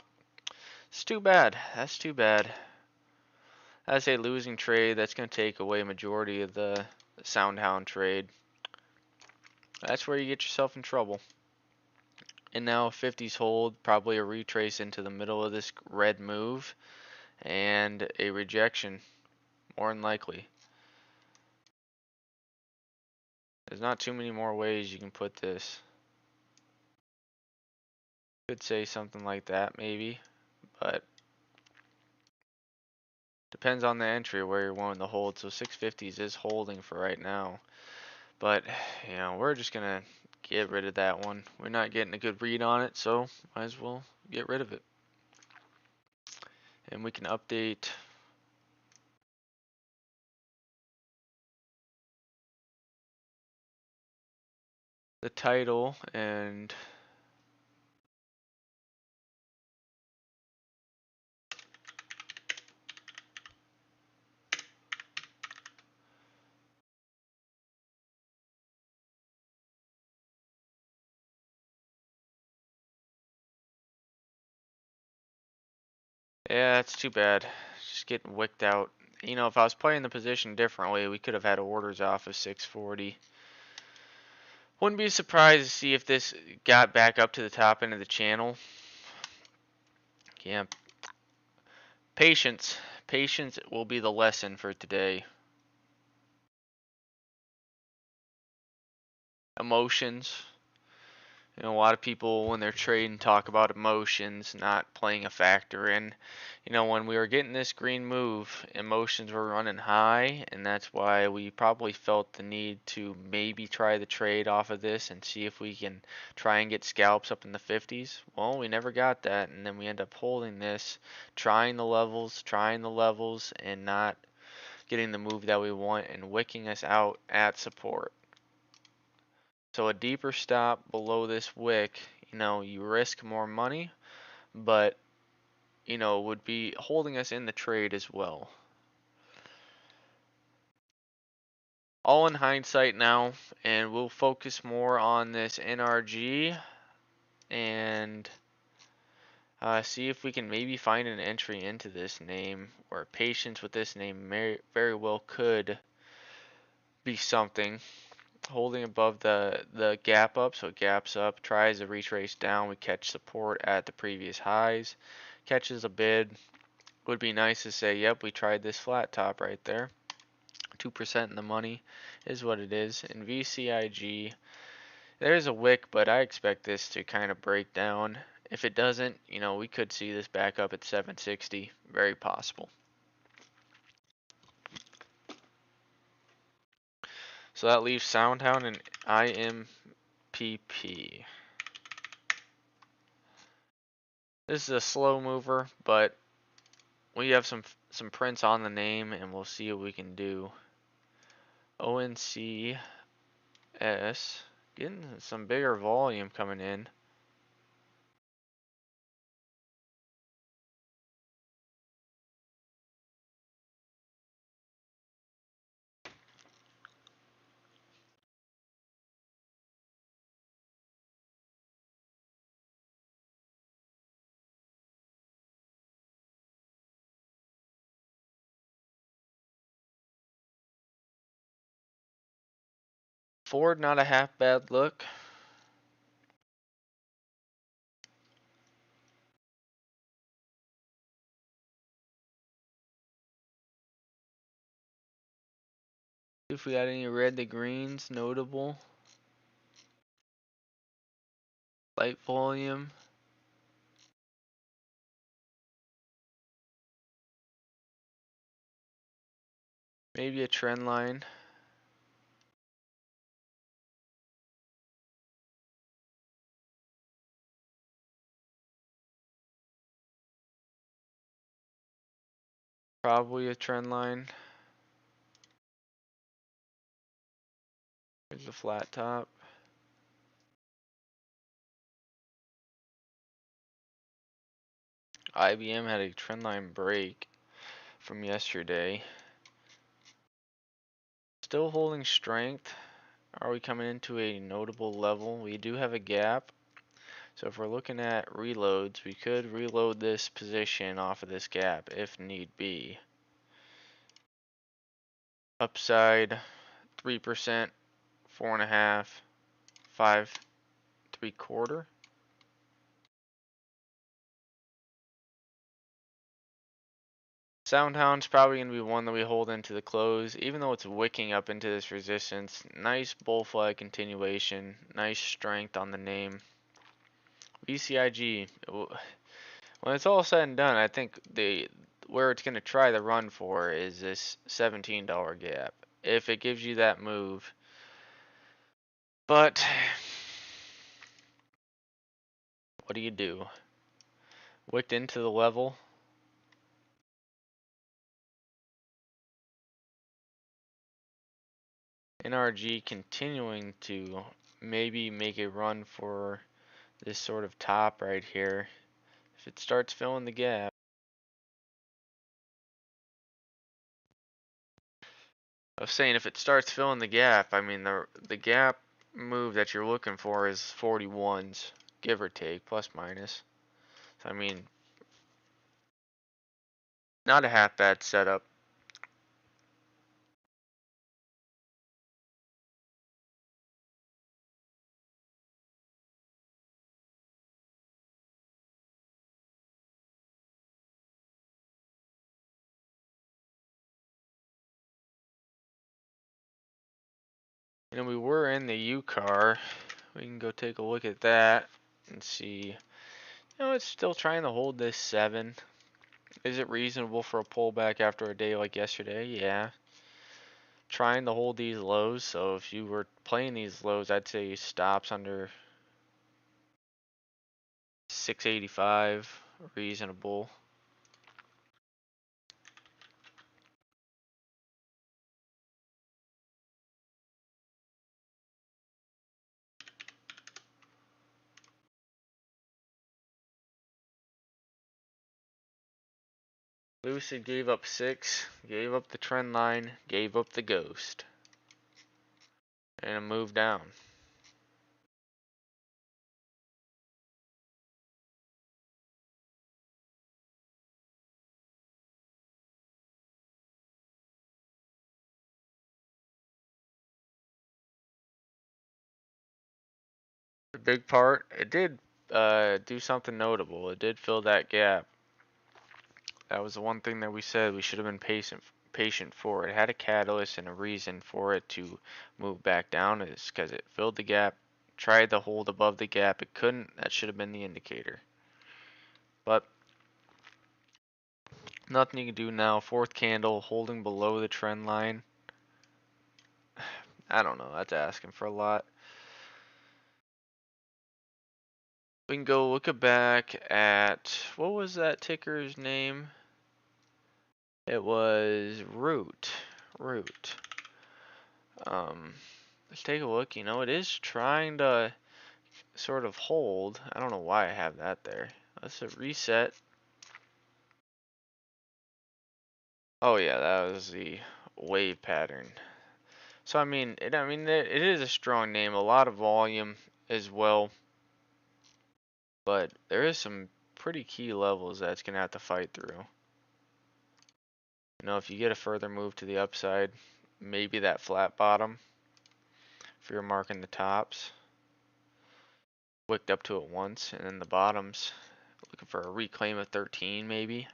It's too bad. That's too bad. That's a losing trade. That's going to take away a majority of the Soundhound trade. That's where you get yourself in trouble. And now 50s hold, probably a retrace into the middle of this red move, and a rejection, more than likely. There's not too many more ways you can put this. Could say something like that maybe, but depends on the entry where you're wanting to hold. So 650s is holding for right now, but you know, we're just gonna get rid of that one. We're not getting a good read on it, so might as well get rid of it. And we can update the title and yeah, it's too bad. Just getting wicked out. You know, if I was playing the position differently, we could have had orders off of 640. Wouldn't be surprised to see if this got back up to the top end of the channel. Yeah. Patience. Patience will be the lesson for today. Emotions. You know, a lot of people when they're trading talk about emotions not playing a factor in. You know, when we were getting this green move, emotions were running high, and that's why we probably felt the need to maybe try the trade off of this and see if we can try and get scalps up in the 50s. Well, we never got that, and then we end up holding this, trying the levels, and not getting the move that we want and wicking us out at support. So a deeper stop below this wick, you know, you risk more money, but you know, would be holding us in the trade as well. All in hindsight now, and we'll focus more on this NRG and See if we can maybe find an entry into this name, or patience with this name very well could be something. Holding above the gap up, so it gaps up, tries to retrace down, we catch support at the previous highs, catches a bid. Would be nice to say, yep, we tried this flat top right there. 2% in the money is what it is. In VCIG, there's a wick, but I expect this to kind of break down. If it doesn't, we could see this back up at 760. Very possible. So that leaves SoundHound and IMPP. This is a slow mover, but we have some prints on the name, and we'll see what we can do. ONCS, getting some bigger volume coming in. Ford, not a half bad look. If we got any red to greens, notable. Light volume. Maybe a trend line. Probably a trend line. Here's the flat top. IBM had a trend line break from yesterday. Still holding strength. Are we coming into a notable level? We do have a gap. So if we're looking at reloads, we could reload this position off of this gap if need be. Upside 3%, 4.5, 5, 3/4. SoundHound's probably going to be one that we hold into the close, even though it's wicking up into this resistance. Nice bull flag continuation, nice strength on the name. VCIG, when it's all said and done, I think where it's going to try the run for is this $17 gap, if it gives you that move. But what do you do? Wicked into the level. NRG continuing to maybe make a run for this sort of top right here. If it starts filling the gap. I was saying if it starts filling the gap, I mean the gap move that you're looking for is 41s, give or take, plus minus. So I mean, not a half bad setup. We were in the U car. We can go take a look at that and see. It's still trying to hold this 7. Is it reasonable for a pullback after a day like yesterday? Yeah. Trying to hold these lows, so if you were playing these lows, I'd say stops under 685, reasonable. Lucid gave up 6, gave up the trend line, gave up the ghost, and a move down. The big part, it did do something notable. It did fill that gap. That was the one thing that we said we should have been patient for. It had a catalyst and a reason for it to move back down. Is because it filled the gap, tried to hold above the gap. It couldn't. That should have been the indicator. But nothing you can do now. Fourth candle holding below the trend line. I don't know. That's asking for a lot. We can go look back at, what was that ticker's name? It was Root. Root. Let's take a look. You know, it is trying to sort of hold. I don't know why I have that there. Let's reset. Oh yeah, that was the wave pattern. So I mean, it is a strong name, a lot of volume as well, but there is some pretty key levels that's gonna have to fight through. You know, if you get a further move to the upside, maybe that flat bottom, if you're marking the tops, wicked up to it once, and then the bottoms, looking for a reclaim of 13 maybe.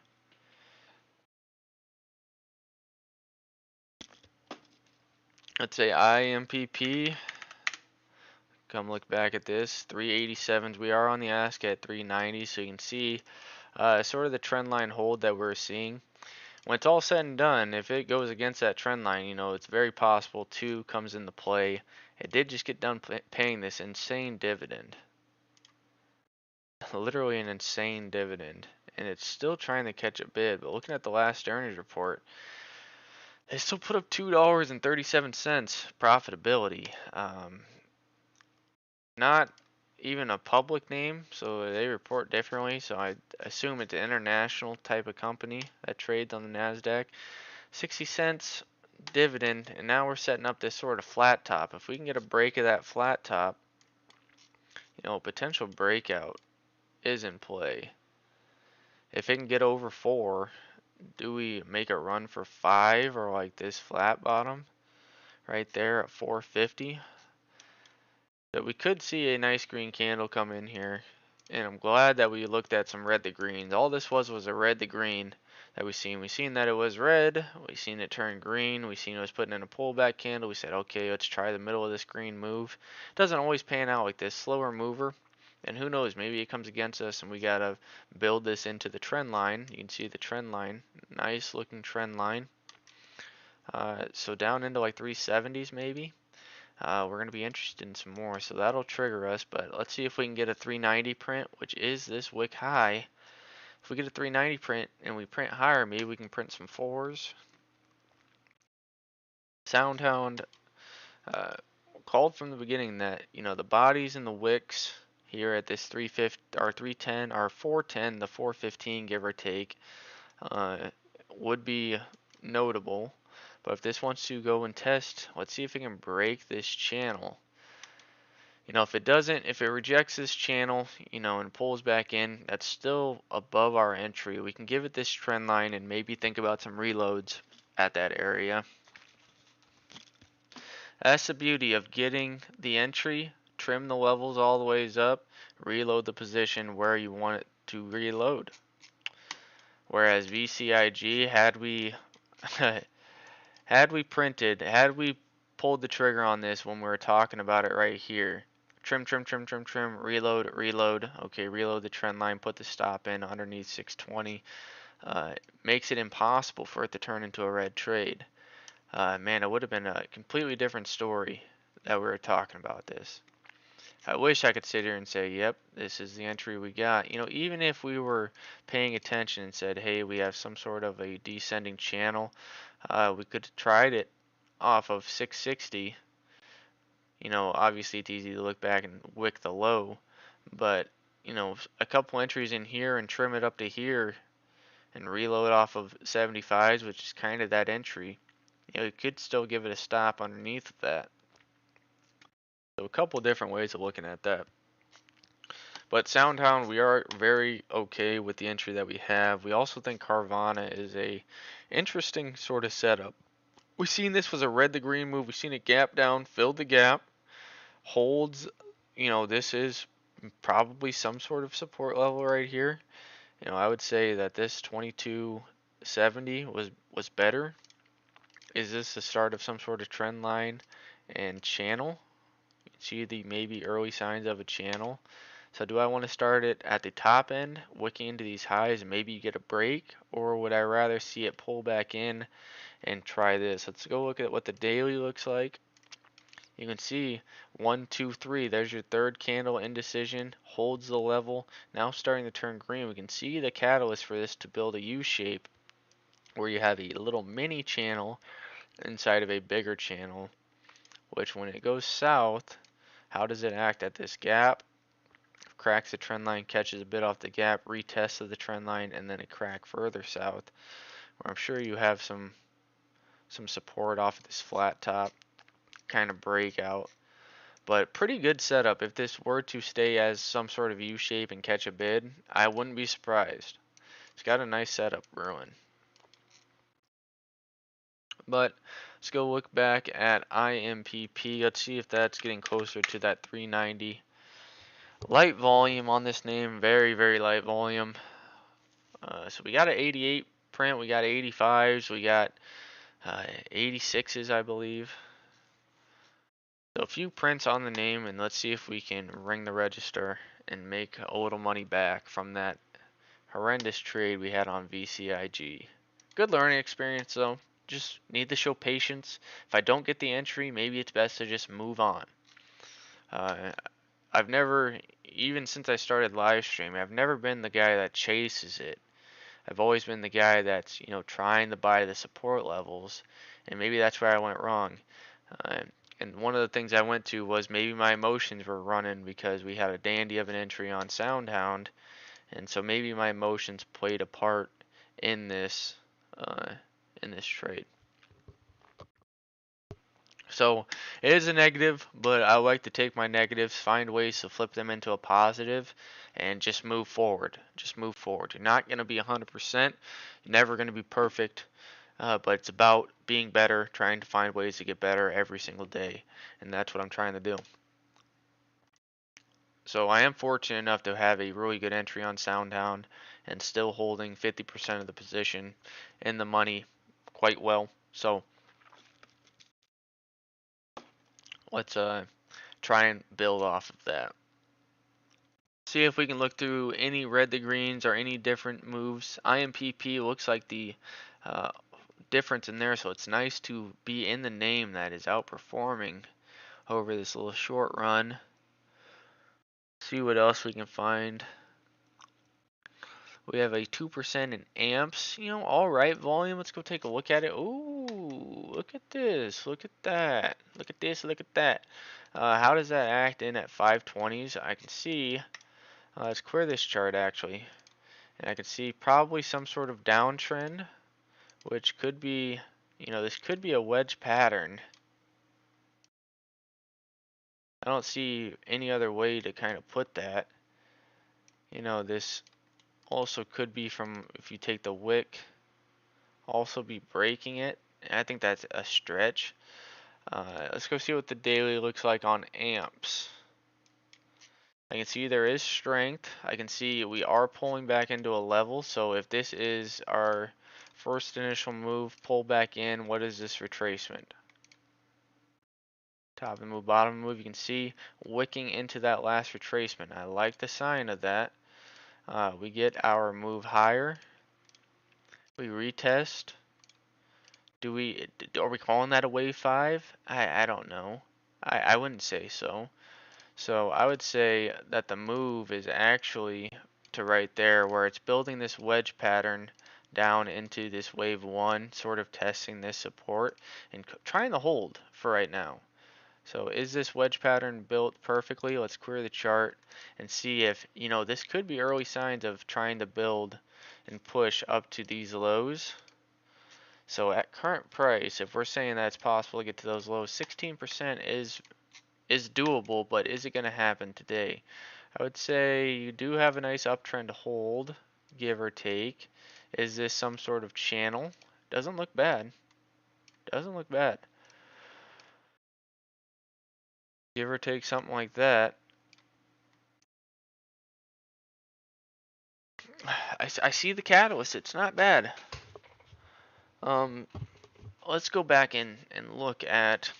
Let's say IMPP. Come look back at this, 387s. We are on the ask at 390, so you can see sort of the trend line hold that we're seeing. When it's all said and done, if it goes against that trend line, you know, it's very possible 2 comes into play. It did just get done paying this insane dividend. Literally an insane dividend. And it's still trying to catch a bid, but looking at the last earnings report, they still put up $2.37 profitability. Not even a public name, so they report differently. So I assume it's an international type of company that trades on the NASDAQ. 60 cents dividend, and now we're setting up this sort of flat top. If we can get a break of that flat top, you know, a potential breakout is in play. If it can get over 4, do we make a run for 5 or like this flat bottom right there at 450? So we could see a nice green candle come in here, and I'm glad that we looked at some red to greens. All this was a red to green that we seen. We seen that it was red, we seen it turn green, we seen it was putting in a pullback candle. We said, okay, let's try the middle of this green move. It doesn't always pan out like this, slower mover. And who knows, maybe it comes against us and we gotta build this into the trend line. You can see the trend line, nice looking trend line. So down into like 370s maybe. We're going to be interested in some more, so that'll trigger us. But let's see if we can get a 390 print, which is this wick high. If we get a 390 print and we print higher, maybe we can print some 4s. Soundhound called from the beginning that, you know, the bodies and the wicks here at this 350 or 310 or 410, the 415 give or take, would be notable. But if this wants to go and test, let's see if it can break this channel. You know, if it doesn't, if it rejects this channel, you know, and pulls back in, that's still above our entry. We can give it this trend line and maybe think about some reloads at that area. That's the beauty of getting the entry, trim the levels all the ways up, reload the position where you want it to reload. Whereas VCIG, had we had we pulled the trigger on this when we were talking about it right here, trim, reload, reload. Okay, reload the trend line, put the stop in underneath 620. Makes it impossible for it to turn into a red trade. Man, it would have been a completely different story that we were talking about this. I wish I could sit here and say, yep, this is the entry we got. You know, even if we were paying attention and said, hey, we have some sort of a descending channel, we could have tried it off of 660. You know, obviously it's easy to look back and wick the low, but, you know, a couple entries in here and trim it up to here and reload off of 75s, which is kind of that entry. You know, you could still give it a stop underneath that. So a couple different ways of looking at that. But Soundhound, we are very okay with the entry that we have. We also think Carvana is a interesting sort of setup. We've seen this was a red to green move. We've seen it gap down, filled the gap, holds, this is probably some sort of support level right here. I would say that this 2270 was better. Is this the start of some sort of trend line and channel? You can see the maybe early signs of a channel. So do I want to start it at the top end, wicking into these highs and maybe get a break, or would I rather see it pull back in and try this? Let's go look at what the daily looks like. You can see 1, 2, 3. There's your third candle indecision, holds the level. Now starting to turn green. We can see the catalyst for this to build a U shape where you have a little mini channel inside of a bigger channel, which when it goes south, how does it act at this gap? Cracks the trend line, catches a bit off the gap, retests of the trend line, and then a crack further south, where I'm sure you have some support off of this flat top kind of breakout. But pretty good setup. If this were to stay as some sort of U shape and catch a bid, I wouldn't be surprised. It's got a nice setup brewing. But let's go look back at IMPP. Let's see if that's getting closer to that 390. Light volume on this name, very, very light volume. So we got an 88 print, we got 85s, we got 86s, I believe. So a few prints on the name, and let's see if we can ring the register and make a little money back from that horrendous trade we had on VCIG. Good learning experience though. Just need to show patience. If I don't get the entry, maybe it's best to just move on. I've never, even since I started live streaming, I've never been the guy that chases it. I've always been the guy that's, trying to buy the support levels, and maybe that's where I went wrong. Uh, and one of the things I went to was maybe my emotions were running because we had a dandy of an entry on SoundHound, and so maybe my emotions played a part in this trade. So it is a negative, but I like to take my negatives, find ways to flip them into a positive, and just move forward. Just move forward. You're not going to be 100%. You're never going to be perfect, but it's about being better, trying to find ways to get better every single day, and that's what I'm trying to do. So I am fortunate enough to have a really good entry on SoundHound and still holding 50% of the position in the money quite well. So let's try and build off of that. See if we can look through any red to greens or any different moves. IMPP looks like the difference in there, so it's nice to be in the name that is outperforming over this little short run. See what else we can find. We have a 2% in amps. Alright, volume. Let's go take a look at it. Ooh, look at this. Look at that. Look at this. Look at that. How does that act in at 520s? I can see. Let's clear this chart actually. And I can see probably some sort of downtrend, which could be, this could be a wedge pattern. I don't see any other way to kind of put that. This also could be from, if you take the wick, also be breaking it. And I think that's a stretch. Let's go see what the daily looks like on amps. I can see there is strength. I can see we are pulling back into a level. So if this is our first initial move, pull back in, what is this retracement? Top of the move, bottom of the move, you can see wicking into that last retracement. I like the sign of that. We get our move higher. We retest. Are we calling that a wave 5? I don't know. I wouldn't say so. So I would say that the move is actually to right there where it's building this wedge pattern down into this wave 1, sort of testing this support and trying to hold for right now. So is this wedge pattern built perfectly? Let's clear the chart and see if, this could be early signs of trying to build and push up to these lows. So at current price, if we're saying that it's possible to get to those lows, 16% is doable, but is it going to happen today? I would say you do have a nice uptrend to hold, give or take. Is this some sort of channel? Doesn't look bad. Doesn't look bad. Give or take something like that. I see the catalyst. It's not bad. Um, let's go back and look at,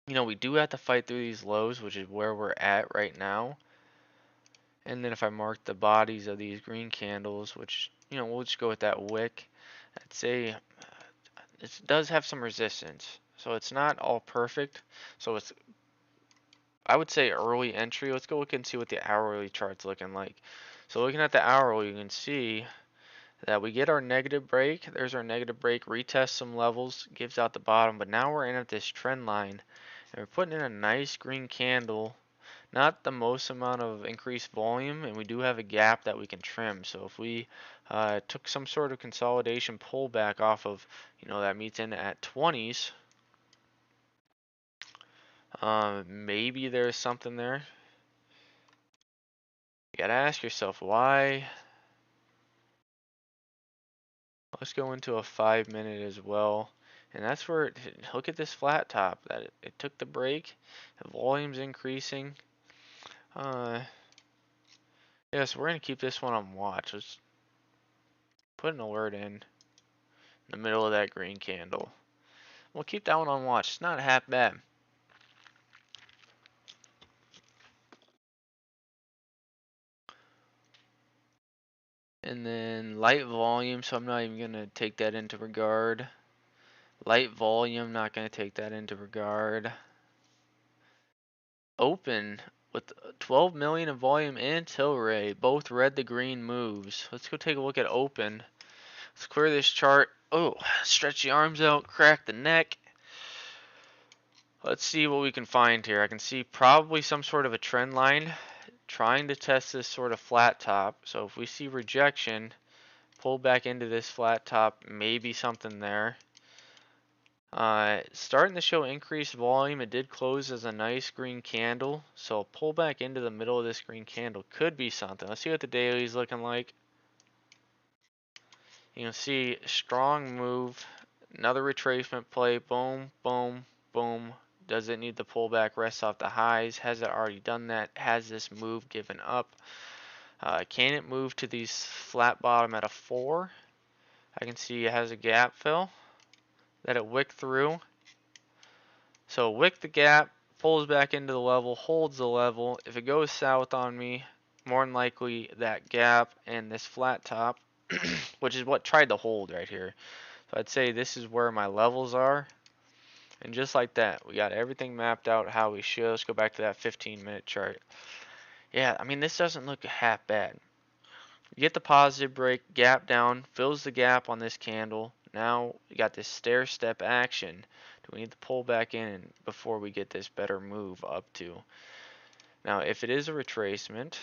we do have to fight through these lows, which is where we're at right now. And then if I mark the bodies of these green candles, which, we'll just go with that wick, I'd say it does have some resistance. So it's not all perfect. So it's, I would say early entry. Let's go look and see what the hourly chart's looking like. So looking at the hourly, you can see that we get our negative break. There's our negative break, retest some levels, gives out the bottom, but now we're in at this trend line and we're putting in a nice green candle. Not the most amount of increased volume, and we do have a gap that we can trim. So if we took some sort of consolidation pullback off of, that meets in at 20s, maybe there's something there. You gotta ask yourself why. Let's go into a 5-minute as well. And that's where, look at this flat top, that it took the break, the volume's increasing. Yeah, so we're gonna keep this one on watch. Let's put an alert in the middle of that green candle. We'll keep that one on watch. It's not half bad. And then light volume, so I'm not even gonna take that into regard. Light volume, not gonna take that into regard. Open with 12 million of volume and Tilray, both red to green moves. Let's go take a look at open. Let's clear this chart. Oh, stretch the arms out, crack the neck. Let's see what we can find here. I can see probably some sort of a trend line trying to test this sort of flat top. So if we see rejection, pull back into this flat top, maybe something there. Starting to show increased volume. It did close as a nice green candle, so pull back into the middle of this green candle could be something. Let's see what the daily is looking like. You can see strong move, another retracement play, boom, boom, boom. Does it need the pullback rest off the highs? Has it already done that? Has this move given up? Can it move to these flat bottom at a 4? I can see it has a gap fill that it wicked through. So wick the gap, pulls back into the level, holds the level. If it goes south on me, more than likely that gap and this flat top, which is what tried to hold right here. So I'd say this is where my levels are. And just like that, we got everything mapped out how we should. Let's go back to that 15-minute chart. Yeah, I mean, this doesn't look half bad. You get the positive break, gap down, fills the gap on this candle. Now we got this stair step action. Do we need to pull back in before we get this better move up to? Now, if it is a retracement,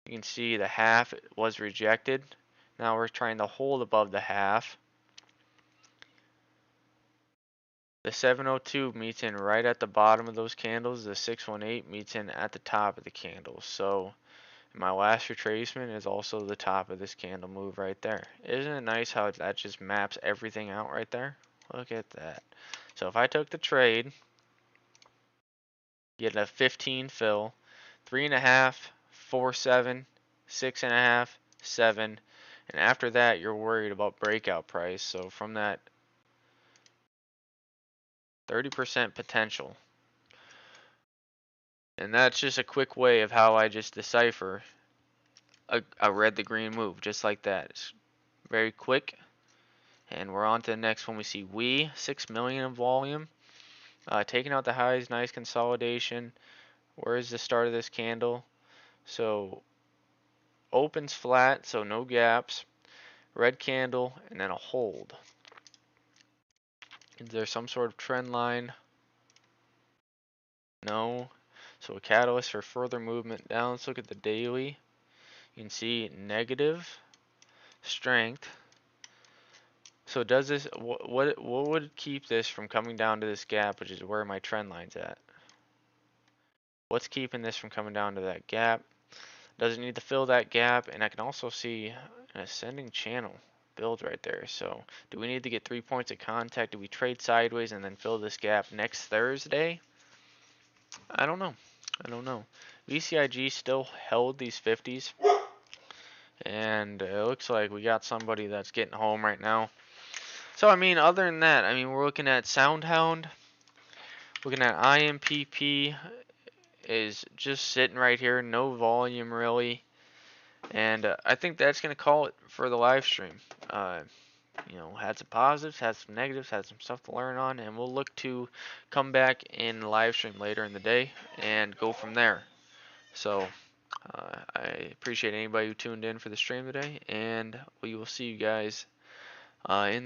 you can see the half was rejected. Now we're trying to hold above the half. The 702 meets in right at the bottom of those candles. The 618 meets in at the top of the candle. So my last retracement is also the top of this candle move right there. Isn't it nice how that just maps everything out right there? Look at that. So if I took the trade, get a 15 fill, 3.5, 4, 7, 6.5, 7, and after that you're worried about breakout price. So from that 30% potential. And that's just a quick way of how I just decipher a red to green move, just like that. It's very quick. And we're on to the next one. We see 6 million of volume. Taking out the highs, nice consolidation. Where is the start of this candle? So opens flat, so no gaps. Red candle, and then a hold. Is there some sort of trend line? No. So a catalyst for further movement down. Let's look at the daily. You can see negative strength. So does this, what would keep this from coming down to this gap, which is where my trend line's at? What's keeping this from coming down to that gap? Doesn't need to fill that gap, and I can also see an ascending channel build right there. So do we need to get 3 points of contact? Do we trade sideways and then fill this gap next Thursday? I don't know. I don't know. VCIG still held these 50s, and it looks like we got somebody that's getting home right now. So I mean, other than that, I mean, we're looking at Soundhound, looking at IMPP is just sitting right here, no volume really, and I think that's gonna call it for the live stream. You know, had some positives, had some negatives, had some stuff to learn on, and we'll look to come back in live stream later in the day and go from there. So I appreciate anybody who tuned in for the stream today, and we will see you guys in